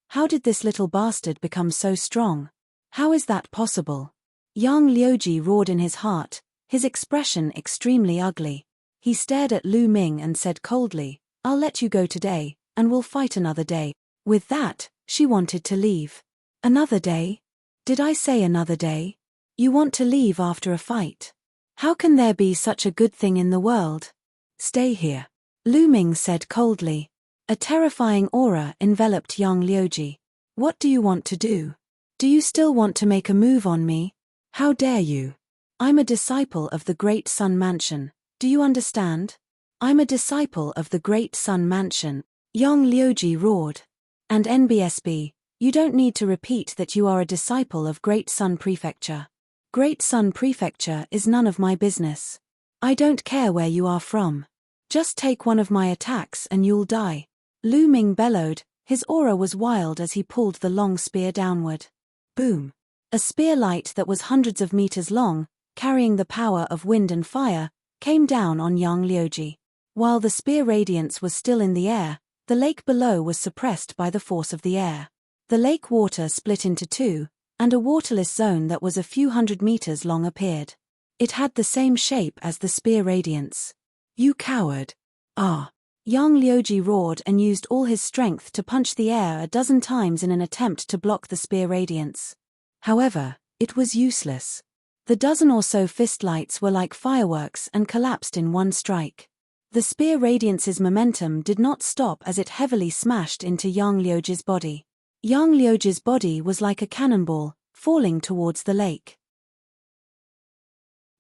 [SPEAKER 1] how did this little bastard become so strong? How is that possible? Yang Liuji roared in his heart, his expression extremely ugly. He stared at Lu Ming and said coldly, I'll let you go today, and we'll fight another day. With that, she wanted to leave. Another day? Did I say another day? You want to leave after a fight? How can there be such a good thing in the world? Stay here. Lu Ming said coldly. A terrifying aura enveloped Yang Liuji. What do you want to do? Do you still want to make a move on me? How dare you? I'm a disciple of the Great Sun Mansion. Do you understand? I'm a disciple of the Great Sun Mansion. Yang Liuji roared. And NBSB, you don't need to repeat that you are a disciple of Great Sun Prefecture. Great Sun Prefecture is none of my business. I don't care where you are from. Just take one of my attacks and you'll die. Lu Ming bellowed, his aura was wild as he pulled the long spear downward. Boom. A spear light that was hundreds of meters long, carrying the power of wind and fire, came down on Yang Liuji. While the spear radiance was still in the air, the lake below was suppressed by the force of the air. The lake water split into 2, and a waterless zone that was a few hundred meters long appeared. It had the same shape as the spear radiance. You coward. Ah. Yang Liuji roared and used all his strength to punch the air a dozen times in an attempt to block the spear radiance. However, it was useless. The dozen or so fist lights were like fireworks and collapsed in one strike. The spear radiance's momentum did not stop as it heavily smashed into Yang Liuji's body. Yang Liuji's body was like a cannonball, falling towards the lake.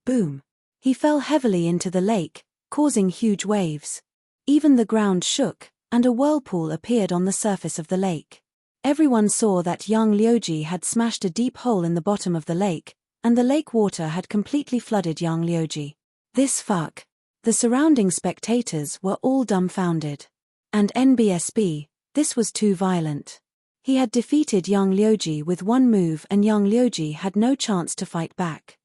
[SPEAKER 1] Boom. He fell heavily into the lake, causing huge waves. Even the ground shook, and a whirlpool appeared on the surface of the lake. Everyone saw that Yang Liuji had smashed a deep hole in the bottom of the lake, and the lake water had completely flooded Yang Liuji. This fuck. The surrounding spectators were all dumbfounded. And NBSB, this was too violent. He had defeated Yang Liuji with one move and Yang Liuji had no chance to fight back.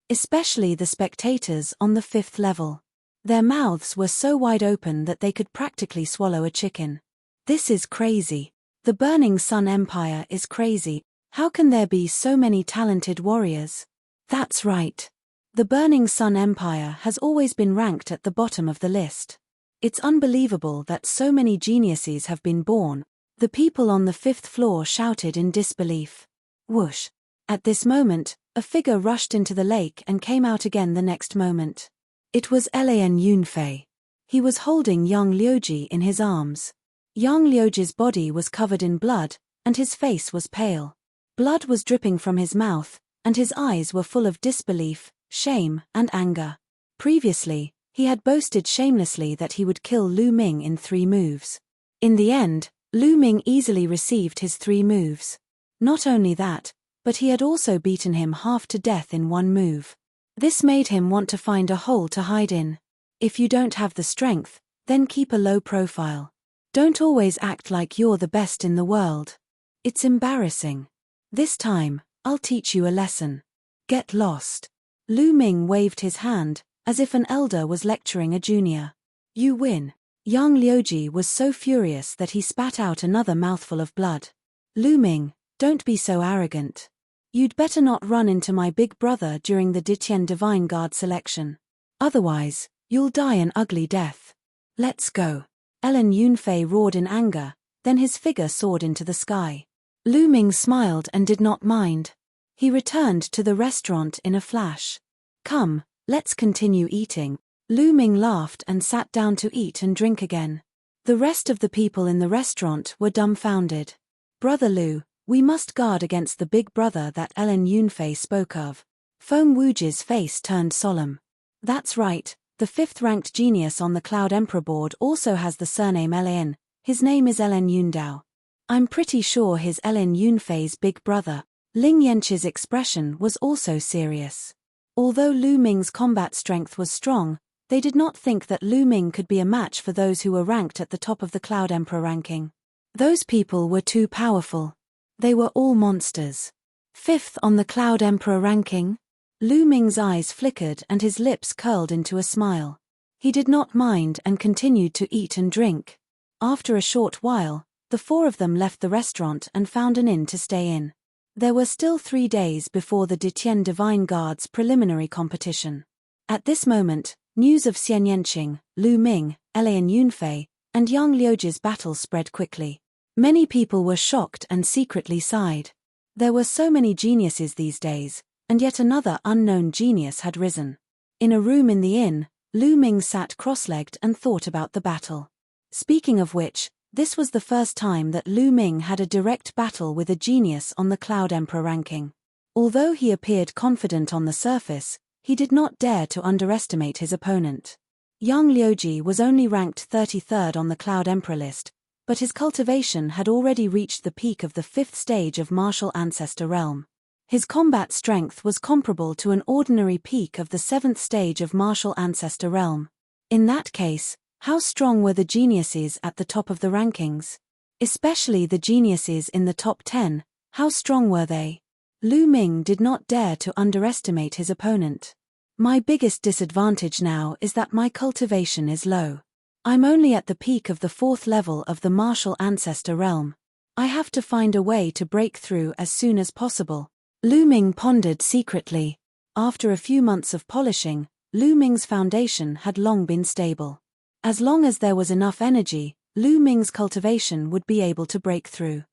[SPEAKER 1] Especially the spectators on the 5th level. Their mouths were so wide open that they could practically swallow a chicken. This is crazy. The Burning Sun Empire is crazy. How can there be so many talented warriors? That's right. The Burning Sun Empire has always been ranked at the bottom of the list. It's unbelievable that so many geniuses have been born. The people on the 5th floor shouted in disbelief. Whoosh. At this moment, a figure rushed into the lake and came out again the next moment. It was Lan Yunfei. He was holding Yang Liuji in his arms. Yang Liuji's body was covered in blood, and his face was pale. Blood was dripping from his mouth, and his eyes were full of disbelief, shame, and anger. Previously, he had boasted shamelessly that he would kill Lu Ming in 3 moves. In the end, Lu Ming easily received his 3 moves. Not only that, but he had also beaten him half to death in 1 move. This made him want to find a hole to hide in. If you don't have the strength, then keep a low profile. Don't always act like you're the best in the world. It's embarrassing. This time, I'll teach you a lesson. Get lost. Lu Ming waved his hand, as if an elder was lecturing a junior. You win. Young Liuji was so furious that he spat out another mouthful of blood. Lu Ming, don't be so arrogant. You'd better not run into my big brother during the Ditian Divine Guard selection. Otherwise, you'll die an ugly death. Let's go. Ellen Yunfei roared in anger, then his figure soared into the sky. Lu Ming smiled and did not mind. He returned to the restaurant in a flash. Come, let's continue eating. Lu Ming laughed and sat down to eat and drink again. The rest of the people in the restaurant were dumbfounded. Brother Lu, we must guard against the big brother that Ellen Yunfei spoke of. Feng Wuji's face turned solemn. That's right, the fifth-ranked genius on the Cloud Emperor board also has the surname Ellen. His name is Ellen Yundao. I'm pretty sure he's Ellen Yunfei's big brother. Ling Yanqi's expression was also serious. Although Lu Ming's combat strength was strong, they did not think that Lu Ming could be a match for those who were ranked at the top of the Cloud Emperor ranking. Those people were too powerful. They were all monsters. Fifth on the Cloud Emperor ranking? Lu Ming's eyes flickered and his lips curled into a smile. He did not mind and continued to eat and drink. After a short while, the four of them left the restaurant and found an inn to stay in. There were still 3 days before the Ditian Divine Guard's preliminary competition. At this moment, news of Xian Yanqing, Lu Ming, Ellen Yunfei, and Yang Liuji's battle spread quickly. Many people were shocked and secretly sighed. There were so many geniuses these days, and yet another unknown genius had risen. In a room in the inn, Lu Ming sat cross-legged and thought about the battle. Speaking of which, this was the first time that Lu Ming had a direct battle with a genius on the Cloud Emperor ranking. Although he appeared confident on the surface, he did not dare to underestimate his opponent. Yang Liuji was only ranked 33rd on the Cloud Emperor list, but his cultivation had already reached the peak of the 5th stage of Martial Ancestor Realm. His combat strength was comparable to an ordinary peak of the 7th stage of Martial Ancestor Realm. In that case, how strong were the geniuses at the top of the rankings? Especially the geniuses in the top 10, how strong were they? Lu Ming did not dare to underestimate his opponent. My biggest disadvantage now is that my cultivation is low. I'm only at the peak of the 4th level of the Martial Ancestor Realm. I have to find a way to break through as soon as possible. Lu Ming pondered secretly. After a few months of polishing, Lu Ming's foundation had long been stable. As long as there was enough energy, Lu Ming's cultivation would be able to break through.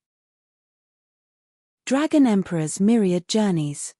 [SPEAKER 1] Dragon Emperor's Myriad Journeys.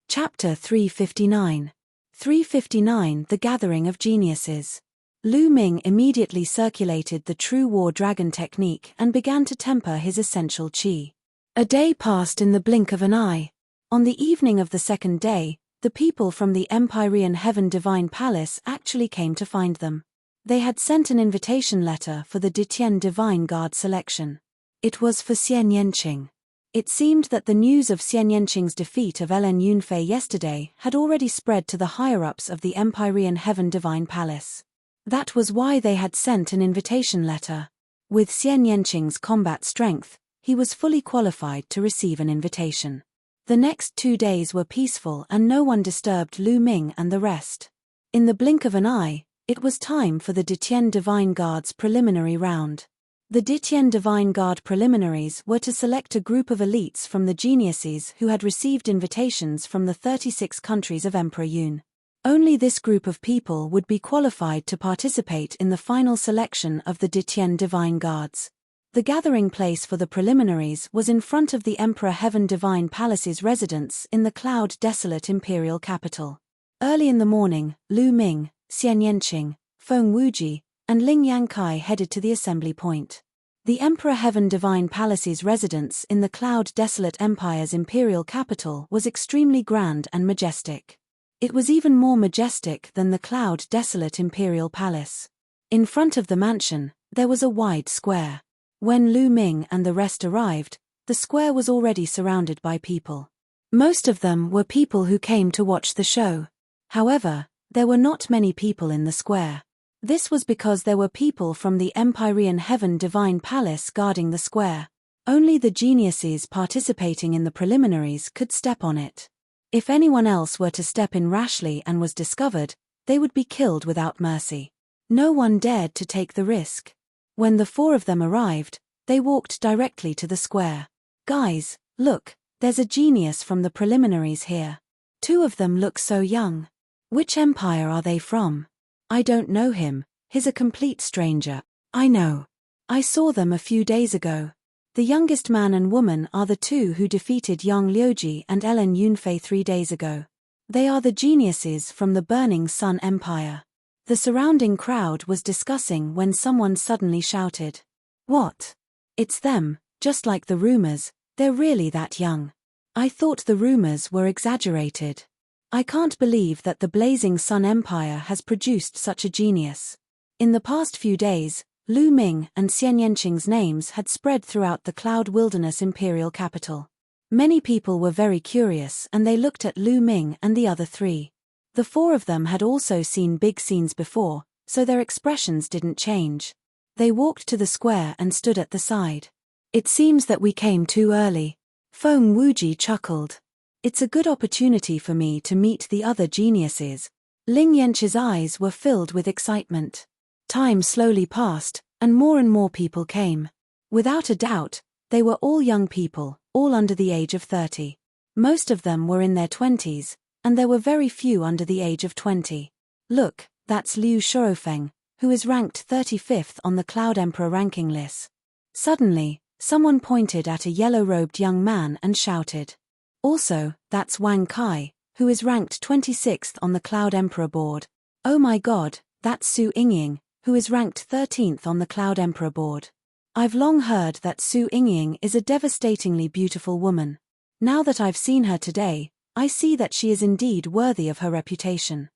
[SPEAKER 1] Chapter 359. 359 The Gathering of Geniuses. Lu Ming immediately circulated the True War Dragon technique and began to temper his essential qi. A day passed in the blink of an eye. On the evening of the second day, the people from the Empyrean Heaven Divine Palace actually came to find them. They had sent an invitation letter for the Ditian Divine Guard selection. It was for Xian Yanqing. It seemed that the news of Xian Yanqing's defeat of Ellen Yunfei yesterday had already spread to the higher-ups of the Empyrean Heaven Divine Palace. That was why they had sent an invitation letter. With Xian Yanqing's combat strength, he was fully qualified to receive an invitation. The next 2 days were peaceful and no one disturbed Lu Ming and the rest. In the blink of an eye, it was time for the Ditian Divine Guard's preliminary round. The Ditian Divine Guard preliminaries were to select a group of elites from the geniuses who had received invitations from the 36 countries of Emperor Yun. Only this group of people would be qualified to participate in the final selection of the Ditian Divine Guards. The gathering place for the preliminaries was in front of the Emperor Heaven Divine Palace's residence in the Cloud Desolate Imperial Capital. Early in the morning, Lu Ming, Xian Yanqing, Feng Wuji, and Ling Yankai headed to the assembly point. The Emperor Heaven Divine Palace's residence in the Cloud Desolate Empire's imperial capital was extremely grand and majestic. It was even more majestic than the Cloud Desolate Imperial Palace. In front of the mansion, there was a wide square. When Lu Ming and the rest arrived, the square was already surrounded by people. Most of them were people who came to watch the show. However, there were not many people in the square. This was because there were people from the Empyrean Heaven Divine Palace guarding the square. Only the geniuses participating in the preliminaries could step on it. If anyone else were to step in rashly and was discovered, they would be killed without mercy. No one dared to take the risk. When the 4 of them arrived, they walked directly to the square. "Guys, look, there's a genius from the preliminaries here. 2 of them look so young. Which empire are they from?" "I don't know him, he's a complete stranger." "I know. I saw them a few days ago. The youngest man and woman are the 2 who defeated Yang Liuji and Ellen Yunfei 3 days ago. They are the geniuses from the Burning Sun Empire." The surrounding crowd was discussing when someone suddenly shouted, "What? It's them, just like the rumors, they're really that young. I thought the rumors were exaggerated. I can't believe that the Blazing Sun Empire has produced such a genius." In the past few days, Lu Ming and Xian Yanqing's names had spread throughout the Cloud Wilderness imperial capital. Many people were very curious and they looked at Lu Ming and the other 3. The 4 of them had also seen big scenes before, so their expressions didn't change. They walked to the square and stood at the side. "It seems that we came too early." Feng Wuji chuckled. "It's a good opportunity for me to meet the other geniuses." Ling Yanqi's eyes were filled with excitement. Time slowly passed, and more people came. Without a doubt, they were all young people, all under the age of 30. Most of them were in their 20s, and there were very few under the age of 20. "Look, that's Liu Shuofeng, who is ranked 35th on the Cloud Emperor ranking list." Suddenly, someone pointed at a yellow-robed young man and shouted. "Also, that's Wang Kai, who is ranked 26th on the Cloud Emperor board." "Oh my god, that's Su Yingying, who is ranked 13th on the Cloud Emperor board." I've long heard that Su Yingying is a devastatingly beautiful woman. Now that I've seen her today, I see that she is indeed worthy of her reputation.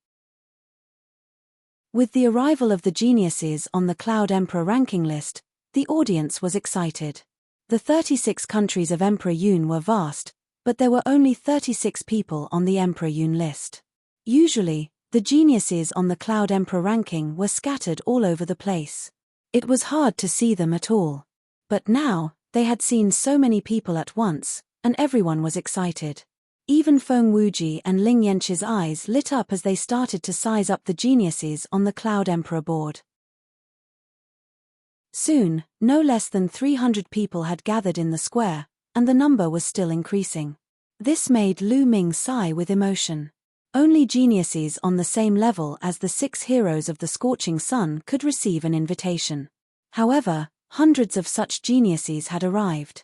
[SPEAKER 1] With the arrival of the geniuses on the Cloud Emperor ranking list, the audience was excited. The 36 countries of Emperor Yun were vast, but there were only 36 people on the Emperor Yun list. Usually, the geniuses on the Cloud Emperor ranking were scattered all over the place. It was hard to see them at all. But now, they had seen so many people at once, and everyone was excited. Even Feng Wuji and Ling Yanqi's eyes lit up as they started to size up the geniuses on the Cloud Emperor board. Soon, no less than 300 people had gathered in the square, and the number was still increasing. This made Lu Ming sigh with emotion. Only geniuses on the same level as the 6 heroes of the Scorching Sun could receive an invitation. However, hundreds of such geniuses had arrived.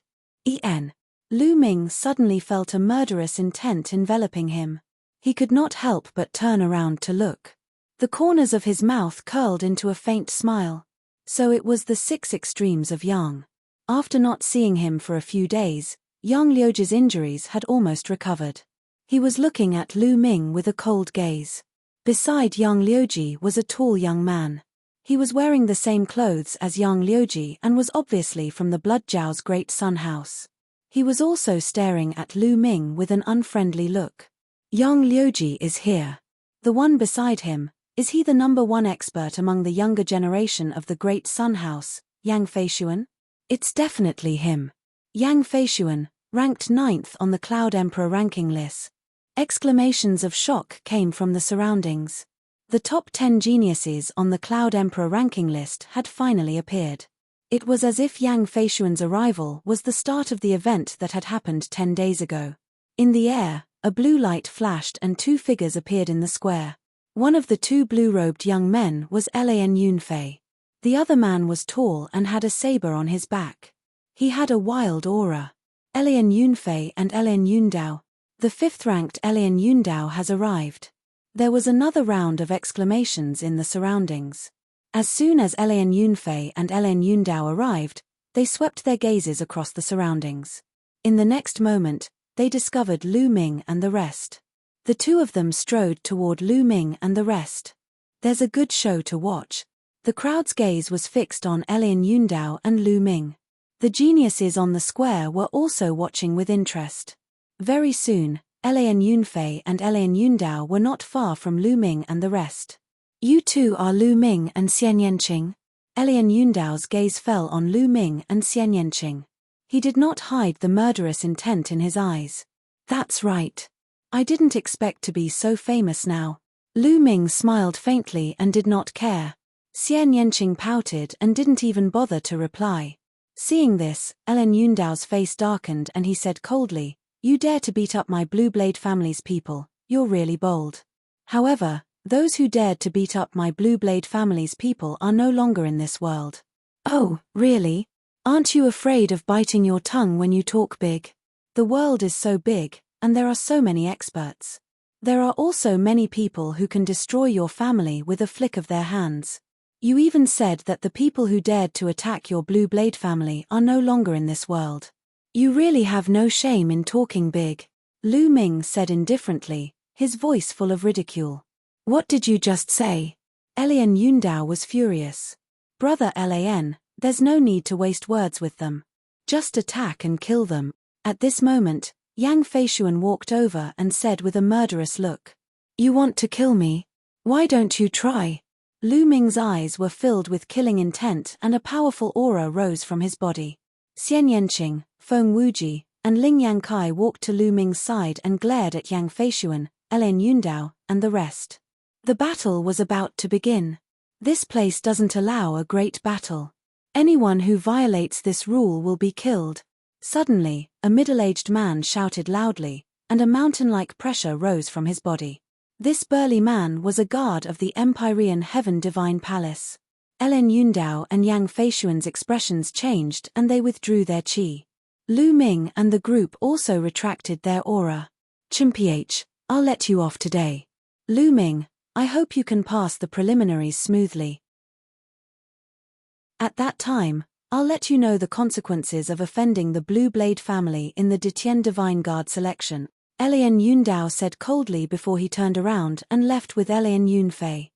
[SPEAKER 1] Lu Ming suddenly felt a murderous intent enveloping him. He could not help but turn around to look. The corners of his mouth curled into a faint smile. So it was the 6 extremes of Yang. After not seeing him for a few days, Yang Liuji's injuries had almost recovered. He was looking at Lu Ming with a cold gaze. Beside Yang Liuji was a tall young man. He was wearing the same clothes as Yang Liuji and was obviously from the Bloodjiao's Great Sun House. He was also staring at Lu Ming with an unfriendly look. "Yang Liuji is here. The one beside him, is he the number 1 expert among the younger generation of the Great Sun House, Yang Feishuan?" "It's definitely him." Yang Feishuan, ranked 9th on the Cloud Emperor ranking list. Exclamations of shock came from the surroundings. The top 10 geniuses on the Cloud Emperor ranking list had finally appeared. It was as if Yang Feishuan's arrival was the start of the event that had happened 10 days ago. In the air, a blue light flashed and 2 figures appeared in the square. One of the 2 blue-robed young men was Lan Yunfei. The other man was tall and had a saber on his back. He had a wild aura. Lan Yunfei and Lan Yundao. The 5th-ranked Lan Yundao has arrived. There was another round of exclamations in the surroundings. As soon as Lan Yunfei and Lan Yundao arrived, they swept their gazes across the surroundings. In the next moment, they discovered Lu Ming and the rest. The 2 of them strode toward Lu Ming and the rest. There's a good show to watch. The crowd's gaze was fixed on Lan Yundao and Lu Ming. The geniuses on the square were also watching with interest. Very soon, Lan Yunfei and Lan Yundao were not far from Lu Ming and the rest. "You 2 are Lu Ming and Xian Yanqing?" Lan Yundao's gaze fell on Lu Ming and Xian Yanqing. He did not hide the murderous intent in his eyes. That's right. I didn't expect to be so famous now. Lu Ming smiled faintly and did not care. Xian Yanqing pouted and didn't even bother to reply. Seeing this, Ellen Yundao's face darkened and he said coldly, "You dare to beat up my Blue Blade family's people, you're really bold. However, those who dared to beat up my Blue Blade family's people are no longer in this world." "Oh, really? Aren't you afraid of biting your tongue when you talk big? The world is so big, and there are so many experts. There are also many people who can destroy your family with a flick of their hands. You even said that the people who dared to attack your Blue Blade family are no longer in this world. You really have no shame in talking big," Lu Ming said indifferently, his voice full of ridicule. "What did you just say?" Ellen Yundao was furious. "Brother Lan, there's no need to waste words with them. Just attack and kill them." At this moment, Yang Feishuan walked over and said with a murderous look, "You want to kill me? Why don't you try?" Lu Ming's eyes were filled with killing intent and a powerful aura rose from his body. Xian Yanqing, Feng Wuji, and Ling Yankai walked to Lu Ming's side and glared at Yang Feishuan, Ellen Yundao, and the rest. The battle was about to begin. This place doesn't allow a great battle. Anyone who violates this rule will be killed. Suddenly, a middle-aged man shouted loudly, and a mountain-like pressure rose from his body. This burly man was a guard of the Empyrean Heaven Divine Palace. Ellen Yundao and Yang Feishuan's expressions changed and they withdrew their qi. Lu Ming and the group also retracted their aura. "Chimph, I'll let you off today. Lu Ming, I hope you can pass the preliminaries smoothly. At that time, I'll let you know the consequences of offending the Blue Blade family in the Detian Divine Guard selection," Ellen Yundao said coldly before he turned around and left with Ellen Yunfei.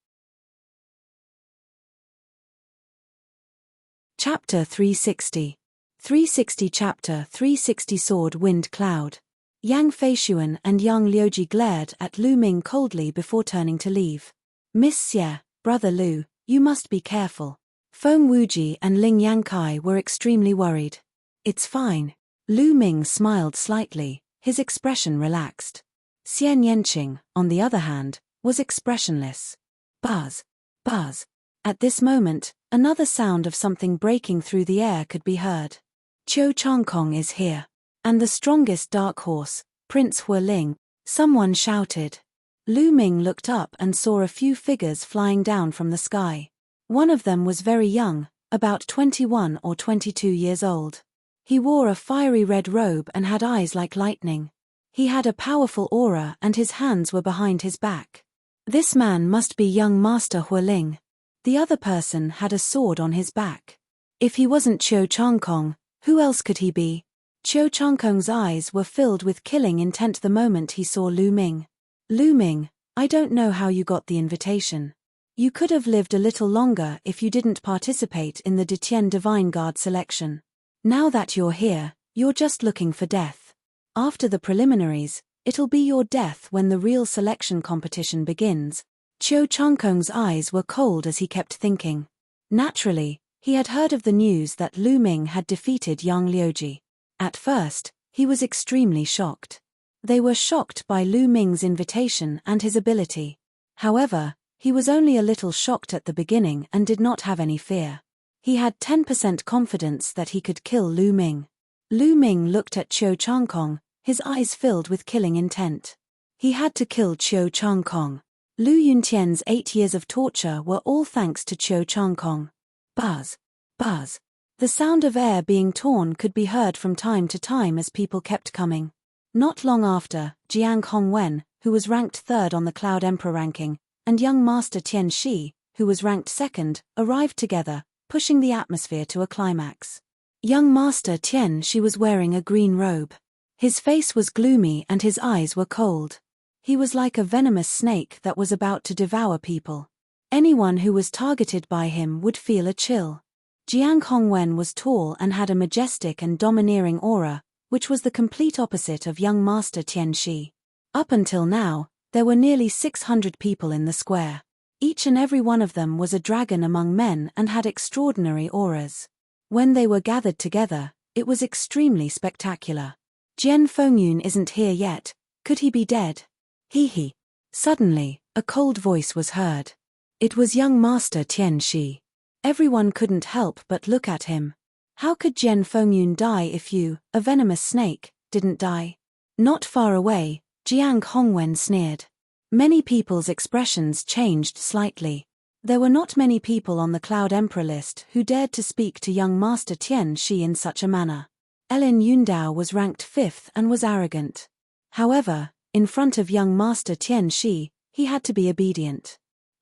[SPEAKER 1] Chapter 360. 360 Chapter 360 Sword Wind Cloud. Yang Feishuan and Yang Liuji glared at Lu Ming coldly before turning to leave. "Miss Xie, Brother Lu, you must be careful." Feng Wuji and Ling Yankai were extremely worried. "It's fine." Lu Ming smiled slightly, his expression relaxed. Xian Yanqing, on the other hand, was expressionless. Buzz, buzz. At this moment, another sound of something breaking through the air could be heard. "Qiu Changkong is here. And the strongest dark horse, Prince Huiling," someone shouted. Lu Ming looked up and saw a few figures flying down from the sky. One of them was very young, about 21 or 22 years old. He wore a fiery red robe and had eyes like lightning. He had a powerful aura and his hands were behind his back. This man must be young Master Huiling. The other person had a sword on his back. If he wasn't Qiu Changkong, who else could he be? Qiu Changkong's eyes were filled with killing intent the moment he saw Lu Ming. "Lu Ming, I don't know how you got the invitation. You could have lived a little longer if you didn't participate in the Detian Divine Guard selection. Now that you're here, you're just looking for death. After the preliminaries, it'll be your death when the real selection competition begins." Qiu Changkong's eyes were cold as he kept thinking. Naturally, he had heard of the news that Lu Ming had defeated Yang Liuji. At first, he was extremely shocked. They were shocked by Lu Ming's invitation and his ability. However, he was only a little shocked at the beginning and did not have any fear. He had 10% confidence that he could kill Lu Ming. Lu Ming looked at Qiu Changkong, his eyes filled with killing intent. He had to kill Qiu Changkong. Lu Yuntian's 8 years of torture were all thanks to Qiu Changkong. Buzz, buzz. The sound of air being torn could be heard from time to time as people kept coming. Not long after, Jiang Hongwen, who was ranked 3rd on the Cloud Emperor ranking, and young Master Tian Shi, who was ranked 2nd, arrived together, pushing the atmosphere to a climax. Young Master Tian Shi was wearing a green robe. His face was gloomy and his eyes were cold. He was like a venomous snake that was about to devour people. Anyone who was targeted by him would feel a chill. Jiang Hongwen was tall and had a majestic and domineering aura, which was the complete opposite of young Master Tian Shi. Up until now, there were nearly 600 people in the square. Each and every one of them was a dragon among men and had extraordinary auras. When they were gathered together, It was extremely spectacular. Jian Fengyun isn't here yet. Could he be dead? He. Suddenly, a cold voice was heard. It was young Master Tian Shi. Everyone couldn't help but look at him. How could Jian Fengyun die if you, a venomous snake, didn't die? Not far away, Jiang Hongwen sneered. Many people's expressions changed slightly. There were not many people on the Cloud Emperor list who dared to speak to young Master Tian Shi in such a manner. Lin Yundao was ranked 5th and was arrogant. However, in front of young Master Tian Shi, he had to be obedient.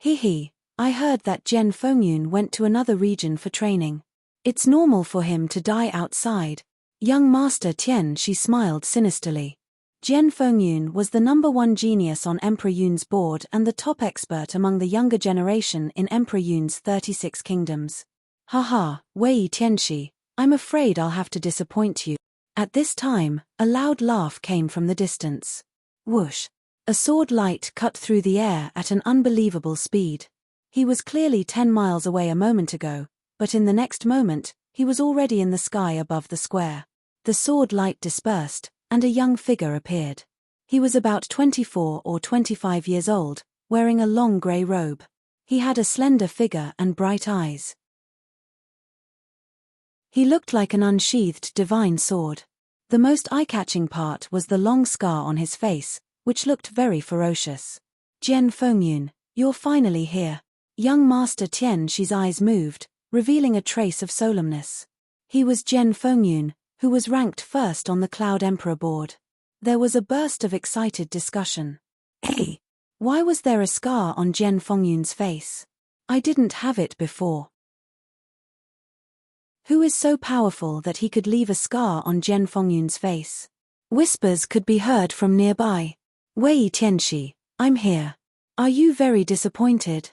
[SPEAKER 1] I heard that Jian Fengyun went to another region for training. It's normal for him to die outside. Young Master Tian Shi smiled sinisterly. Jian Fengyun was the #1 genius on Emperor Yun's board and the top expert among the younger generation in Emperor Yun's 36 kingdoms. Wei Tianxi, I'm afraid I'll have to disappoint you. At this time, a loud laugh came from the distance. Whoosh! A sword light cut through the air at an unbelievable speed. He was clearly 10 miles away a moment ago, but in the next moment, he was already in the sky above the square. The sword light dispersed, and a young figure appeared. He was about 24 or 25 years old, wearing a long grey robe. He had a slender figure and bright eyes. He looked like an unsheathed divine sword. The most eye-catching part was the long scar on his face, which looked very ferocious. Jian Fengyun, you're finally here. Young Master Tian Shi's eyes moved, revealing a trace of solemnness. He was Jian Fengyun, who was ranked 1st on the Cloud Emperor board. There was a burst of excited discussion. Hey! Why was there a scar on Jian Fengyun's face? I didn't have it before. Who is so powerful that he could leave a scar on Jian Fengyun's face? Whispers could be heard from nearby. Wei Tianxi, I'm here. Are you very disappointed?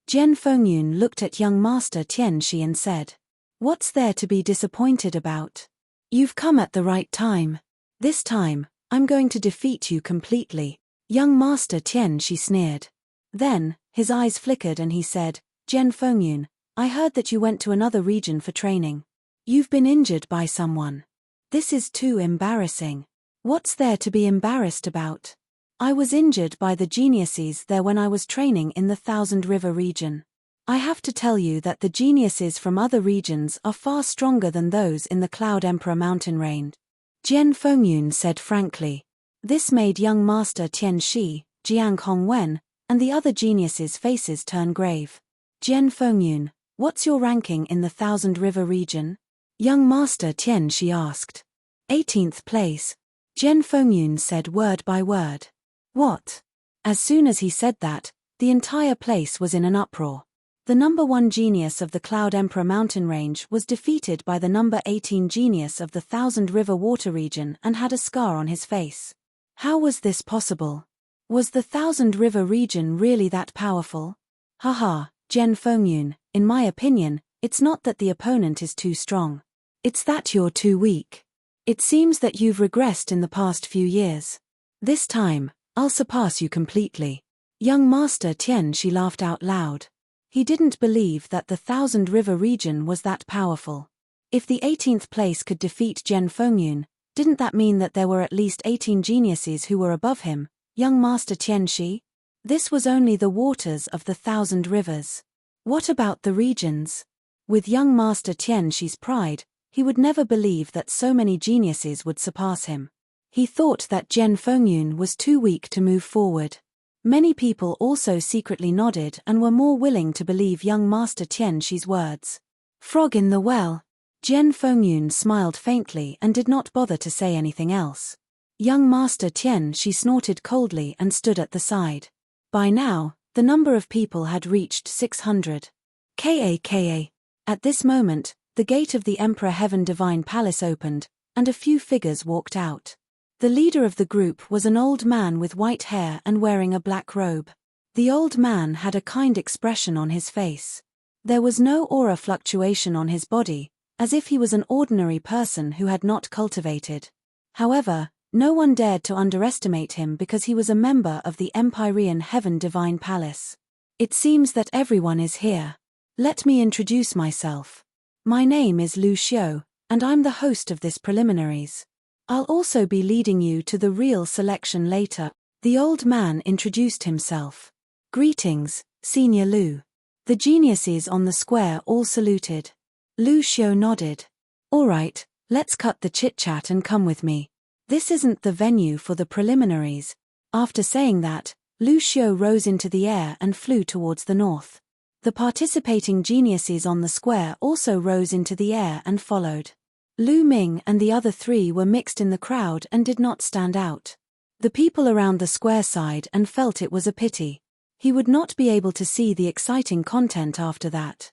[SPEAKER 1] Jian Fengyun looked at young Master Tian Shi and said, What's there to be disappointed about? You've come at the right time. This time, I'm going to defeat you completely. Young Master Tian Shi sneered. Then, his eyes flickered and he said, Jian Fengyun, I heard that you went to another region for training. You've been injured by someone. This is too embarrassing. What's there to be embarrassed about? I was injured by the geniuses there when I was training in the Thousand River region. I have to tell you that the geniuses from other regions are far stronger than those in the Cloud Emperor mountain range. Jian Fengyun said frankly. This made young Master Tian Shi, Jiang Hongwen, and the other geniuses' faces turn grave. Jian Fengyun, what's your ranking in the Thousand River region? Young Master Tian Shi asked. 18th place. Jian Fengyun said word by word. What? As soon as he said that, the entire place was in an uproar. The #1 genius of the Cloud Emperor mountain range was defeated by the #18 genius of the Thousand River water region and had a scar on his face. How was this possible? Was the Thousand River region really that powerful? Jian Fengyun, in my opinion, it's not that the opponent is too strong. It's that you're too weak. It seems that you've regressed in the past few years. This time, I'll surpass you completely. Young Master Tian Shi laughed out loud. He didn't believe that the Thousand River region was that powerful. If the 18th place could defeat Jian Fengyun, didn't that mean that there were at least 18 geniuses who were above him, young Master Tian Shi? This was only the waters of the Thousand Rivers. What about the regions? With young Master Tian Shi's pride, he would never believe that so many geniuses would surpass him. He thought that Jian Fengyun was too weak to move forward. Many people also secretly nodded and were more willing to believe young Master Tian Shi's words. Frog in the well. Jian Fengyun smiled faintly and did not bother to say anything else. Young Master Tian Shi snorted coldly and stood at the side. By now, the number of people had reached 600. Ka. At this moment, the gate of the Emperor Heaven Divine Palace opened, and a few figures walked out. The leader of the group was an old man with white hair and wearing a black robe. The old man had a kind expression on his face. There was no aura fluctuation on his body, as if he was an ordinary person who had not cultivated. However, no one dared to underestimate him because he was a member of the Empyrean Heaven Divine Palace. It seems that everyone is here. Let me introduce myself. My name is Lu Xiu, and I'm the host of this preliminaries. I'll also be leading you to the real selection later. The old man introduced himself. Greetings, Senior Lu. The geniuses on the square all saluted. Lu Xiu nodded. All right, let's cut the chit-chat and come with me. This isn't the venue for the preliminaries. After saying that, Lu Xiu rose into the air and flew towards the north. The participating geniuses on the square also rose into the air and followed. Lu Ming and the other three were mixed in the crowd and did not stand out. The people around the square sighed and felt it was a pity. He would not be able to see the exciting content after that.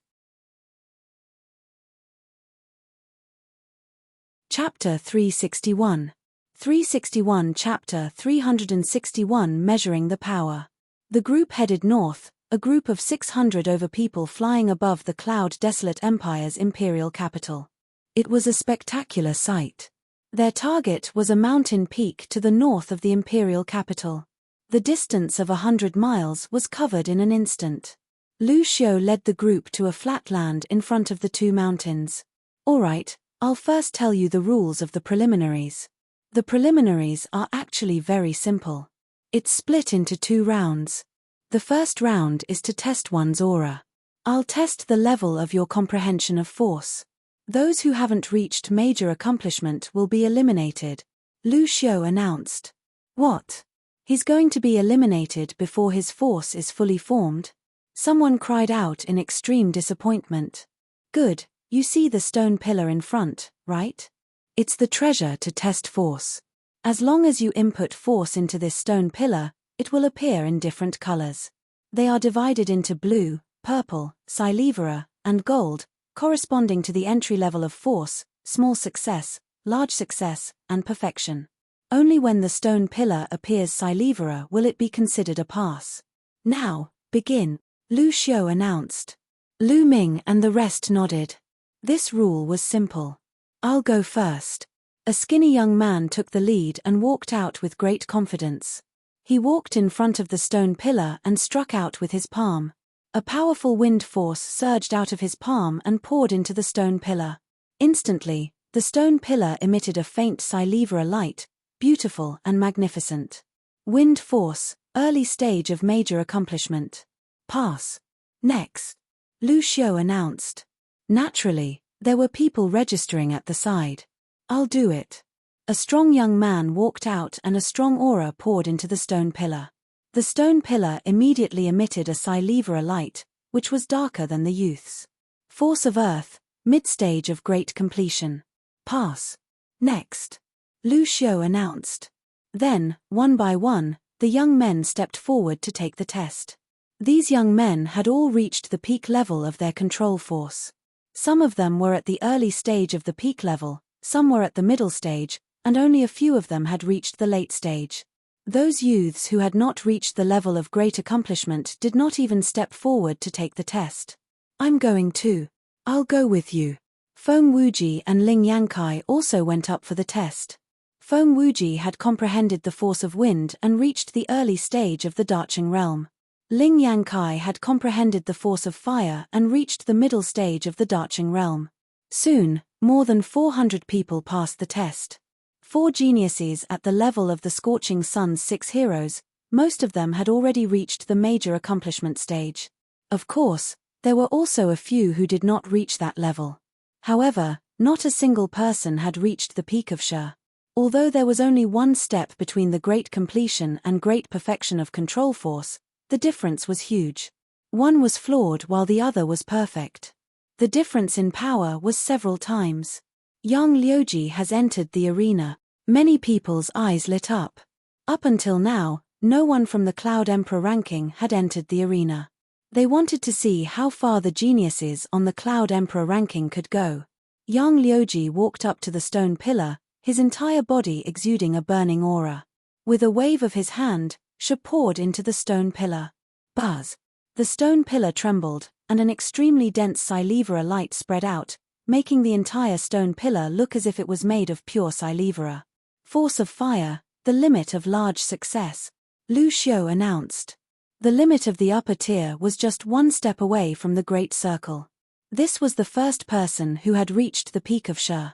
[SPEAKER 1] Chapter 361. 361 Chapter 361 Measuring the Power. The group headed north, a group of 600 over people flying above the cloud-desolate empire's imperial capital. It was a spectacular sight. Their target was a mountain peak to the north of the imperial capital. The distance of 100 miles was covered in an instant. Lu Xiu led the group to a flat land in front of the two mountains. All right, I'll first tell you the rules of the preliminaries. The preliminaries are actually very simple. It's split into 2 rounds. The first round is to test one's aura. I'll test the level of your comprehension of force. Those who haven't reached major accomplishment will be eliminated, Lu Xiu announced. What? He's going to be eliminated before his force is fully formed? Someone cried out in extreme disappointment. Good, you see the stone pillar in front, right? It's the treasure to test force. As long as you input force into this stone pillar, it will appear in different colors. They are divided into blue, purple, silivera, and gold, corresponding to the entry level of force, small success, large success, and perfection. Only when the stone pillar appears silivera will it be considered a pass. Now, begin, Lu Xiu announced. Lu Ming and the rest nodded. This rule was simple. I'll go first. A skinny young man took the lead and walked out with great confidence. He walked in front of the stone pillar and struck out with his palm. A powerful wind force surged out of his palm and poured into the stone pillar. Instantly, the stone pillar emitted a faint silivera light, beautiful and magnificent. Wind force, early stage of major accomplishment. Pass. Next. Lu Xiu announced. Naturally, there were people registering at the side. I'll do it. A strong young man walked out and a strong aura poured into the stone pillar. The stone pillar immediately emitted a silivera light, which was darker than the youth's. Force of Earth, mid-stage of great completion. Pass. Next. Lu Xiu announced. Then, one by one, the young men stepped forward to take the test. These young men had all reached the peak level of their control force. Some of them were at the early stage of the peak level, some were at the middle stage, and only a few of them had reached the late stage. Those youths who had not reached the level of great accomplishment did not even step forward to take the test. I'm going too. I'll go with you. Feng Wuji and Ling Yankai also went up for the test. Feng Wuji had comprehended the force of wind and reached the early stage of the Dacheng realm. Ling Yankai had comprehended the force of fire and reached the middle stage of the Dacheng realm. Soon, more than 400 people passed the test. 4 geniuses at the level of the Scorching Sun's 6 heroes, most of them had already reached the major accomplishment stage. Of course, there were also a few who did not reach that level. However, not a single person had reached the peak of Shi. Although there was only one step between the great completion and great perfection of control force, the difference was huge. One was flawed while the other was perfect. The difference in power was several times. Yang Liuji has entered the arena. Many people's eyes lit up. Up until now, no one from the Cloud Emperor ranking had entered the arena. They wanted to see how far the geniuses on the Cloud Emperor ranking could go. Yang Liuji walked up to the stone pillar, his entire body exuding a burning aura. With a wave of his hand, Shi poured into the stone pillar. Buzz! The stone pillar trembled, and an extremely dense silivera light spread out, making the entire stone pillar look as if it was made of pure silivera. Force of fire, the limit of large success, Lu Xiu announced. The limit of the upper tier was just one step away from the Great Circle. This was the first person who had reached the peak of Shi.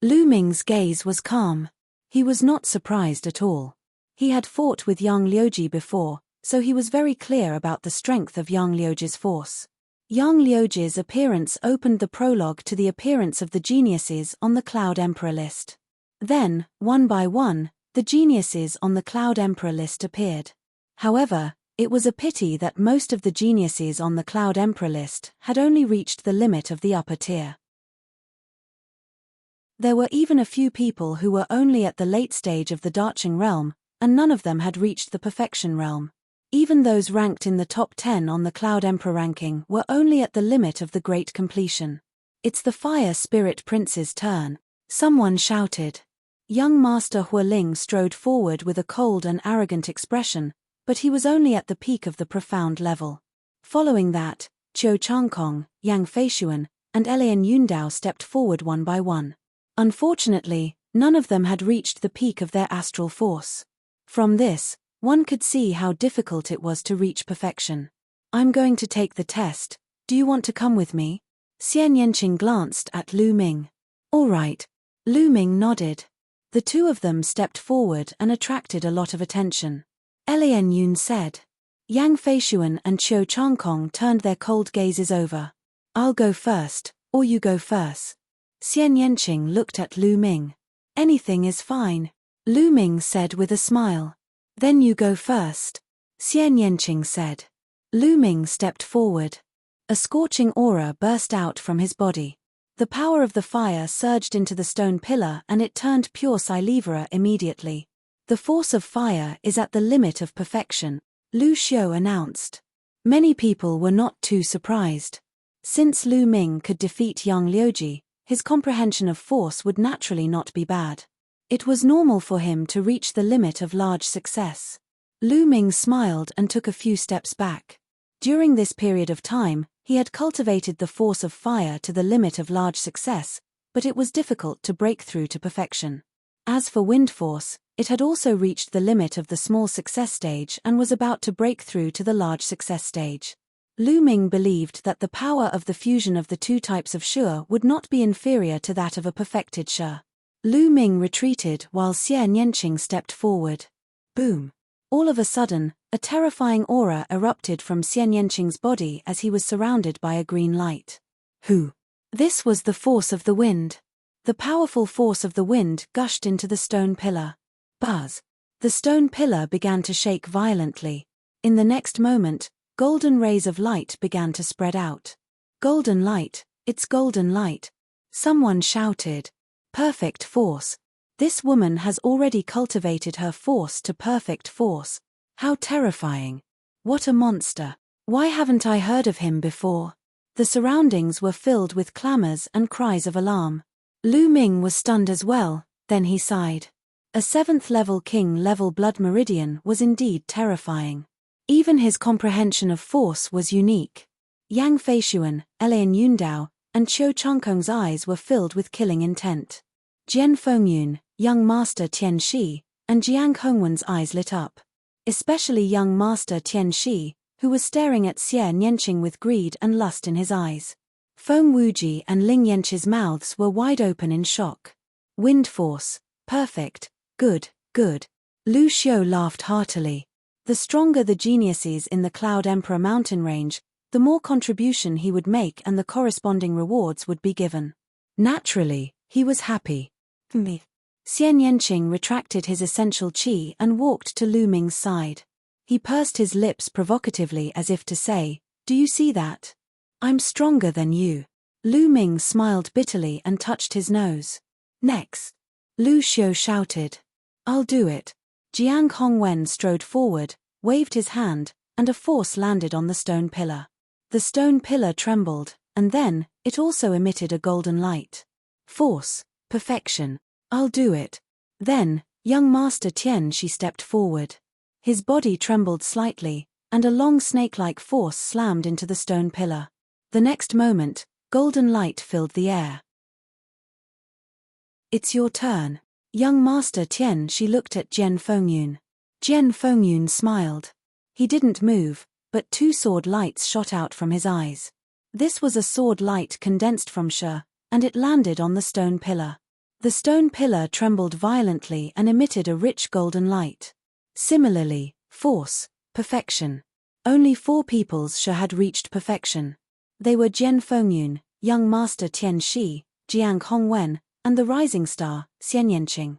[SPEAKER 1] Lu Ming's gaze was calm. He was not surprised at all. He had fought with Yang Liuji before, so he was very clear about the strength of Yang Liuji's force. Yang Liuji's appearance opened the prologue to the appearance of the geniuses on the Cloud Emperor list. Then, one by one, the geniuses on the Cloud Emperor list appeared. However, it was a pity that most of the geniuses on the Cloud Emperor list had only reached the limit of the upper tier. There were even a few people who were only at the late stage of the Darching realm, and none of them had reached the Perfection realm. Even those ranked in the top 10 on the Cloud Emperor ranking were only at the limit of the Great Completion. It's the Fire Spirit Prince's turn, someone shouted. Young Master Hualing strode forward with a cold and arrogant expression, but he was only at the peak of the profound level. Following that, Qiu Changkong, Yang Feishuan, and Elian Yundao stepped forward one by one. Unfortunately, none of them had reached the peak of their astral force. From this, one could see how difficult it was to reach perfection. I'm going to take the test, do you want to come with me? Xian Yanqing glanced at Lu Ming. All right. Lu Ming nodded. The two of them stepped forward and attracted a lot of attention. Elian Yun said. Yang Feishuan and Qiu Changkong turned their cold gazes over. I'll go first, or you go first. Xian Yanqing looked at Lu Ming. Anything is fine, Lu Ming said with a smile. Then you go first, Xian Yanqing said. Lu Ming stepped forward. A scorching aura burst out from his body. The power of the fire surged into the stone pillar and it turned pure Silivera immediately. The force of fire is at the limit of perfection, Lu Xiu announced. Many people were not too surprised. Since Lu Ming could defeat Yang Liuji, his comprehension of force would naturally not be bad. It was normal for him to reach the limit of large success. Lu Ming smiled and took a few steps back. During this period of time, he had cultivated the force of fire to the limit of large success, but it was difficult to break through to perfection. As for wind force, it had also reached the limit of the small success stage and was about to break through to the large success stage. Lu Ming believed that the power of the fusion of the two types of Sure would not be inferior to that of a perfected Sure. Lu Ming retreated while Xian Yanqing stepped forward. Boom! All of a sudden, a terrifying aura erupted from Xian Yanqing's body as he was surrounded by a green light. Who? This was the force of the wind. The powerful force of the wind gushed into the stone pillar. Buzz! The stone pillar began to shake violently. In the next moment, golden rays of light began to spread out. Golden light, it's golden light. Someone shouted. Perfect force. This woman has already cultivated her force to perfect force. How terrifying. What a monster. Why haven't I heard of him before? The surroundings were filled with clamors and cries of alarm. Lu Ming was stunned as well, then he sighed. A 7th level king level blood meridian was indeed terrifying. Even his comprehension of force was unique. Yang Feishuan, Elian Yundao, and Qiu Changkong's eyes were filled with killing intent. Jian Fengyun, young master Tian Shi, and Jiang Hongwen's eyes lit up. Especially young master Tian Shi, who was staring at Xian Yanqing with greed and lust in his eyes. Feng Wuji and Ling Yanqi's mouths were wide open in shock. Wind force, perfect, good, good. Lu Xiu laughed heartily. The stronger the geniuses in the Cloud Emperor mountain range, the more contribution he would make and the corresponding rewards would be given. Naturally, he was happy. Xian Yanqing retracted his essential qi and walked to Lu Ming's side. He pursed his lips provocatively as if to say, "Do you see that? I'm stronger than you." Lu Ming smiled bitterly and touched his nose. Next. Lu Xiu shouted. "I'll do it." Jiang Hongwen strode forward, waved his hand, and a force landed on the stone pillar. The stone pillar trembled, and then, it also emitted a golden light. Force, perfection, I'll do it. Then, young Master Tian Shi stepped forward. His body trembled slightly, and a long snake-like force slammed into the stone pillar. The next moment, golden light filled the air. It's your turn. Young Master Tian Shi looked at Jian Fengyun. Jian Fengyun smiled. He didn't move, but two sword lights shot out from his eyes. This was a sword light condensed from Shi, and it landed on the stone pillar. The stone pillar trembled violently and emitted a rich golden light. Similarly, force, perfection. Only 4 peoples had reached perfection. They were Jian Fengyun, young master Tian Shi, Jiang Hongwen, and the rising star, Xian Yanqing.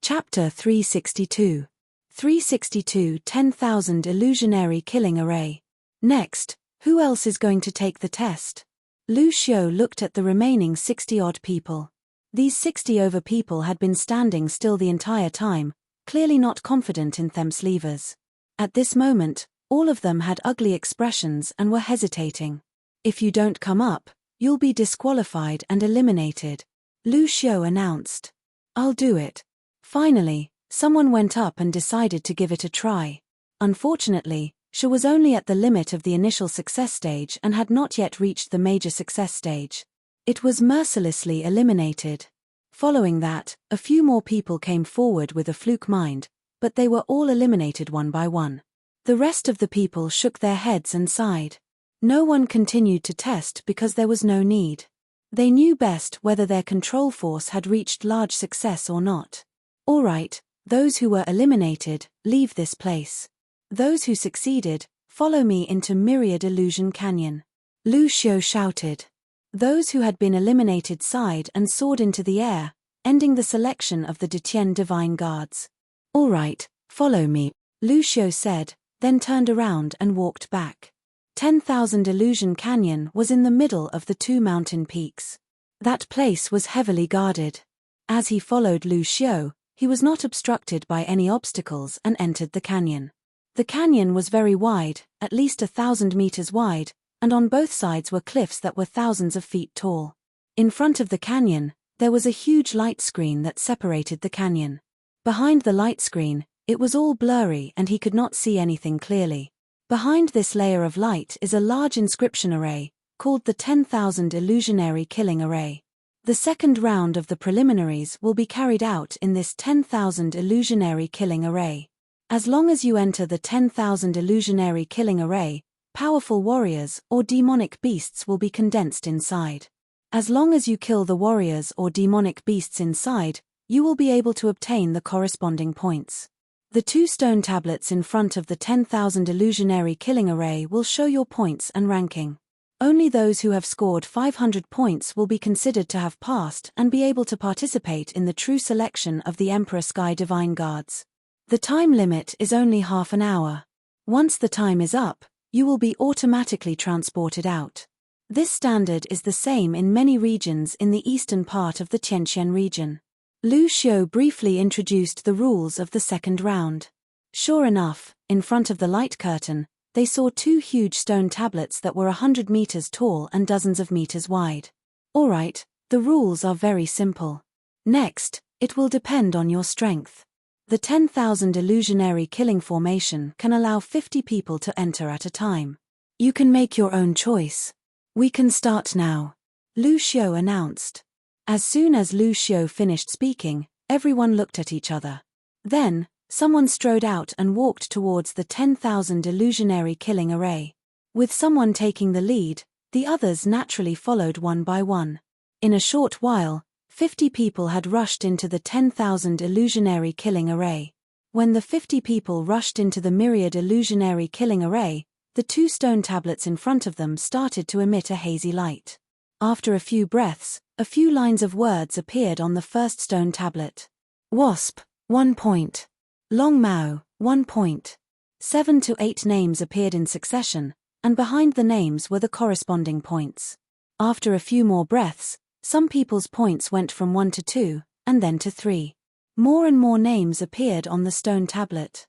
[SPEAKER 1] Chapter 362. 362 10,000 Illusionary Killing Array. Next, who else is going to take the test? Lu Xiu looked at the remaining 60-odd people. These 60-over people had been standing still the entire time, clearly not confident in them's levers. At this moment, all of them had ugly expressions and were hesitating. If you don't come up, you'll be disqualified and eliminated, Lu Xiu announced. I'll do it. Finally, someone went up and decided to give it a try. Unfortunately, She was only at the limit of the initial success stage and had not yet reached the major success stage. It was mercilessly eliminated. Following that, a few more people came forward with a fluke mind, but they were all eliminated one by one. The rest of the people shook their heads and sighed. No one continued to test because there was no need. They knew best whether their control force had reached large success or not. All right, those who were eliminated, leave this place. Those who succeeded, follow me into Myriad Illusion Canyon. Lu Xiu shouted. Those who had been eliminated sighed and soared into the air, ending the selection of the Detian Divine Guards. All right, follow me, Lu Xiu said, then turned around and walked back. 10,000 Illusion Canyon was in the middle of the 2 mountain peaks. That place was heavily guarded. As he followed Lu Xiu, he was not obstructed by any obstacles and entered the canyon. The canyon was very wide, at least 1,000 meters wide, and on both sides were cliffs that were thousands of feet tall. In front of the canyon, there was a huge light screen that separated the canyon. Behind the light screen, it was all blurry and he could not see anything clearly. Behind this layer of light is a large inscription array, called the 10,000 Illusionary Killing Array. The second round of the preliminaries will be carried out in this 10,000 Illusionary Killing Array. As long as you enter the 10,000 Illusionary Killing Array, powerful warriors or demonic beasts will be condensed inside. As long as you kill the warriors or demonic beasts inside, you will be able to obtain the corresponding points. The 2 stone tablets in front of the 10,000 Illusionary Killing Array will show your points and ranking. Only those who have scored 500 points will be considered to have passed and be able to participate in the true selection of the Emperor Sky Divine Guards. The time limit is only half an hour. Once the time is up, you will be automatically transported out. This standard is the same in many regions in the eastern part of the Tianqian region. Lu Xiu briefly introduced the rules of the second round. Sure enough, in front of the light curtain, they saw 2 huge stone tablets that were 100 meters tall and dozens of meters wide. All right, the rules are very simple. Next, it will depend on your strength. The 10,000 Illusionary Killing Formation can allow 50 people to enter at a time. You can make your own choice. We can start now, Lu Xiu announced. As soon as Lu Xiu finished speaking, everyone looked at each other. Then, someone strode out and walked towards the 10,000 Illusionary Killing Array. With someone taking the lead, the others naturally followed one by one. In a short while, 50 people had rushed into the 10,000 Illusionary Killing Array. When the 50 people rushed into the Myriad Illusionary Killing Array, the 2 stone tablets in front of them started to emit a hazy light. After a few breaths, a few lines of words appeared on the first stone tablet. Wasp, 1 point. Long Mao, 1 point. 7 to 8 names appeared in succession, and behind the names were the corresponding points. After a few more breaths, some people's points went from 1 to 2, and then to 3. More and more names appeared on the stone tablet.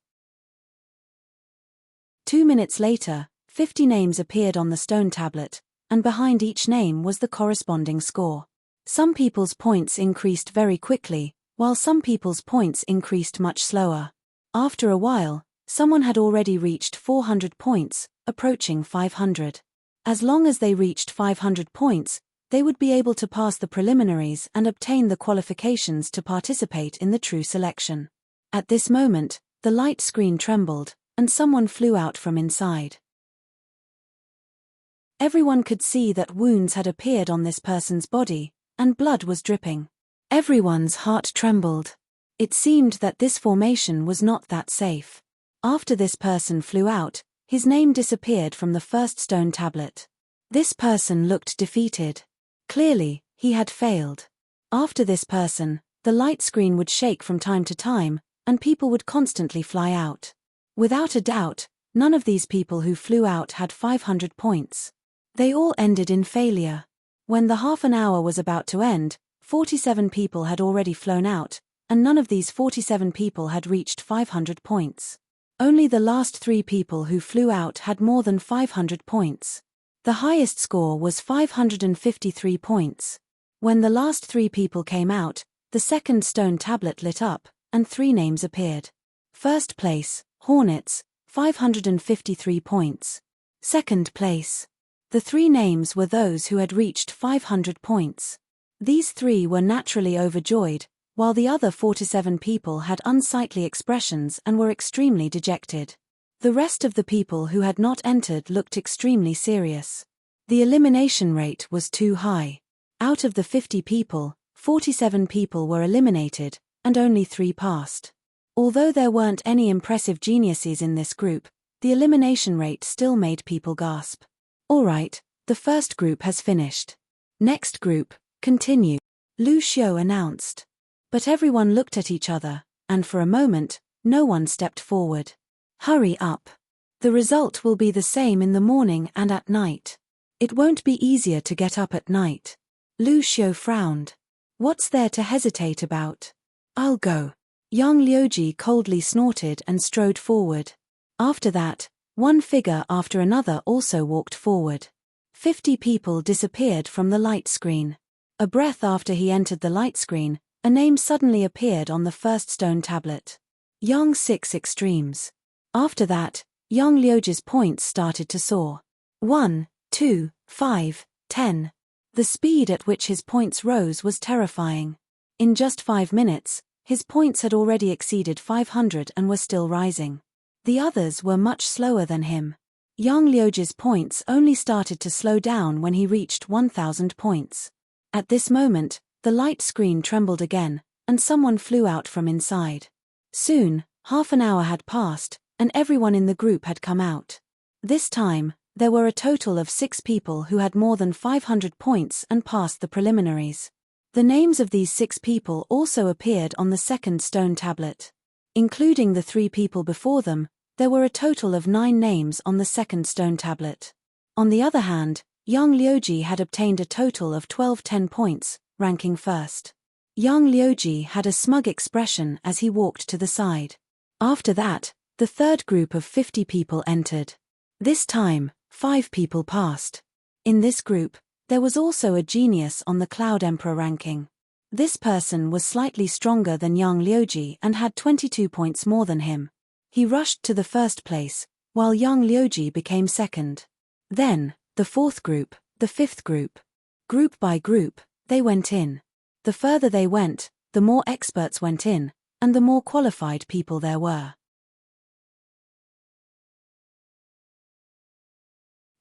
[SPEAKER 1] 2 minutes later, 50 names appeared on the stone tablet, and behind each name was the corresponding score. Some people's points increased very quickly, while some people's points increased much slower. After a while, someone had already reached 400 points, approaching 500. As long as they reached 500 points, they would be able to pass the preliminaries and obtain the qualifications to participate in the true selection. At this moment, the light screen trembled, and someone flew out from inside. Everyone could see that wounds had appeared on this person's body, and blood was dripping. Everyone's heart trembled. It seemed that this formation was not that safe. After this person flew out, his name disappeared from the first stone tablet. This person looked defeated. Clearly, he had failed. After this person, the light screen would shake from time to time, and people would constantly fly out. Without a doubt, none of these people who flew out had 500 points. They all ended in failure. When the half an hour was about to end, 47 people had already flown out, and none of these 47 people had reached 500 points. Only the last 3 people who flew out had more than 500 points. The highest score was 553 points. When the last 3 people came out, the second stone tablet lit up, and 3 names appeared. First place, Hornets, 553 points. Second place. The 3 names were those who had reached 500 points. These 3 were naturally overjoyed, while the other 47 people had unsightly expressions and were extremely dejected. The rest of the people who had not entered looked extremely serious. The elimination rate was too high. Out of the 50 people, 47 people were eliminated, and only 3 passed. Although there weren't any impressive geniuses in this group, the elimination rate still made people gasp. Alright, the first group has finished. Next group, continue, Lu Xiu announced. But everyone looked at each other, and for a moment, no one stepped forward. Hurry up. The result will be the same in the morning and at night. It won't be easier to get up at night. Lu Xiu frowned. What's there to hesitate about? I'll go. Yang Liuji coldly snorted and strode forward. After that, one figure after another also walked forward. 50 people disappeared from the light screen. A breath after he entered the light screen, a name suddenly appeared on the first stone tablet. Yang 6 Extremes. After that, Yang Liuji's points started to soar. 1, 2, 5, 10. The speed at which his points rose was terrifying. In just 5 minutes, his points had already exceeded 500 and were still rising. The others were much slower than him. Yang Liuji's points only started to slow down when he reached 1,000 points. At this moment, the light screen trembled again, and someone flew out from inside. Soon, half an hour had passed, and everyone in the group had come out. This time, there were a total of 6 people who had more than 500 points and passed the preliminaries. The names of these 6 people also appeared on the second stone tablet. Including the 3 people before them, there were a total of 9 names on the second stone tablet. On the other hand, Yang Liuji had obtained a total of 10 points, ranking first. Yang Liuji had a smug expression as he walked to the side. After that, the third group of 50 people entered. This time, 5 people passed. In this group, there was also a genius on the Cloud Emperor ranking. This person was slightly stronger than Yang Liuji and had 22 points more than him. He rushed to the first place, while Yang Liuji became second. Then, the fourth group, the fifth group. Group by group, they went in. The further they went, the more experts went in, and the more qualified people there were.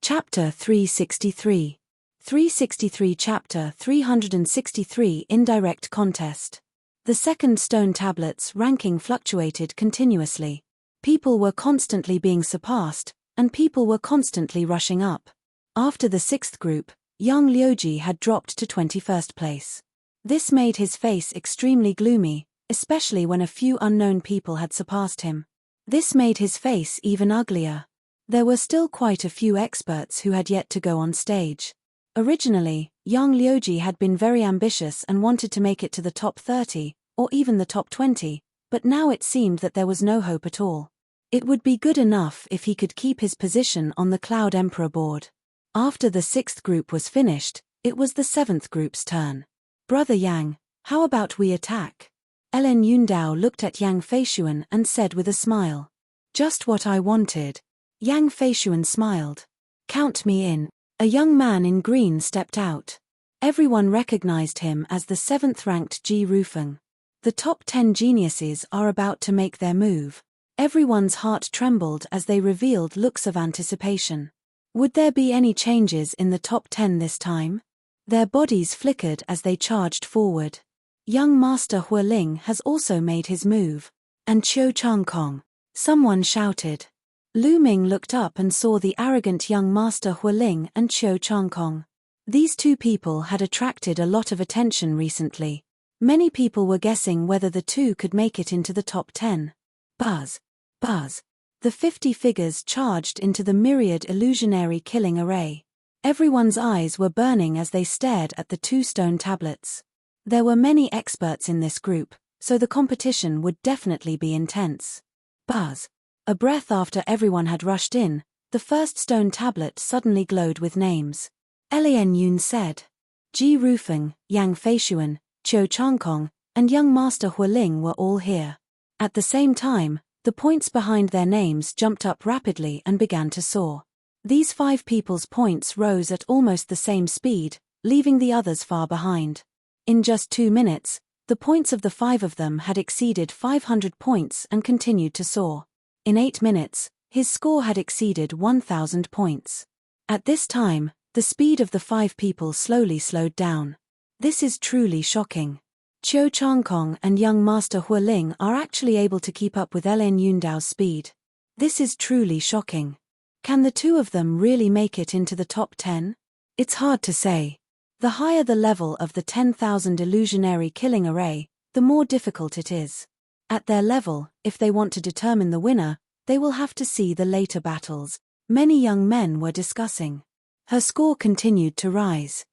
[SPEAKER 1] Chapter 363. 363 Chapter 363 Indirect Contest. The second stone tablet's ranking fluctuated continuously. People were constantly being surpassed, and people were constantly rushing up. After the sixth group, Yang Liuji had dropped to 21st place. This made his face extremely gloomy, especially when a few unknown people had surpassed him. This made his face even uglier. There were still quite a few experts who had yet to go on stage. Originally, Yang Liuji had been very ambitious and wanted to make it to the top 30, or even the top 20, but now it seemed that there was no hope at all. It would be good enough if he could keep his position on the Cloud Emperor board. After the sixth group was finished, it was the seventh group's turn. Brother Yang, how about we attack? Ellen Yundao looked at Yang Feishuan and said with a smile. Just what I wanted. Yang Feishuan smiled. Count me in. A young man in green stepped out. Everyone recognized him as the 7th-ranked Ji Rufeng. The top 10 geniuses are about to make their move. Everyone's heart trembled as they revealed looks of anticipation. Would there be any changes in the top 10 this time? Their bodies flickered as they charged forward. Young Master Huiling has also made his move. And Qiu Changkong. Someone shouted. Lu Ming looked up and saw the arrogant young Master Huiling and Qiu Changkong. These two people had attracted a lot of attention recently. Many people were guessing whether the two could make it into the top 10. Buzz. Buzz. The 50 figures charged into the Myriad illusionary killing array. Everyone's eyes were burning as they stared at the two stone tablets. There were many experts in this group, so the competition would definitely be intense. Buzz. A breath after everyone had rushed in, the first stone tablet suddenly glowed with names. Lian Yun said. Ji Rufeng, Yang Feishuan, Qiu Changkong, and young Master Huiling were all here. At the same time, the points behind their names jumped up rapidly and began to soar. These 5 people's points rose at almost the same speed, leaving the others far behind. In just 2 minutes, the points of the 5 of them had exceeded 500 points and continued to soar. In 8 minutes, his score had exceeded 1,000 points. At this time, the speed of the 5 people slowly slowed down. This is truly shocking. Qiu Changkong and young Master Huiling are actually able to keep up with Lian Yundao's speed. This is truly shocking. Can the two of them really make it into the top 10? It's hard to say. The higher the level of the 10,000 illusionary killing array, the more difficult it is. At their level, if they want to determine the winner, they will have to see the later battles. Many young men were discussing. Her score continued to rise.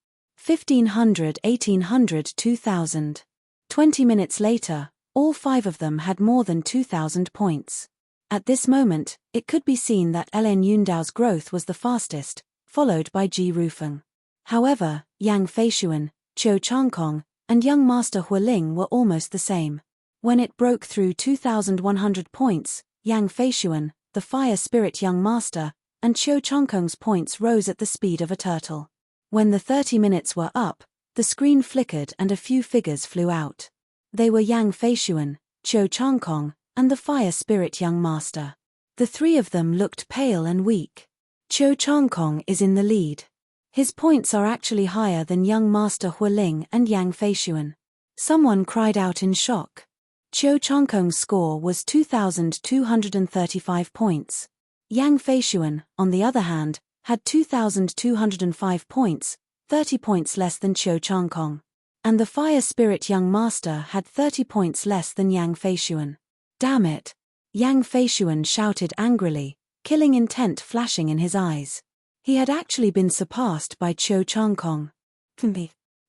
[SPEAKER 1] 1,500, 1,800, 2,000. 20 minutes later, all 5 of them had more than 2,000 points. At this moment, it could be seen that Lian Yundao's growth was the fastest, followed by Ji Rufeng. However, Yang Feishuan, Qiu Changkong, and young Master Huiling were almost the same. When it broke through 2,100 points, Yang Feishuan, the fire spirit young master, and Qiu Changkong's points rose at the speed of a turtle. When the 30 minutes were up, the screen flickered and a few figures flew out. They were Yang Feishuan, Qiu Changkong, and the fire spirit young master. The 3 of them looked pale and weak. Qiu Changkong is in the lead. His points are actually higher than young Master Huiling and Yang Feishuan. Someone cried out in shock. Qiu Changkong's score was 2,235 points. Yang Feishuan, on the other hand, had 2,205 points, 30 points less than Qiu Changkong. And the fire spirit young master had 30 points less than Yang Feishuan. Damn it! Yang Feishuan shouted angrily, killing intent flashing in his eyes. He had actually been surpassed by Qiu Changkong.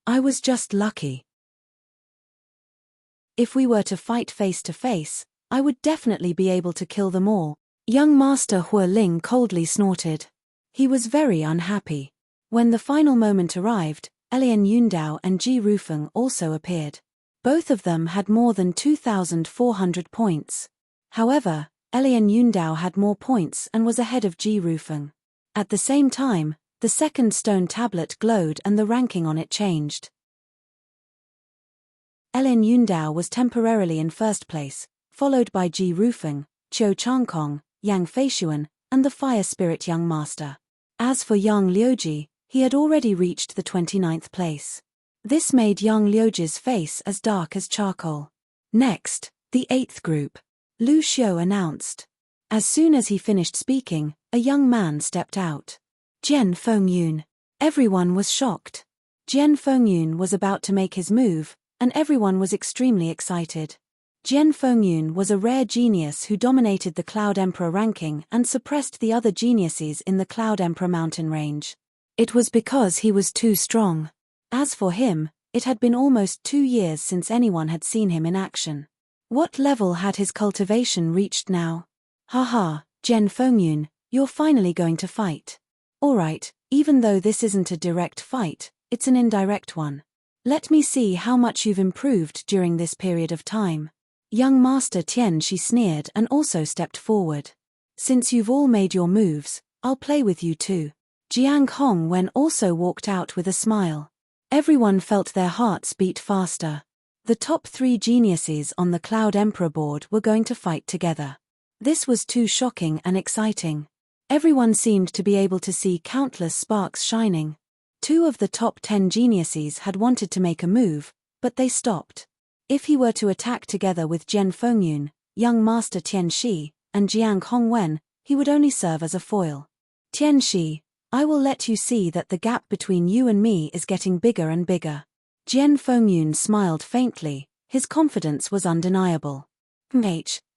[SPEAKER 1] I was just lucky. If we were to fight face to face, I would definitely be able to kill them all. Young Master Huiling coldly snorted. He was very unhappy. When the final moment arrived, Lian Yundao and Ji Rufeng also appeared. Both of them had more than 2,400 points. However, Lian Yundao had more points and was ahead of Ji Rufeng. At the same time, the second stone tablet glowed and the ranking on it changed. Lian Yundao was temporarily in first place, followed by Ji Rufeng, Qiu Changkong, Yang Feishuan, and the fire spirit young master. As for Yang Liuji, he had already reached the 29th place. This made Yang Liuji's face as dark as charcoal. Next, the 8th group. Lu Xiu announced. As soon as he finished speaking, a young man stepped out. Jian Fengyun. Everyone was shocked. Jian Fengyun was about to make his move, and everyone was extremely excited. Jian Fengyun was a rare genius who dominated the Cloud Emperor ranking and suppressed the other geniuses in the Cloud Emperor mountain range. It was because he was too strong. As for him, it had been almost 2 years since anyone had seen him in action. What level had his cultivation reached now? Haha, Jian Fengyun, you're finally going to fight. Alright, even though this isn't a direct fight, it's an indirect one. Let me see how much you've improved during this period of time. Young Master Tian Shi sneered and also stepped forward. Since you've all made your moves, I'll play with you too. Jiang Hongwen also walked out with a smile. Everyone felt their hearts beat faster. The top 3 geniuses on the Cloud Emperor board were going to fight together. This was too shocking and exciting. Everyone seemed to be able to see countless sparks shining. 2 of the top 10 geniuses had wanted to make a move, but they stopped. If he were to attack together with Jian Fengyun, young master Tian Shi, and Jiang Hongwen, he would only serve as a foil. Tian Shi, I will let you see that the gap between you and me is getting bigger and bigger. Jian Fengyun smiled faintly, his confidence was undeniable.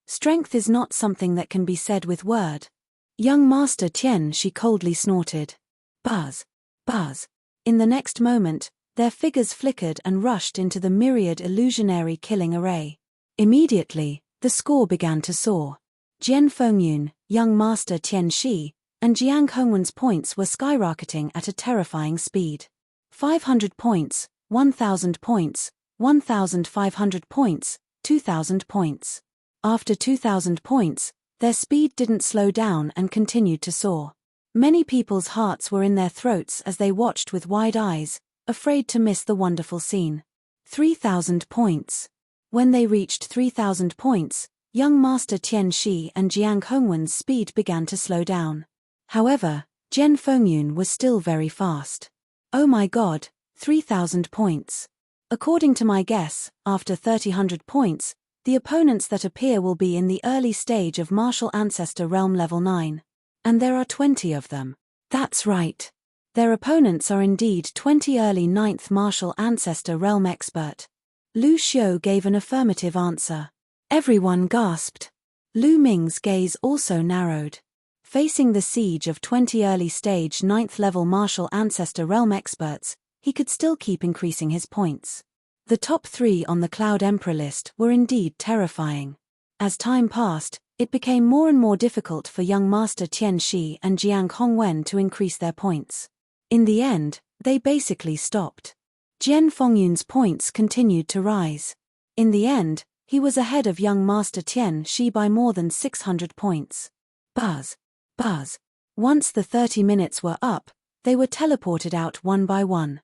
[SPEAKER 1] Strength is not something that can be said with word. Young master Tian Shi coldly snorted. Buzz. Buzz. In the next moment, their figures flickered and rushed into the Myriad illusionary killing array. Immediately, the score began to soar. Jian Fengyun, young master Tian Shi, and Jiang Hongwen's points were skyrocketing at a terrifying speed. 500 points, 1,000 points, 1,500 points, 2,000 points. After 2,000 points, their speed didn't slow down and continued to soar. Many people's hearts were in their throats as they watched with wide eyes, afraid to miss the wonderful scene. 3,000 points. When they reached 3,000 points, young master Tian Shi and Jiang Hongwen's speed began to slow down. However, Jian Fengyun was still very fast. Oh my god, 3,000 points. According to my guess, after 3,000 points, the opponents that appear will be in the early stage of Martial Ancestor Realm Level 9. And there are 20 of them. That's right. Their opponents are indeed 20 early 9th Martial Ancestor Realm Expert. Lu Xiu gave an affirmative answer. Everyone gasped. Lu Ming's gaze also narrowed. Facing the siege of 20 early stage 9th level Martial Ancestor Realm Experts, he could still keep increasing his points. The top 3 on the Cloud Emperor list were indeed terrifying. As time passed, it became more and more difficult for young master Tian Shi and Jiang Hongwen to increase their points. In the end, they basically stopped. Jian Fengyun's points continued to rise. In the end, he was ahead of young master Tian Shi by more than 600 points. Buzz. Buzz. Once the 30 minutes were up, they were teleported out one by one.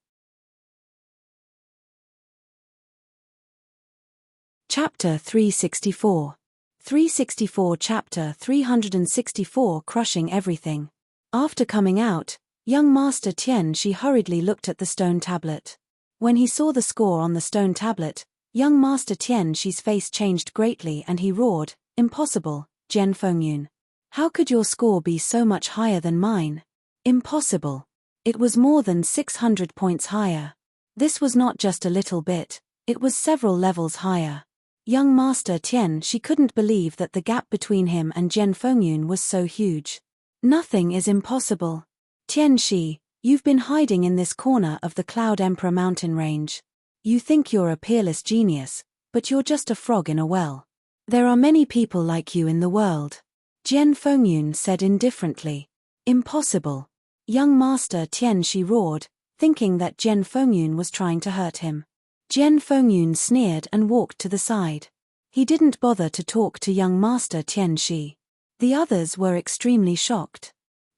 [SPEAKER 1] Chapter 364. 364 Chapter 364 Crushing Everything. After coming out, young master Tian Shi hurriedly looked at the stone tablet. When he saw the score on the stone tablet, young master Tian Shi's face changed greatly and he roared, "Impossible, Jian Fengyun. How could your score be so much higher than mine? Impossible. It was more than 600 points higher. This was not just a little bit, it was several levels higher." Young master Tian Shi couldn't believe that the gap between him and Jian Fengyun was so huge. Nothing is impossible. Tian Shi, you've been hiding in this corner of the Cloud Emperor mountain range. You think you're a peerless genius, but you're just a frog in a well. There are many people like you in the world. Jian Fengyun said indifferently. Impossible. Young master Tian Shi roared, thinking that Jian Fengyun was trying to hurt him. Jian Fengyun sneered and walked to the side. He didn't bother to talk to young master Tian Shi. The others were extremely shocked.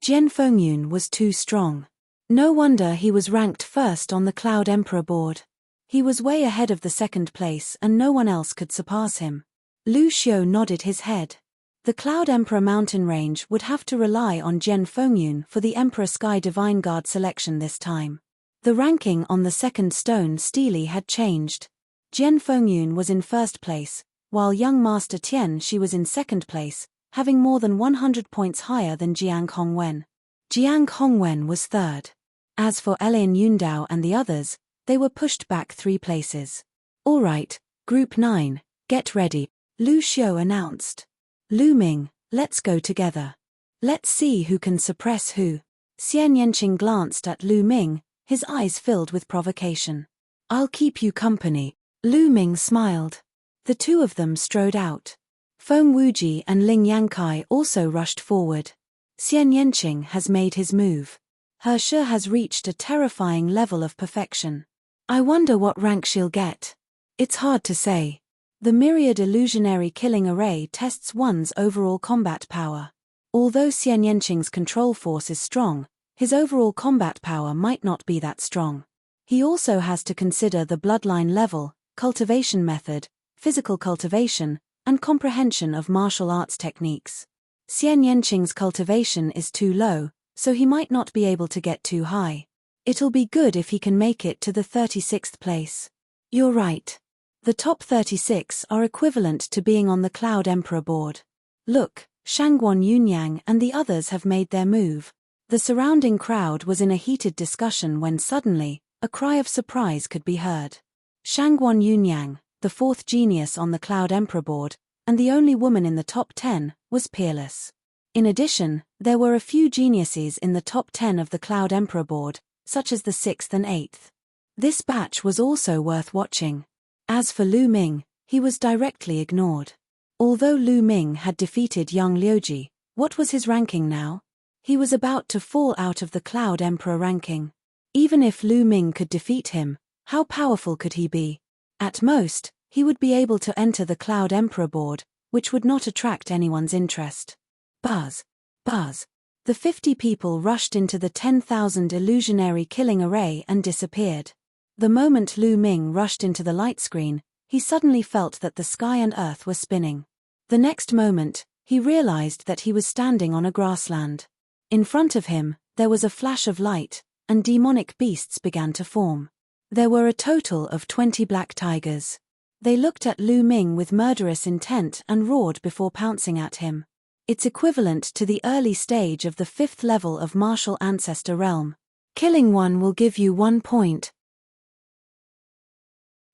[SPEAKER 1] Jian Fengyun was too strong. No wonder he was ranked first on the Cloud Emperor board. He was way ahead of the second place and no one else could surpass him. Lu Xiu nodded his head. The Cloud Emperor mountain range would have to rely on Jian Fengyun for the Emperor Sky Divine Guard selection this time. The ranking on the second stone stele had changed. Jian Fengyun was in first place, while young master Tian Shi was in second place, having more than 100 points higher than Jiang Hongwen. Jiang Hongwen was third. As for Lin Yundao and the others, they were pushed back 3 places. All right, Group 9, get ready, Lu Xiu announced. Lu Ming, let's go together. Let's see who can suppress who. Xian Yanqing glanced at Lu Ming, his eyes filled with provocation. I'll keep you company. Lu Ming smiled. The 2 of them strode out. Feng Wuji and Ling Yankai also rushed forward. Xian Yanqing has made his move. Her Shi has reached a terrifying level of perfection. I wonder what rank she'll get. It's hard to say. The Myriad illusionary killing array tests one's overall combat power. Although Xian Yanqing's control force is strong, his overall combat power might not be that strong. He also has to consider the bloodline level, cultivation method, physical cultivation, and comprehension of martial arts techniques. Xian Yanqing's cultivation is too low, so he might not be able to get too high. It'll be good if he can make it to the 36th place. You're right. The top 36 are equivalent to being on the Cloud Emperor board. Look, Shangguan Yunyang and the others have made their move. The surrounding crowd was in a heated discussion when suddenly, a cry of surprise could be heard. Shangguan Yunyang, the fourth genius on the Cloud Emperor board, and the only woman in the top 10, was peerless. In addition, there were a few geniuses in the top 10 of the Cloud Emperor board, such as the 6th and 8th. This batch was also worth watching. As for Lu Ming, he was directly ignored. Although Lu Ming had defeated Yang Liuji, what was his ranking now? He was about to fall out of the Cloud Emperor ranking. Even if Lu Ming could defeat him, how powerful could he be? At most, he would be able to enter the Cloud Emperor board, which would not attract anyone's interest. Buzz. Buzz. The 50 people rushed into the 10,000 illusionary killing array and disappeared. The moment Lu Ming rushed into the light screen, he suddenly felt that the sky and earth were spinning. The next moment, he realized that he was standing on a grassland. In front of him, there was a flash of light, and demonic beasts began to form. There were a total of 20 black tigers. They looked at Lu Ming with murderous intent and roared before pouncing at him. It's equivalent to the early stage of the 5th level of Martial Ancestor Realm. Killing one will give you 1 point.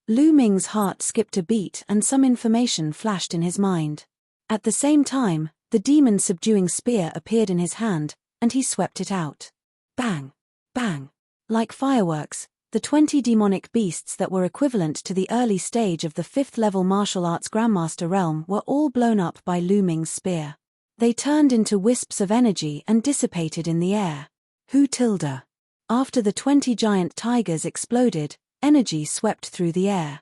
[SPEAKER 1] Lu Ming's heart skipped a beat and some information flashed in his mind. At the same time, the demon-subduing spear appeared in his hand, and he swept it out. Bang! Bang! Like fireworks, the 20 demonic beasts that were equivalent to the early stage of the 5th level martial arts Grandmaster realm were all blown up by Lu Ming's spear. They turned into wisps of energy and dissipated in the air. Hu tilde. After the 20 giant tigers exploded, energy swept through the air.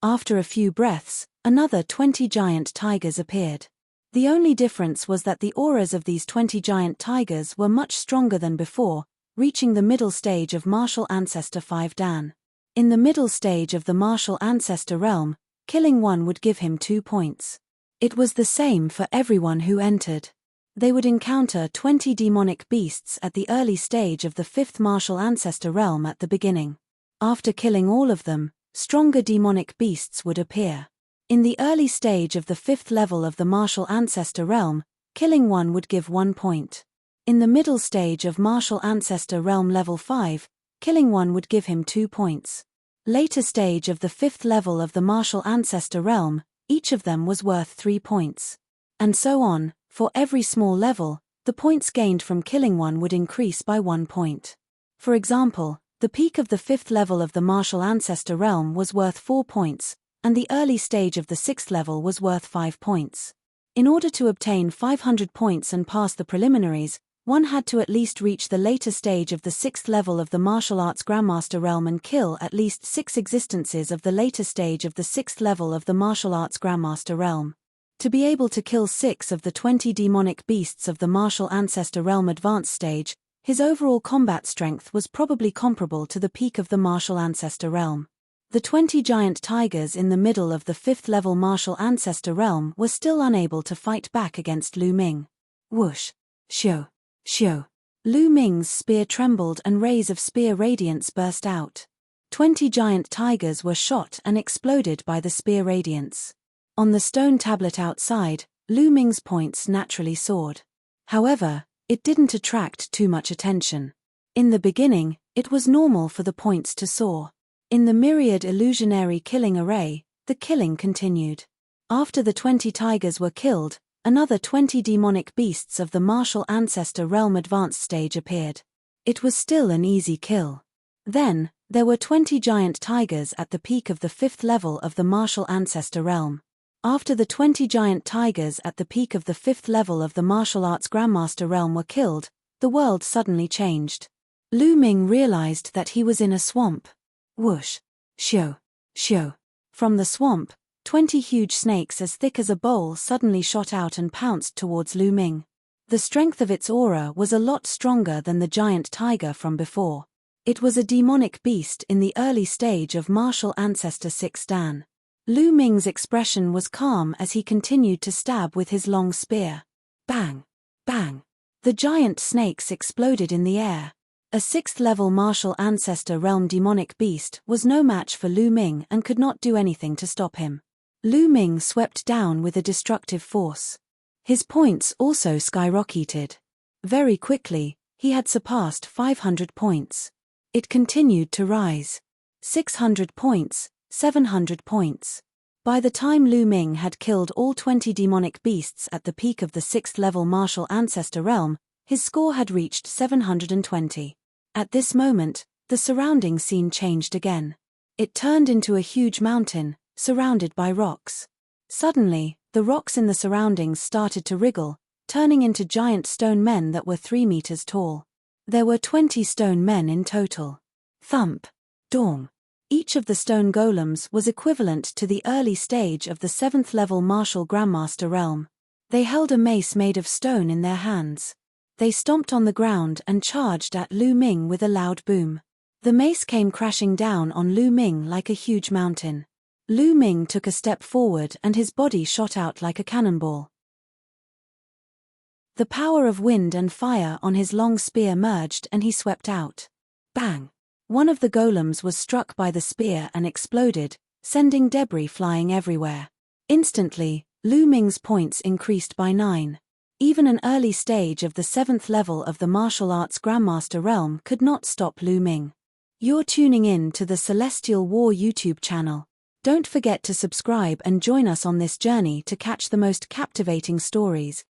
[SPEAKER 1] After a few breaths, another 20 giant tigers appeared. The only difference was that the auras of these 20 giant tigers were much stronger than before, reaching the middle stage of Martial Ancestor 5 Dan. In the middle stage of the Martial Ancestor realm, killing one would give him 2 points. It was the same for everyone who entered. They would encounter 20 demonic beasts at the early stage of the 5th Martial Ancestor realm at the beginning. After killing all of them, stronger demonic beasts would appear. In the early stage of the 5th level of the Martial Ancestor realm, killing one would give 1 point. In the middle stage of Martial Ancestor realm level 5, killing one would give him 2 points. Later stage of the 5th level of the Martial Ancestor realm, each of them was worth 3 points. And so on, for every small level, the points gained from killing one would increase by 1 point. For example, the peak of the 5th level of the Martial Ancestor realm was worth 4 points, and the early stage of the 6th level was worth 5 points. In order to obtain 500 points and pass the preliminaries, one had to at least reach the later stage of the 6th level of the Martial Arts Grandmaster realm and kill at least 6 existences of the later stage of the 6th level of the Martial Arts Grandmaster realm. To be able to kill 6 of the 20 demonic beasts of the Martial Ancestor realm advanced stage, his overall combat strength was probably comparable to the peak of the Martial Ancestor realm. The 20 giant tigers in the middle of the 5th level Martial Ancestor realm were still unable to fight back against Lu Ming. Whoosh! Shio! Shio! Lu Ming's spear trembled and rays of spear radiance burst out. 20 giant tigers were shot and exploded by the spear radiance. On the stone tablet outside, Lu Ming's points naturally soared. However, it didn't attract too much attention. In the beginning, it was normal for the points to soar. In the Myriad illusionary killing array, the killing continued. After the 20 tigers were killed, another 20 demonic beasts of the Martial Ancestor realm advanced stage appeared. It was still an easy kill. Then, there were 20 giant tigers at the peak of the 5th level of the Martial Ancestor realm. After the 20 giant tigers at the peak of the 5th level of the Martial Arts Grandmaster realm were killed, the world suddenly changed. Lu Ming realized that he was in a swamp. Whoosh! Shio! Shio! From the swamp, 20 huge snakes as thick as a bowl suddenly shot out and pounced towards Lu Ming. The strength of its aura was a lot stronger than the giant tiger from before. It was a demonic beast in the early stage of Martial Ancestor 6 Dan. Lu Ming's expression was calm as he continued to stab with his long spear. Bang! Bang! The giant snakes exploded in the air. A 6th-level martial ancestor realm demonic beast was no match for Lu Ming and could not do anything to stop him. Lu Ming swept down with a destructive force. His points also skyrocketed. Very quickly, he had surpassed 500 points. It continued to rise. 600 points, 700 points. By the time Lu Ming had killed all 20 demonic beasts at the peak of the 6th-level martial ancestor realm, his score had reached 720. At this moment, the surrounding scene changed again. It turned into a huge mountain, surrounded by rocks. Suddenly, the rocks in the surroundings started to wriggle, turning into giant stone men that were 3 meters tall. There were 20 stone men in total. Thump! Dong! Each of the stone golems was equivalent to the early stage of the 7th-level martial grandmaster realm. They held a mace made of stone in their hands. They stomped on the ground and charged at Lu Ming with a loud boom. The mace came crashing down on Lu Ming like a huge mountain. Lu Ming took a step forward and his body shot out like a cannonball. The power of wind and fire on his long spear merged and he swept out. Bang! One of the golems was struck by the spear and exploded, sending debris flying everywhere. Instantly, Lu Ming's points increased by 9. Even an early stage of the 7th level of the martial arts grandmaster realm could not stop Lu Ming. You're tuning in to the Celestial War YouTube channel. Don't forget to subscribe and join us on this journey to catch the most captivating stories,